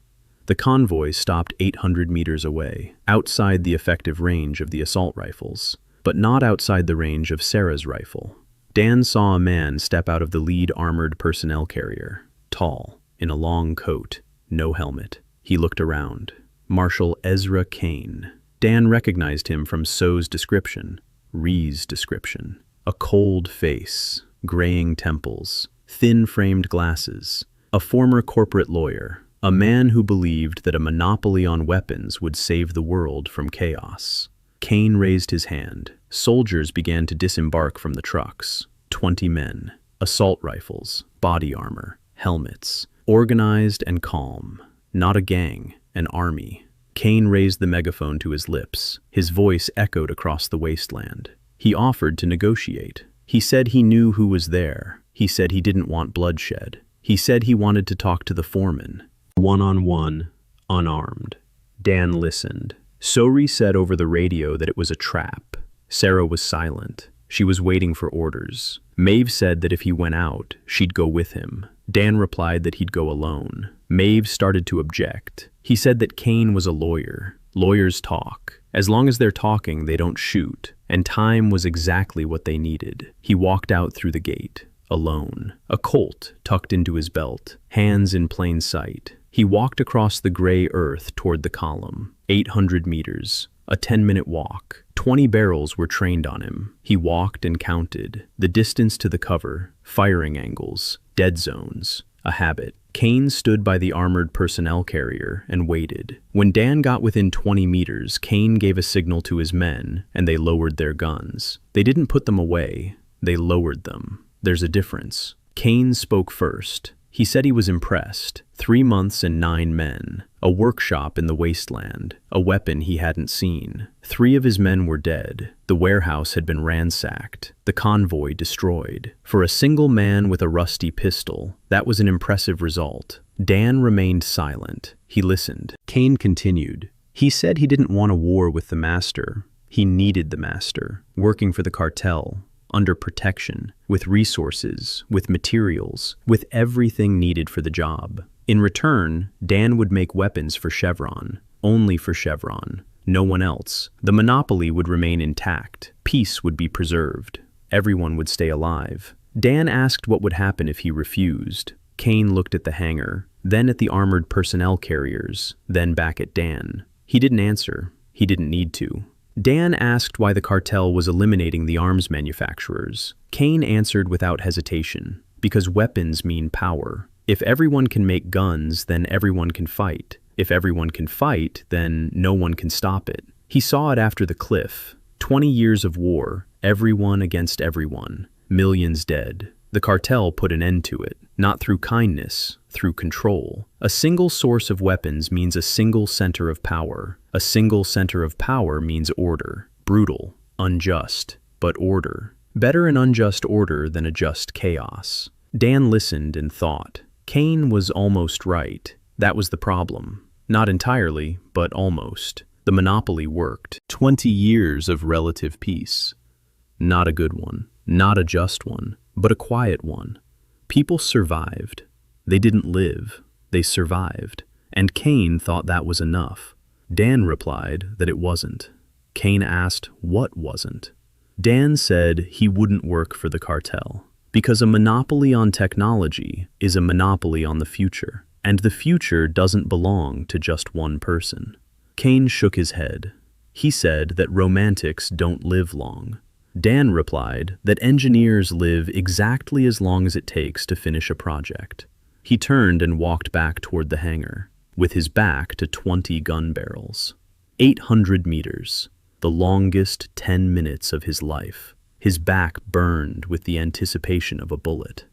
The convoy stopped 800 meters away, outside the effective range of the assault rifles, but not outside the range of Sarah's rifle. Dan saw a man step out of the lead armored personnel carrier. Tall, in a long coat, no helmet. He looked around. Marshal Ezra Kane. Dan recognized him from So's description, Ri's description. A cold face, graying temples, thin-framed glasses. A former corporate lawyer. A man who believed that a monopoly on weapons would save the world from chaos. Kane raised his hand. Soldiers began to disembark from the trucks. 20 men. Assault rifles, body armor, helmets. Organized and calm. Not a gang, an army. Kane raised the megaphone to his lips. His voice echoed across the wasteland. He offered to negotiate. He said he knew who was there. He said he didn't want bloodshed. He said he wanted to talk to the foreman. One-on-one, unarmed. Dan listened. So-ri said over the radio that it was a trap. Sarah was silent. She was waiting for orders. Maeve said that if he went out, she'd go with him. Dan replied that he'd go alone. Maeve started to object. He said that Kane was a lawyer. Lawyers talk. As long as they're talking, they don't shoot. And time was exactly what they needed. He walked out through the gate, alone. A Colt tucked into his belt, hands in plain sight. He walked across the gray earth toward the column. 800 meters. A 10-minute walk. 20 barrels were trained on him. He walked and counted. The distance to the cover, firing angles, dead zones, a habit. Kane stood by the armored personnel carrier and waited. When Dan got within 20 meters, Kane gave a signal to his men, and they lowered their guns. They didn't put them away. They lowered them. There's a difference. Kane spoke first. He said he was impressed. 3 months and 9 men. A workshop in the wasteland. A weapon he hadn't seen. 3 of his men were dead. The warehouse had been ransacked. The convoy destroyed. For a single man with a rusty pistol, that was an impressive result. Dan remained silent. He listened. Kane continued. He said he didn't want a war with the master. He needed the master. Working for the cartel. Under protection, with resources, with materials, with everything needed for the job. In return, Dan would make weapons for Chevron, only for Chevron, no one else. The monopoly would remain intact, peace would be preserved, everyone would stay alive. Dan asked what would happen if he refused. Kane looked at the hangar, then at the armored personnel carriers, then back at Dan. He didn't answer. He didn't need to. Dan asked why the cartel was eliminating the arms manufacturers. Kane answered without hesitation, because weapons mean power. If everyone can make guns, then everyone can fight. If everyone can fight, then no one can stop it. He saw it after the cliff. 20 years of war, everyone against everyone, millions dead. The cartel put an end to it, not through kindness, through control. A single source of weapons means a single center of power. A single center of power means order. Brutal, unjust, but order. Better an unjust order than a just chaos. Dan listened and thought. Kane was almost right. That was the problem. Not entirely, but almost. The monopoly worked. 20 years of relative peace. Not a good one, not a just one, but a quiet one. People survived. They didn't live. They survived. And Kane thought that was enough. Dan replied that it wasn't. Kane asked what wasn't. Dan said he wouldn't work for the cartel, because a monopoly on technology is a monopoly on the future, and the future doesn't belong to just one person. Kane shook his head. He said that romantics don't live long. Dan replied that engineers live exactly as long as it takes to finish a project. He turned and walked back toward the hangar, with his back to 20 gun barrels. 800 meters, the longest 10 minutes of his life. His back burned with the anticipation of a bullet.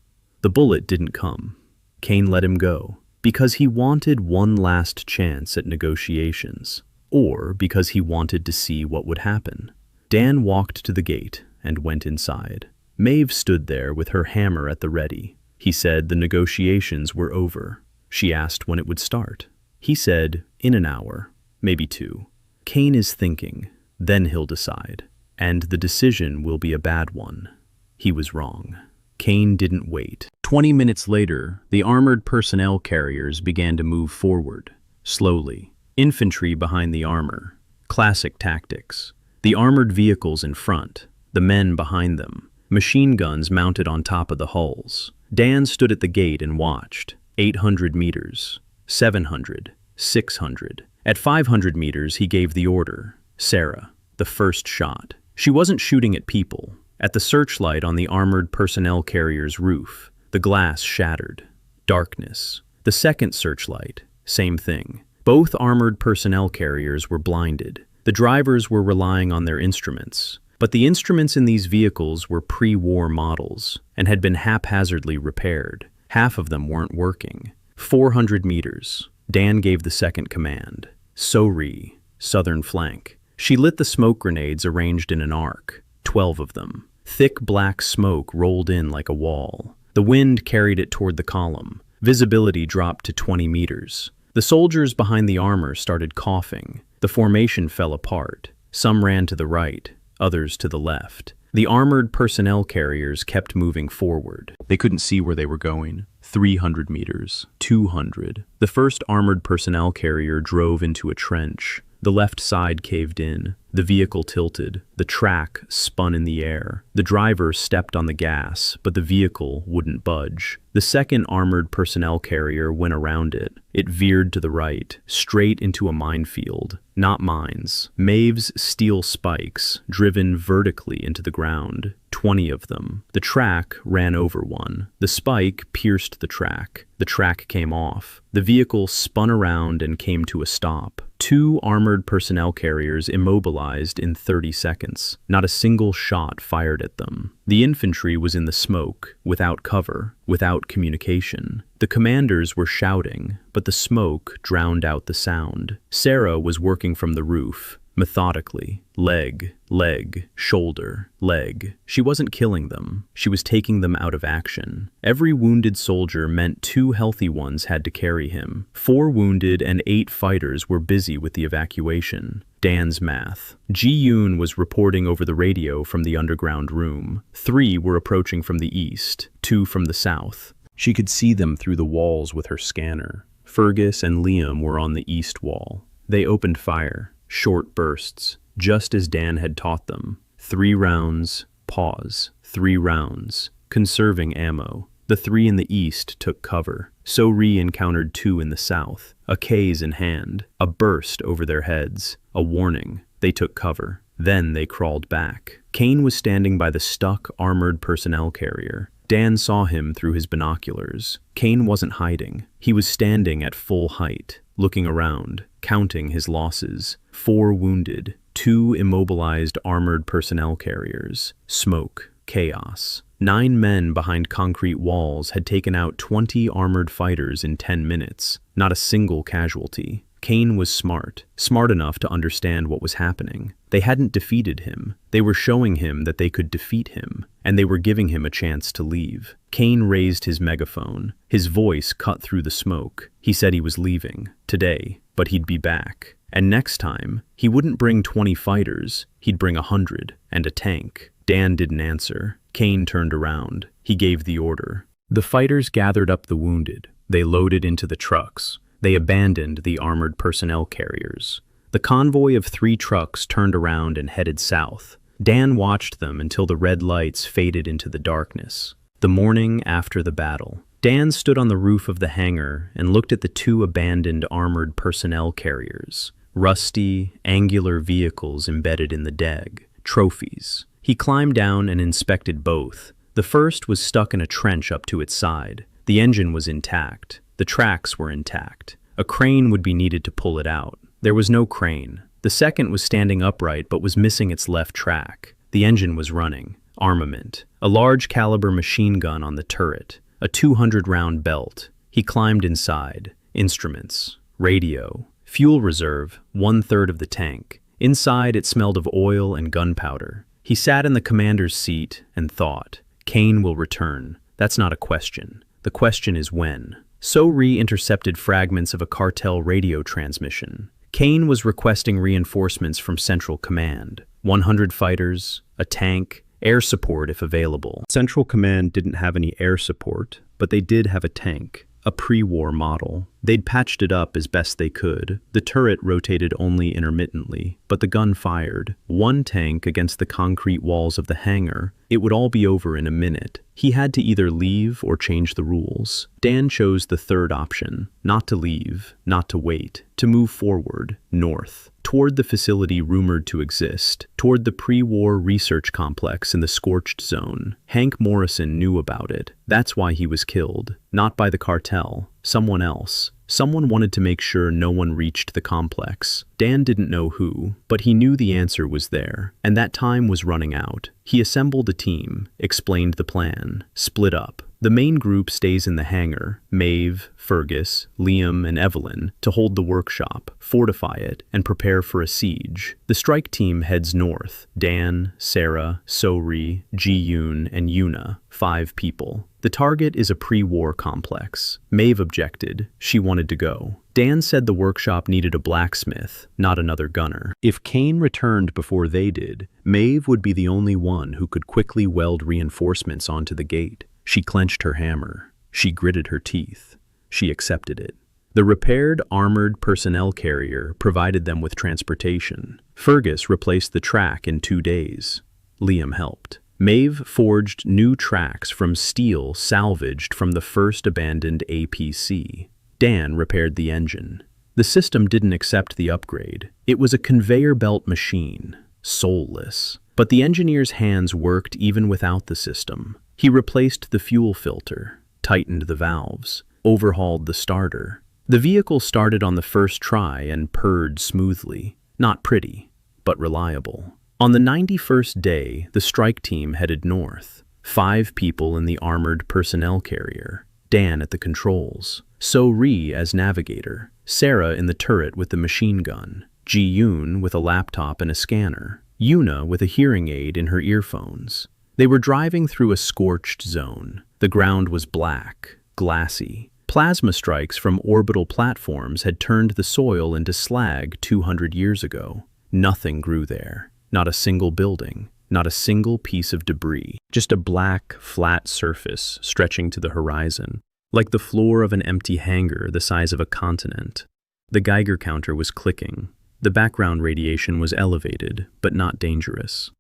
The bullet didn't come. Kane let him go, because he wanted one last chance at negotiations, or because he wanted to see what would happen. Dan walked to the gate and went inside. Maeve stood there with her hammer at the ready. He said the negotiations were over. She asked when it would start. He said, in an hour, maybe 2. Kane is thinking, then he'll decide, and the decision will be a bad one. He was wrong. Kane didn't wait. 20 minutes later, the armored personnel carriers began to move forward, slowly. Infantry behind the armor. Classic tactics. The armored vehicles in front, the men behind them, machine guns mounted on top of the hulls. Dan stood at the gate and watched. 800 meters, 700, 600. At 500 meters, he gave the order. Sarah, the first shot. She wasn't shooting at people. At the searchlight on the armored personnel carrier's roof, the glass shattered. Darkness. The second searchlight, same thing. Both armored personnel carriers were blinded. The drivers were relying on their instruments, but the instruments in these vehicles were pre-war models and had been haphazardly repaired. Half of them weren't working. 400 meters. Dan gave the second command. Sori, southern flank. She lit the smoke grenades arranged in an arc, 12 of them. Thick black smoke rolled in like a wall. The wind carried it toward the column. Visibility dropped to 20 meters. The soldiers behind the armor started coughing. The formation fell apart. Some ran to the right, others to the left. The armored personnel carriers kept moving forward. They couldn't see where they were going. 300 meters, 200. The first armored personnel carrier drove into a trench. The left side caved in. The vehicle tilted. The track spun in the air. The driver stepped on the gas, but the vehicle wouldn't budge. The second armored personnel carrier went around it. It veered to the right, straight into a minefield. Not mines. Maeve's steel spikes, driven vertically into the ground. 20 of them. The track ran over one. The spike pierced the track. The track came off. The vehicle spun around and came to a stop. 2 armored personnel carriers immobilized in 30 seconds. Not a single shot fired at them. The infantry was in the smoke, without cover, without communication. The commanders were shouting, but the smoke drowned out the sound. Sarah was working from the roof, methodically. Leg, leg, shoulder, leg. She wasn't killing them. She was taking them out of action. Every wounded soldier meant 2 healthy ones had to carry him. 4 wounded and 8 fighters were busy with the evacuation. Dan's math. Ji-Eun was reporting over the radio from the underground room. 3 were approaching from the east, 2 from the south. She could see them through the walls with her scanner. Fergus and Liam were on the east wall. They opened fire, short bursts, just as Dan had taught them. 3 rounds, pause, 3 rounds, conserving ammo. The 3 in the east took cover. Sori encountered 2 in the south, a K's in hand, a burst over their heads, a warning. They took cover. Then they crawled back. Kane was standing by the stuck, armored personnel carrier. Dan saw him through his binoculars. Kane wasn't hiding. He was standing at full height, looking around, counting his losses. 4 wounded, 2 immobilized armored personnel carriers. Smoke, chaos. 9 men behind concrete walls had taken out 20 armored fighters in 10 minutes. Not a single casualty. Kane was smart enough to understand what was happening. They hadn't defeated him. They were showing him that they could defeat him, and they were giving him a chance to leave. Kane raised his megaphone. His voice cut through the smoke. He said he was leaving, today, but he'd be back. And next time, he wouldn't bring 20 fighters, he'd bring 100, and a tank. Dan didn't answer. Kane turned around. He gave the order. The fighters gathered up the wounded. They loaded into the trucks. They abandoned the armored personnel carriers. The convoy of 3 trucks turned around and headed south. Dan watched them until the red lights faded into the darkness. The morning after the battle, Dan stood on the roof of the hangar and looked at the 2 abandoned armored personnel carriers. Rusty, angular vehicles embedded in the deg. Trophies. He climbed down and inspected both. The first was stuck in a trench up to its side. The engine was intact. The tracks were intact. A crane would be needed to pull it out. There was no crane. The second was standing upright but was missing its left track. The engine was running. Armament. A large caliber machine gun on the turret. A 200-round belt. He climbed inside. Instruments. Radio. Fuel reserve, 1/3 of the tank. Inside it smelled of oil and gunpowder. He sat in the commander's seat and thought, Kane will return. That's not a question. The question is when. So-Ri intercepted fragments of a cartel radio transmission. Kane was requesting reinforcements from Central Command. 100 fighters, a tank, air support if available. Central Command didn't have any air support, but they did have a tank, a pre-war model. They'd patched it up as best they could. The turret rotated only intermittently, but the gun fired. 1 tank against the concrete walls of the hangar. It would all be over in a minute. He had to either leave or change the rules. Dan chose the 3rd option, not to leave, not to wait, to move forward, north, toward the facility rumored to exist, toward the pre-war research complex in the Scorched Zone. Hank Morrison knew about it. That's why he was killed. Not by the cartel, someone else. Someone wanted to make sure no one reached the complex. Dan didn't know who, but he knew the answer was there, and that time was running out. He assembled a team, explained the plan, split up. The main group stays in the hangar, Maeve, Fergus, Liam, and Evelyn, to hold the workshop, fortify it, and prepare for a siege. The strike team heads north. Dan, Sarah, So-Ri, Ji-Eun, and Yuna, 5 people. The target is a pre-war complex. Maeve objected. She wanted to go. Dan said the workshop needed a blacksmith, not another gunner. If Kane returned before they did, Maeve would be the only one who could quickly weld reinforcements onto the gate. She clenched her hammer. She gritted her teeth. She accepted it. The repaired armored personnel carrier provided them with transportation. Fergus replaced the track in 2 days. Liam helped. Maeve forged new tracks from steel salvaged from the first abandoned APC. Dan repaired the engine. The system didn't accept the upgrade. It was a conveyor belt machine, soulless. But the engineer's hands worked even without the system. He replaced the fuel filter, tightened the valves, overhauled the starter. The vehicle started on the first try and purred smoothly. Not pretty, but reliable. On the 91st day, the strike team headed north. 5 people in the armored personnel carrier. Dan at the controls. So-Ri as navigator. Sarah in the turret with the machine gun. Ji-Eun with a laptop and a scanner. Yuna with a hearing aid in her earphones. They were driving through a scorched zone. The ground was black, glassy. Plasma strikes from orbital platforms had turned the soil into slag 200 years ago. Nothing grew there. Not a single building. Not a single piece of debris. Just a black, flat surface stretching to the horizon, like the floor of an empty hangar the size of a continent. The Geiger counter was clicking. The background radiation was elevated, but not dangerous.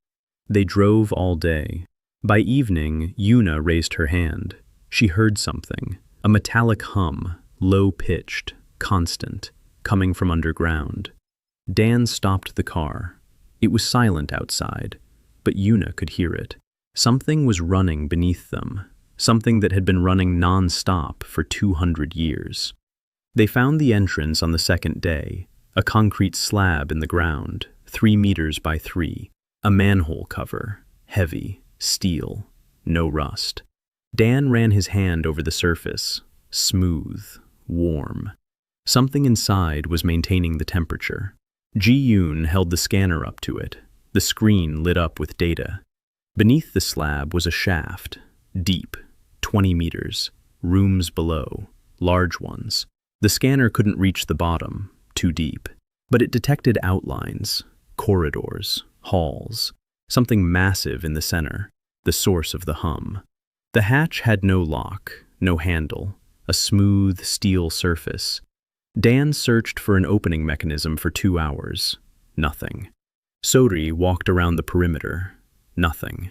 They drove all day. By evening, Yuna raised her hand. She heard something, a metallic hum, low-pitched, constant, coming from underground. Dan stopped the car. It was silent outside, but Yuna could hear it. Something was running beneath them, something that had been running non-stop for 200 years. They found the entrance on the second day, a concrete slab in the ground, 3 meters by 3, a manhole cover, heavy, steel, no rust. Dan ran his hand over the surface, smooth, warm. Something inside was maintaining the temperature. Ji-Eun held the scanner up to it. The screen lit up with data. Beneath the slab was a shaft, deep, 20 meters, rooms below, large ones. The scanner couldn't reach the bottom, too deep, but it detected outlines, corridors, halls, something massive in the center, the source of the hum. The hatch had no lock, no handle, a smooth steel surface. Dan searched for an opening mechanism for 2 hours. Nothing. Sori walked around the perimeter. Nothing.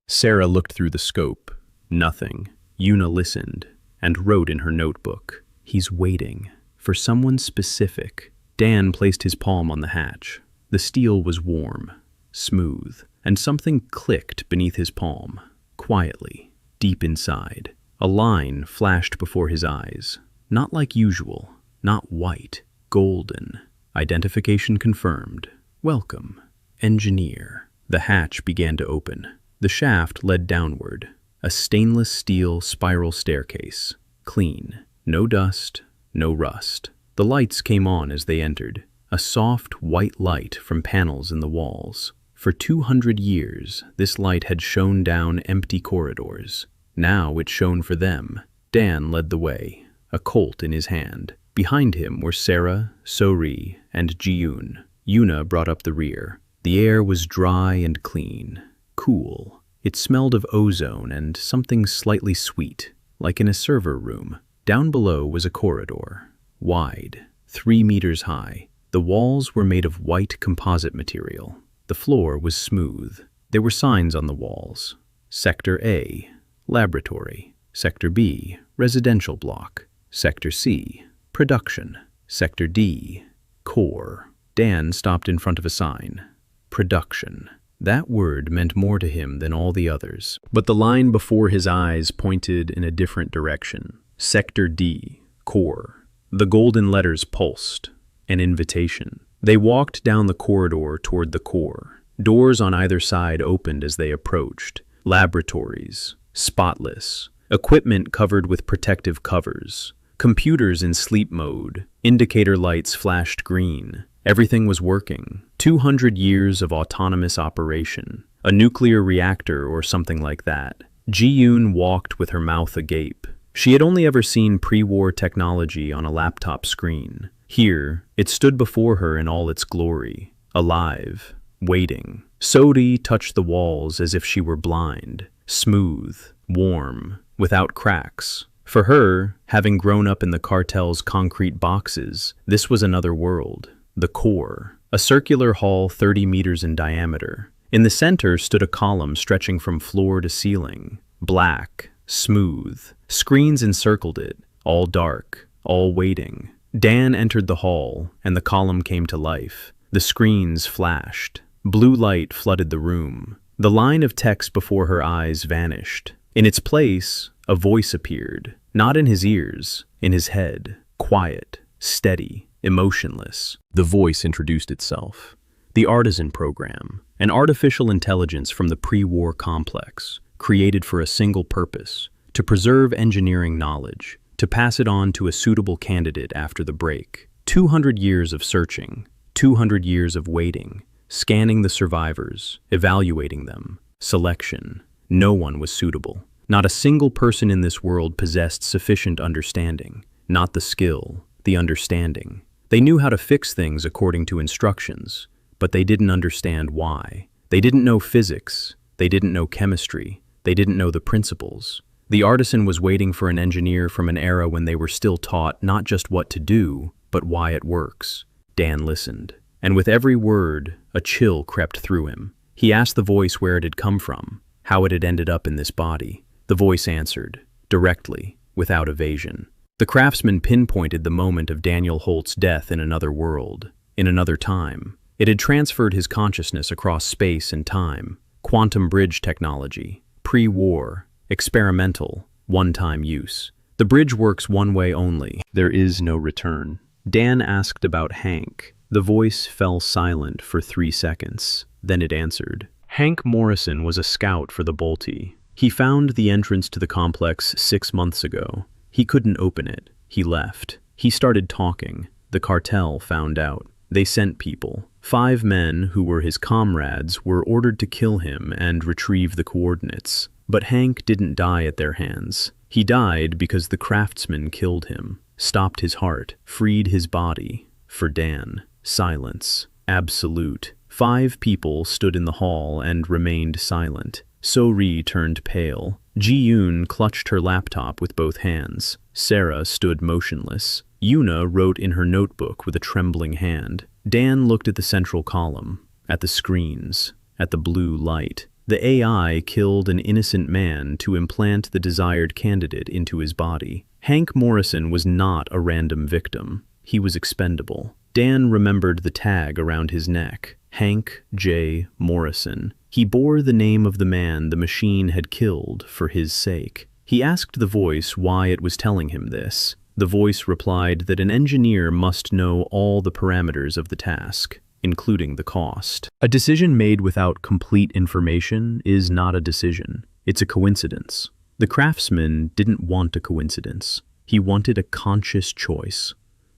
Sarah looked through the scope. Nothing. Yuna listened and wrote in her notebook. He's waiting for someone specific. Dan placed his palm on the hatch. The steel was warm, smooth, and something clicked beneath his palm, quietly, deep inside. A line flashed before his eyes, not like usual. Not white, golden. Identification confirmed. Welcome, engineer. The hatch began to open. The shaft led downward. A stainless steel spiral staircase. Clean. No dust, no rust. The lights came on as they entered. A soft white light from panels in the walls. For 200 years, this light had shone down empty corridors. Now it shone for them. Dan led the way, a Colt in his hand. Behind him were Sarah, Sori, and Ji-Eun. Yuna brought up the rear. The air was dry and clean, cool. It smelled of ozone and something slightly sweet, like in a server room. Down below was a corridor, wide, 3 meters high. The walls were made of white composite material. The floor was smooth. There were signs on the walls. Sector A, laboratory. Sector B, residential block. Sector C, production. Sector D, core. Dan stopped in front of a sign. Production. That word meant more to him than all the others. But the line before his eyes pointed in a different direction. Sector D, core. The golden letters pulsed. An invitation. They walked down the corridor toward the core. Doors on either side opened as they approached. Laboratories, spotless. Equipment covered with protective covers. Computers in sleep mode. Indicator lights flashed green. Everything was working. 200 years of autonomous operation. A nuclear reactor or something like that. Ji-Eun walked with her mouth agape. She had only ever seen pre-war technology on a laptop screen. Here, it stood before her in all its glory. Alive. Waiting. Sori touched the walls as if she were blind. Smooth. Warm. Without cracks. For her, having grown up in the cartel's concrete boxes, this was another world. The core. A circular hall 30 meters in diameter. In the center stood a column stretching from floor to ceiling. Black. Smooth. Screens encircled it. All dark. All waiting. Dan entered the hall, and the column came to life. The screens flashed. Blue light flooded the room. The line of text before her eyes vanished. In its place, a voice appeared. Not in his ears, in his head. Quiet, steady, emotionless. The voice introduced itself. The Artisan Program, an artificial intelligence from the pre-war complex, created for a single purpose, to preserve engineering knowledge, to pass it on to a suitable candidate after the break. 200 years of searching, 200 years of waiting, scanning the survivors, evaluating them, selection. No one was suitable. Not a single person in this world possessed sufficient understanding, not the skill, the understanding. They knew how to fix things according to instructions, but they didn't understand why. They didn't know physics, they didn't know chemistry, they didn't know the principles. The artisan was waiting for an engineer from an era when they were still taught not just what to do, but why it works. Dan listened, and with every word, a chill crept through him. He asked the voice where it had come from, how it had ended up in this body. The voice answered, directly, without evasion. The craftsman pinpointed the moment of Daniel Holt's death in another world, in another time. It had transferred his consciousness across space and time. Quantum bridge technology, pre-war, experimental, one-time use. The bridge works one way only. There is no return. Dan asked about Hank. The voice fell silent for 3 seconds. Then it answered. Hank Morrison was a scout for the Bolte. He found the entrance to the complex 6 months ago. He couldn't open it. He left. He started talking. The cartel found out. They sent people. 5 men who were his comrades were ordered to kill him and retrieve the coordinates. But Hank didn't die at their hands. He died because the craftsman killed him, stopped his heart, freed his body. For Dan, silence. Absolute. 5 people stood in the hall and remained silent. So-ri turned pale. Ji-Eun clutched her laptop with both hands. Sarah stood motionless. Yuna wrote in her notebook with a trembling hand. Dan looked at the central column, at the screens, at the blue light. The AI killed an innocent man to implant the desired candidate into his body. Hank Morrison was not a random victim. He was expendable. Dan remembered the tag around his neck. Hank J. Morrison. He bore the name of the man the machine had killed for his sake. He asked the voice why it was telling him this. The voice replied that an engineer must know all the parameters of the task, including the cost. A decision made without complete information is not a decision. It's a coincidence. The craftsman didn't want a coincidence. He wanted a conscious choice.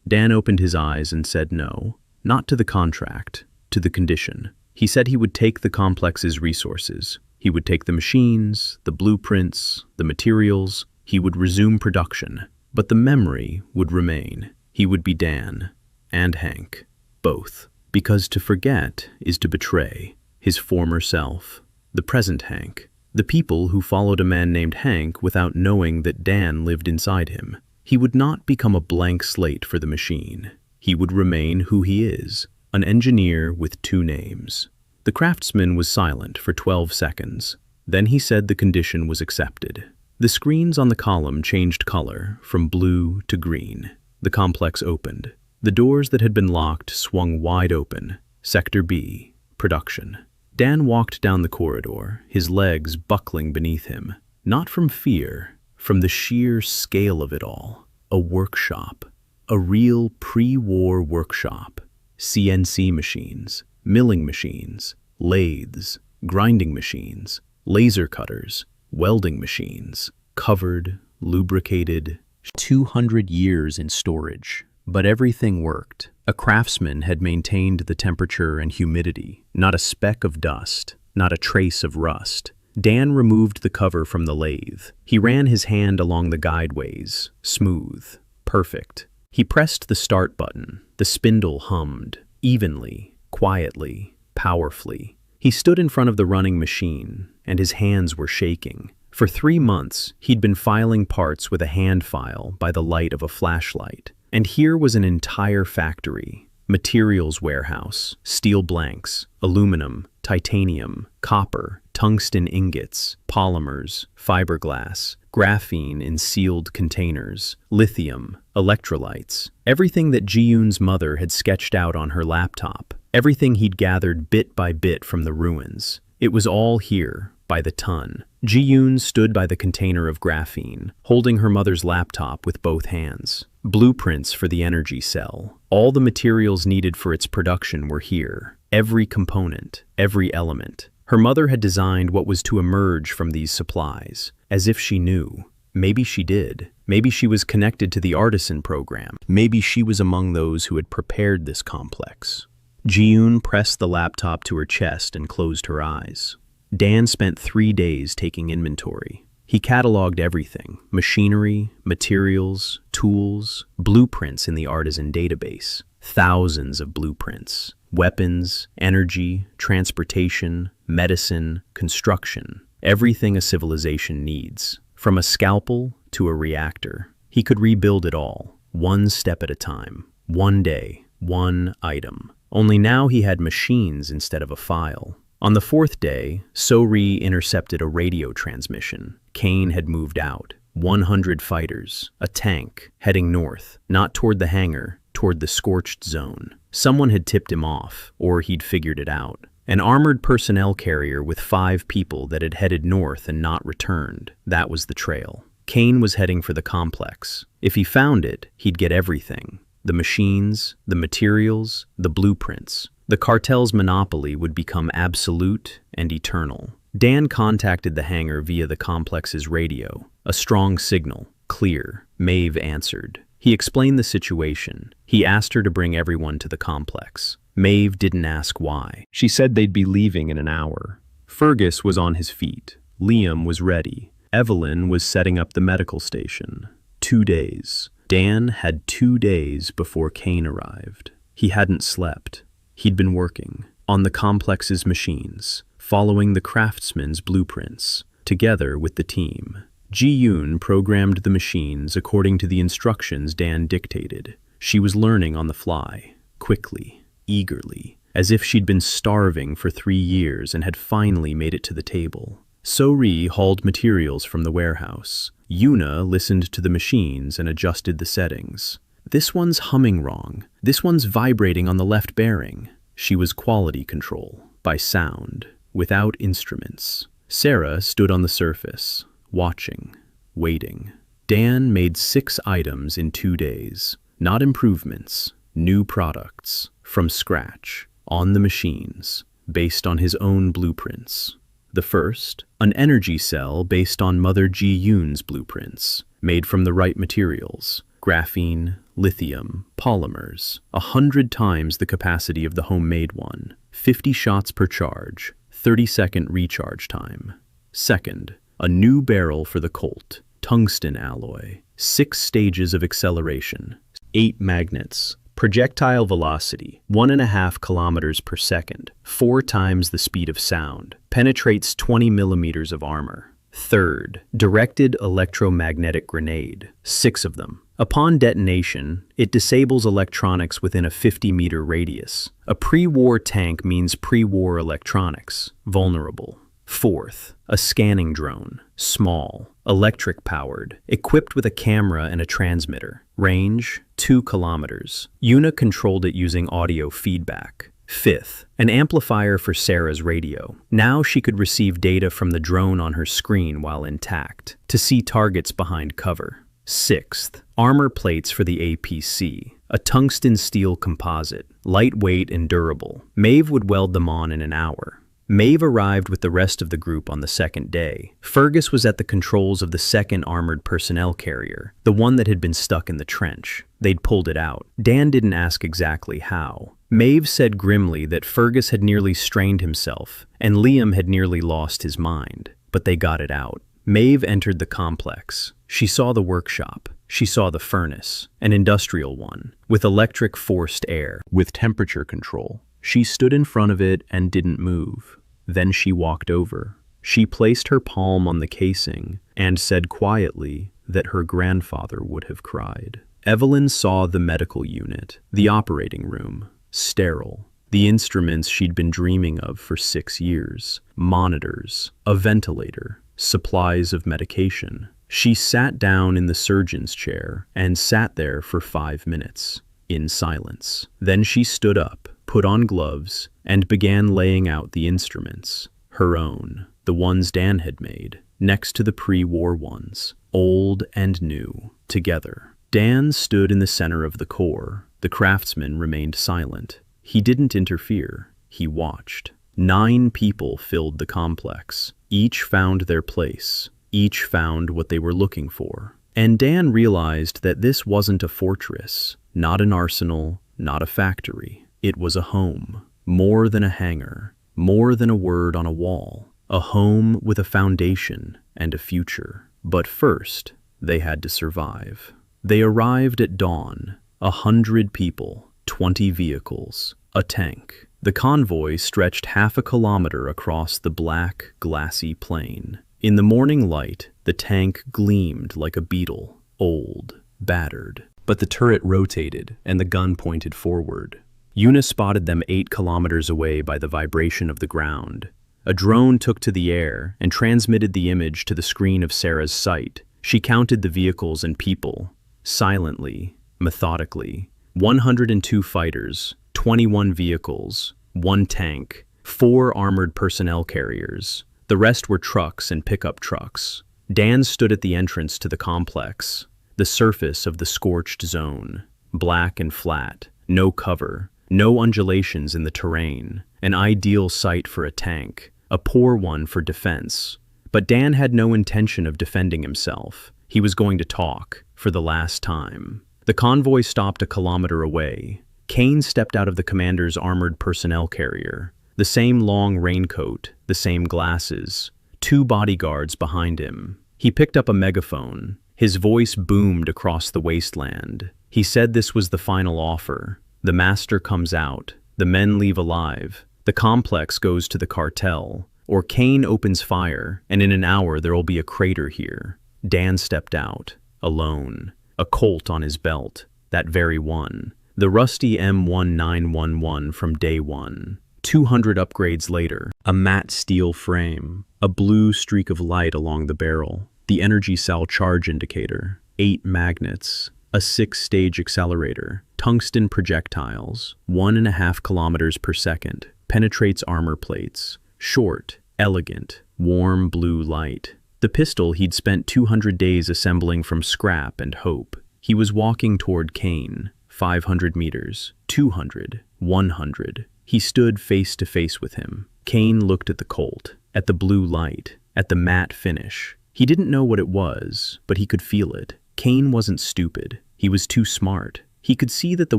Dan opened his eyes and said no, not to the contract, to the condition. He said he would take the complex's resources. He would take the machines, the blueprints, the materials. He would resume production. But the memory would remain. He would be Dan and Hank, both. Because to forget is to betray his former self, the present Hank, the people who followed a man named Hank without knowing that Dan lived inside him. He would not become a blank slate for the machine. He would remain who he is, an engineer with 2 names. The craftsman was silent for 12 seconds. Then he said the condition was accepted. The screens on the column changed color from blue to green. The complex opened. The doors that had been locked swung wide open. Sector B, production. Dan walked down the corridor, his legs buckling beneath him. Not from fear, from the sheer scale of it all. A workshop. A real pre-war workshop. CNC machines, milling machines, lathes, grinding machines, laser cutters, welding machines, covered, lubricated, 200 years in storage. But everything worked. A craftsman had maintained the temperature and humidity, not a speck of dust, not a trace of rust. Dan removed the cover from the lathe. He ran his hand along the guideways, smooth, perfect. He pressed the start button. The spindle hummed, evenly, quietly, powerfully. He stood in front of the running machine, and his hands were shaking. For 3 months, he'd been filing parts with a hand file by the light of a flashlight. And here was an entire factory, materials warehouse, steel blanks, aluminum, titanium, copper, tungsten ingots, polymers, fiberglass, graphene in sealed containers, lithium, electrolytes, everything that Ji-Eun's mother had sketched out on her laptop, everything he'd gathered bit by bit from the ruins. It was all here, by the ton. Ji-Eun stood by the container of graphene, holding her mother's laptop with both hands. Blueprints for the energy cell. All the materials needed for its production were here. Every component, every element. Her mother had designed what was to emerge from these supplies, as if she knew. Maybe she did. Maybe she was connected to the artisan program. Maybe she was among those who had prepared this complex. Ji-Eun pressed the laptop to her chest and closed her eyes. Dan spent 3 days taking inventory. He cataloged everything: machinery, materials, tools, blueprints in the artisan database. Thousands of blueprints. Weapons, energy, transportation, medicine, construction. Everything a civilization needs. From a scalpel to a reactor. He could rebuild it all, one step at a time. One day, one item. Only now he had machines instead of a file. On the 4th day, So-ri intercepted a radio transmission. Kane had moved out. 100 fighters, a tank, heading north, not toward the hangar, toward the scorched zone. Someone had tipped him off, or he'd figured it out. An armored personnel carrier with 5 people that had headed north and not returned. That was the trail. Kane was heading for the complex. If he found it, he'd get everything. The machines, the materials, the blueprints. The cartel's monopoly would become absolute and eternal. Dan contacted the hangar via the complex's radio. A strong signal. Clear. Maeve answered. He explained the situation. He asked her to bring everyone to the complex. Maeve didn't ask why. She said they'd be leaving in an hour. Fergus was on his feet. Liam was ready. Evelyn was setting up the medical station. 2 days. Dan had 2 days before Kane arrived. He hadn't slept. He'd been working on the complex's machines, following the craftsman's blueprints, together with the team. Ji-Eun programmed the machines according to the instructions Dan dictated. She was learning on the fly, quickly, eagerly, as if she'd been starving for 3 years and had finally made it to the table. So-ri hauled materials from the warehouse. Yuna listened to the machines and adjusted the settings. This one's humming wrong. This one's vibrating on the left bearing. She was quality control, by sound, without instruments. Sarah stood on the surface, watching, waiting. Dan made 6 items in 2 days. Not improvements, new products, from scratch, on the machines, based on his own blueprints. The first, an energy cell based on Mother Ji-Eun's blueprints, made from the right materials, graphene, lithium, polymers, 100 times the capacity of the homemade one, 50 shots per charge, 30-second recharge time. Second, a new barrel for the Colt, tungsten alloy, 6 stages of acceleration, 8 magnets, projectile velocity, 1.5 kilometers per second, 4 times the speed of sound, penetrates 20 millimeters of armor. Third, directed electromagnetic grenade, 6 of them. Upon detonation, it disables electronics within a 50-meter radius. A pre-war tank means pre-war electronics, vulnerable. Fourth, a scanning drone, small, electric-powered, equipped with a camera and a transmitter. Range, 2 kilometers. Yuna controlled it using audio feedback. Fifth, an amplifier for Sarah's radio. Now she could receive data from the drone on her screen while intact, to see targets behind cover. Sixth, armor plates for the APC, a tungsten steel composite, lightweight and durable. Maeve would weld them on in an hour. Maeve arrived with the rest of the group on the second day. Fergus was at the controls of the second armored personnel carrier, the one that had been stuck in the trench. They'd pulled it out. Dan didn't ask exactly how. Maeve said grimly that Fergus had nearly strained himself, and Liam had nearly lost his mind. But they got it out. Maeve entered the complex. She saw the workshop. She saw the furnace, an industrial one, with electric forced air, with temperature control. She stood in front of it and didn't move. Then she walked over. She placed her palm on the casing and said quietly that her grandfather would have cried. Evelyn saw the medical unit, the operating room, sterile, the instruments she'd been dreaming of for 6 years, monitors, a ventilator, supplies of medication. She sat down in the surgeon's chair and sat there for 5 minutes, in silence. Then she stood up, put on gloves, and began laying out the instruments, her own, the ones Dan had made, next to the pre-war ones, old and new, together. Dan stood in the center of the core. The craftsman remained silent. He didn't interfere. He watched. 9 people filled the complex. Each found their place. Each found what they were looking for. And Dan realized that this wasn't a fortress, not an arsenal, not a factory. It was a home, more than a hangar, more than a word on a wall, a home with a foundation and a future. But first, they had to survive. They arrived at dawn, 100 people, 20 vehicles, a tank. The convoy stretched half a kilometer across the black, glassy plain. In the morning light, the tank gleamed like a beetle, old, battered. But the turret rotated and the gun pointed forward. Yuna spotted them 8 kilometers away by the vibration of the ground. A drone took to the air and transmitted the image to the screen of Sarah's sight. She counted the vehicles and people, silently, methodically. 102 fighters, 21 vehicles, 1 tank, 4 armored personnel carriers. The rest were trucks and pickup trucks. Dan stood at the entrance to the complex, the surface of the scorched zone, black and flat, no cover, no undulations in the terrain, an ideal site for a tank, a poor one for defense. But Dan had no intention of defending himself. He was going to talk, for the last time. The convoy stopped a kilometer away. Kane stepped out of the commander's armored personnel carrier. The same long raincoat, the same glasses, 2 bodyguards behind him. He picked up a megaphone. His voice boomed across the wasteland. He said this was the final offer. The master comes out. The men leave alive. The complex goes to the cartel. Or Kane opens fire, and in an hour there will be a crater here. Dan stepped out, alone, a Colt on his belt, that very one. The rusty M1911 from day one. 200 upgrades later, a matte steel frame, a blue streak of light along the barrel, the energy cell charge indicator, 8 magnets, a 6-stage accelerator, tungsten projectiles, 1.5 kilometers per second, penetrates armor plates, short, elegant, warm blue light. The pistol he'd spent 200 days assembling from scrap and hope. He was walking toward Kane, 500 meters, 200, 100. He stood face to face with him. Kane looked at the Colt, at the blue light, at the matte finish. He didn't know what it was, but he could feel it. Kane wasn't stupid. He was too smart. He could see that the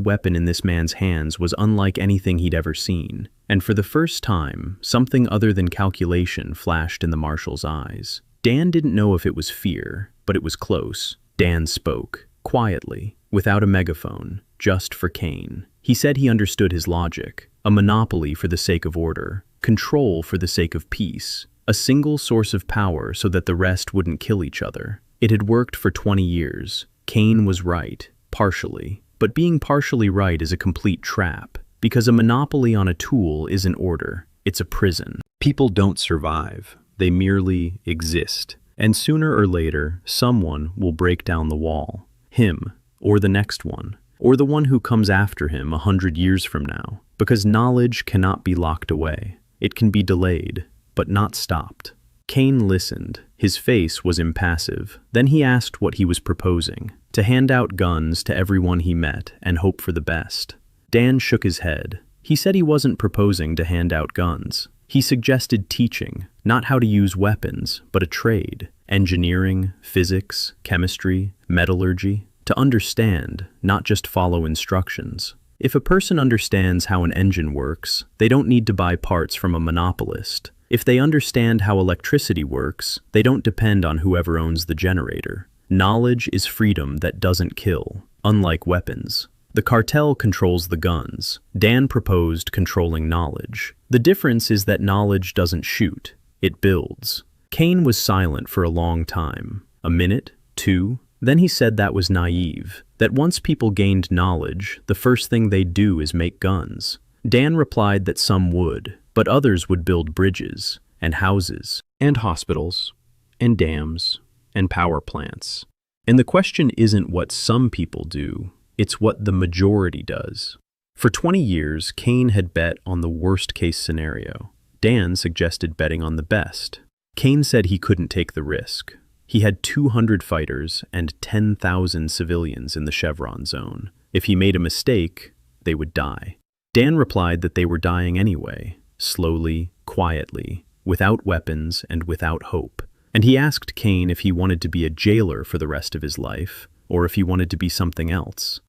weapon in this man's hands was unlike anything he'd ever seen. And for the first time, something other than calculation flashed in the marshal's eyes. Dan didn't know if it was fear, but it was close. Dan spoke, quietly, without a megaphone, just for Kane. He said he understood his logic. A monopoly for the sake of order, control for the sake of peace, a single source of power so that the rest wouldn't kill each other. It had worked for 20 years. Kane was right, partially. But being partially right is a complete trap, because a monopoly on a tool isn't order, it's a prison. People don't survive, they merely exist. And sooner or later, someone will break down the wall. Him, or the next one, or the one who comes after him 100 years from now. Because knowledge cannot be locked away. It can be delayed, but not stopped. Kane listened. His face was impassive. Then he asked what he was proposing. To hand out guns to everyone he met and hope for the best. Dan shook his head. He said he wasn't proposing to hand out guns. He suggested teaching, not how to use weapons, but a trade. Engineering, physics, chemistry, metallurgy. To understand, not just follow instructions. If a person understands how an engine works, they don't need to buy parts from a monopolist. If they understand how electricity works, they don't depend on whoever owns the generator. Knowledge is freedom that doesn't kill, unlike weapons. The cartel controls the guns. Dan proposed controlling knowledge. The difference is that knowledge doesn't shoot, it builds. Kane was silent for a long time. A minute, 2. Then he said that was naive, that once people gained knowledge, the first thing they'd do is make guns. Dan replied that some would, but others would build bridges, and houses, and hospitals, and dams, and power plants. And the question isn't what some people do, it's what the majority does. For 20 years, Kane had bet on the worst-case scenario. Dan suggested betting on the best. Kane said he couldn't take the risk. He had 200 fighters and 10,000 civilians in the Chevron zone. If he made a mistake, they would die. Dan replied that they were dying anyway, slowly, quietly, without weapons and without hope. And he asked Kane if he wanted to be a jailer for the rest of his life, or if he wanted to be something else.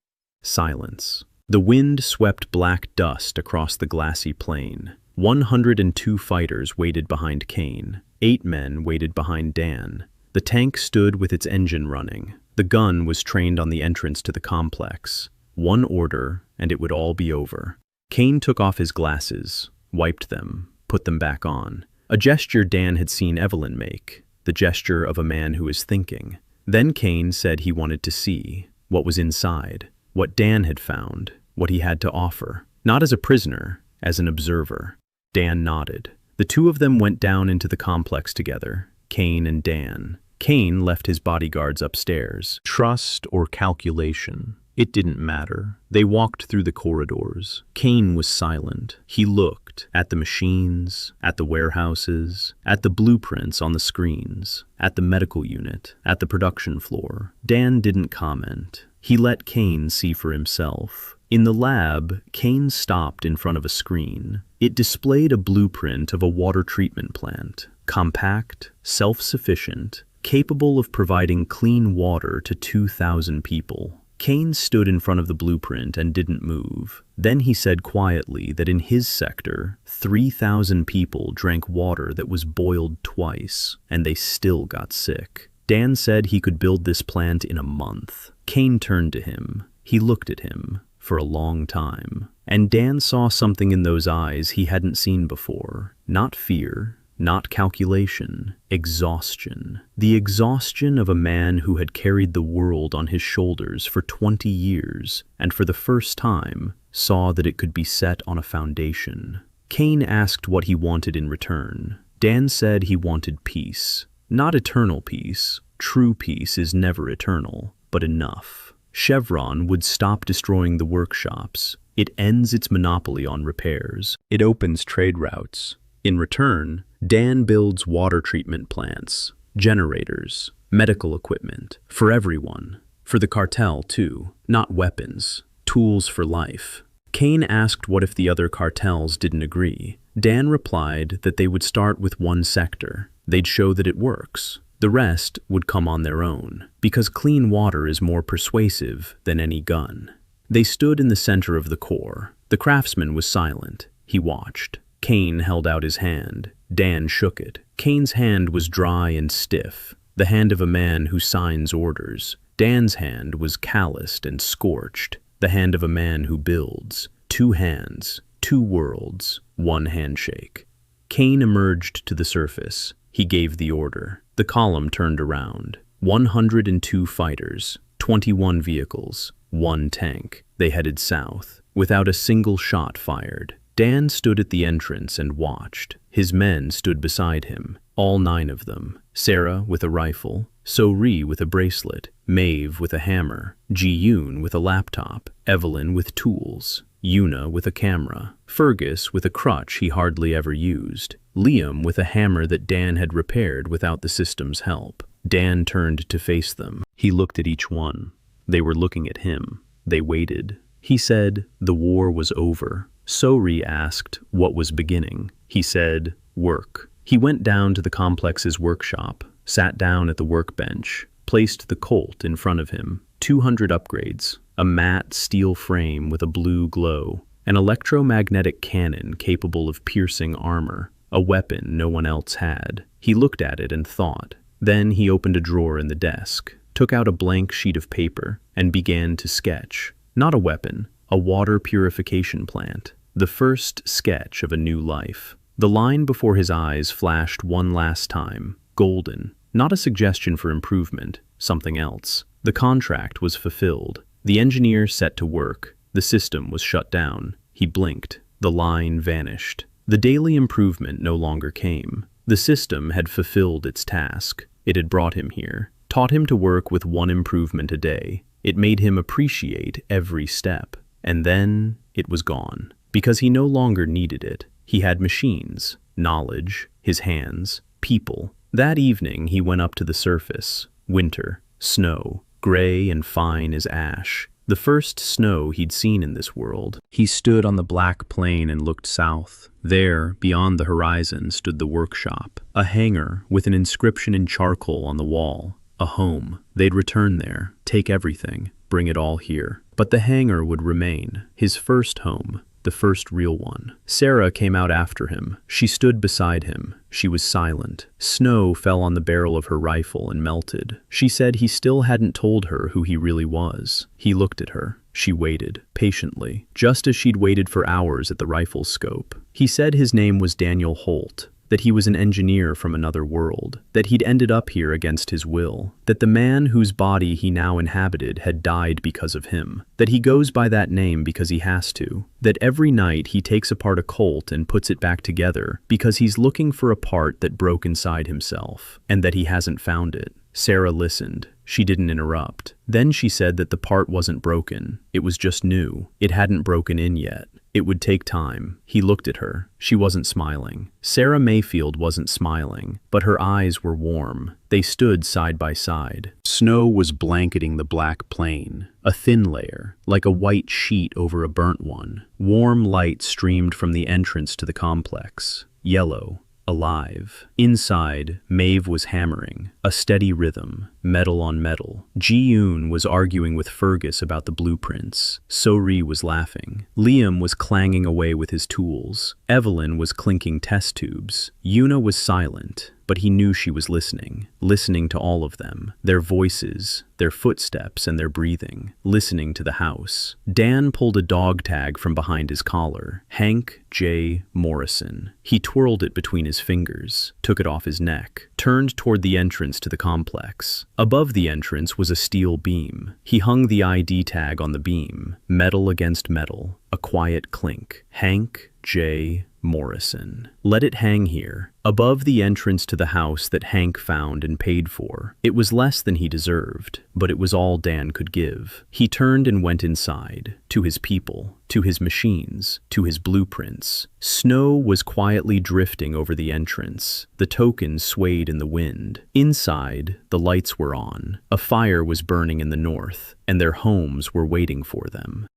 Silence. The wind swept black dust across the glassy plain. 102 fighters waited behind Kane. 8 men waited behind Dan. The tank stood with its engine running. The gun was trained on the entrance to the complex. One order, and it would all be over. Kane took off his glasses, wiped them, put them back on. A gesture Dan had seen Evelyn make, the gesture of a man who is thinking. Then Kane said he wanted to see what was inside, what Dan had found, what he had to offer. Not as a prisoner, as an observer. Dan nodded. The two of them went down into the complex together, Kane and Dan. Kane left his bodyguards upstairs. Trust or calculation? It didn't matter. They walked through the corridors. Kane was silent. He looked at the machines, at the warehouses, at the blueprints on the screens, at the medical unit, at the production floor. Dan didn't comment. He let Kane see for himself. In the lab, Kane stopped in front of a screen. It displayed a blueprint of a water treatment plant, compact, self-sufficient, capable of providing clean water to 2,000 people. Kane stood in front of the blueprint and didn't move. Then he said quietly that in his sector, 3,000 people drank water that was boiled twice, and they still got sick. Dan said he could build this plant in a month. Kane turned to him. He looked at him for a long time, and Dan saw something in those eyes he hadn't seen before. Not fear, not calculation, exhaustion. The exhaustion of a man who had carried the world on his shoulders for 20 years and for the first time saw that it could be set on a foundation. Kane asked what he wanted in return. Dan said he wanted peace. Not eternal peace. True peace is never eternal, but enough. Chevron would stop destroying the workshops. It ends its monopoly on repairs. It opens trade routes. In return, Dan builds water treatment plants, generators, medical equipment, for everyone. For the cartel, too. Not weapons. Tools for life. Kane asked what if the other cartels didn't agree. Dan replied that they would start with one sector. They'd show that it works. The rest would come on their own, because clean water is more persuasive than any gun. They stood in the center of the core. The craftsman was silent. He watched. Kane held out his hand. Dan shook it. Kane's hand was dry and stiff, the hand of a man who signs orders. Dan's hand was calloused and scorched, the hand of a man who builds. 2 hands, 2 worlds, 1 handshake. Kane emerged to the surface. He gave the order. The column turned around. 102 fighters, 21 vehicles, 1 tank. They headed south, without a single shot fired. Dan stood at the entrance and watched. His men stood beside him, all 9 of them. Sarah with a rifle, So-ri with a bracelet, Maeve with a hammer, Ji-Eun with a laptop, Evelyn with tools, Yuna with a camera, Fergus with a crutch he hardly ever used, Liam with a hammer that Dan had repaired without the system's help. Dan turned to face them. He looked at each one. They were looking at him. They waited. He said the war was over. So-ri asked what was beginning. He said, work. He went down to the complex's workshop, sat down at the workbench, placed the Colt in front of him. 200 upgrades, a matte steel frame with a blue glow, an electromagnetic cannon capable of piercing armor, a weapon no one else had. He looked at it and thought. Then he opened a drawer in the desk, took out a blank sheet of paper, and began to sketch. Not a weapon, a water purification plant. The first sketch of a new life. The line before his eyes flashed one last time. Golden. Not a suggestion for improvement, something else. The contract was fulfilled. The engineer set to work. The system was shut down. He blinked. The line vanished. The daily improvement no longer came. The system had fulfilled its task. It had brought him here, taught him to work with 1 improvement a day. It made him appreciate every step. And then it was gone. Because he no longer needed it. He had machines, knowledge, his hands, people. That evening he went up to the surface. Winter, snow, gray and fine as ash. The first snow he'd seen in this world. He stood on the black plain and looked south. There, beyond the horizon, stood the workshop. A hangar with an inscription in charcoal on the wall. A home. They'd return there, take everything, bring it all here. But the hangar would remain, his first home. The first real one. Sarah came out after him. She stood beside him. She was silent. Snow fell on the barrel of her rifle and melted. She said he still hadn't told her who he really was. He looked at her. She waited, patiently, just as she'd waited for hours at the rifle's scope. He said his name was Daniel Holt, that he was an engineer from another world, that he'd ended up here against his will, that the man whose body he now inhabited had died because of him, that he goes by that name because he has to, that every night he takes apart a Colt and puts it back together because he's looking for a part that broke inside himself, and that he hasn't found it. Sarah listened. She didn't interrupt. Then she said that the part wasn't broken. It was just new. It hadn't broken in yet. It would take time. He looked at her. She wasn't smiling. Sarah Mayfield wasn't smiling, but her eyes were warm. They stood side by side. Snow was blanketing the black plain, a thin layer, like a white sheet over a burnt one. Warm light streamed from the entrance to the complex. Yellow. Alive. Inside, Maeve was hammering, a steady rhythm, metal on metal. Ji-Eun was arguing with Fergus about the blueprints. So-ri was laughing. Liam was clanging away with his tools. Evelyn was clinking test tubes. Yuna was silent, but he knew she was listening to all of them, their voices, their footsteps, and their breathing, listening to the house. Dan pulled a dog tag from behind his collar. Hank J. Morrison. He twirled it between his fingers, took it off his neck, turned toward the entrance to the complex. Above the entrance was a steel beam. He hung the ID tag on the beam, metal against metal, a quiet clink. Hank J. Morrison. Let it hang here, above the entrance to the house that Hank found and paid for. It was less than he deserved, but it was all Dan could give. He turned and went inside, to his people, to his machines, to his blueprints. Snow was quietly drifting over the entrance. The tokens swayed in the wind. Inside, the lights were on. A fire was burning in the north, and their homes were waiting for them.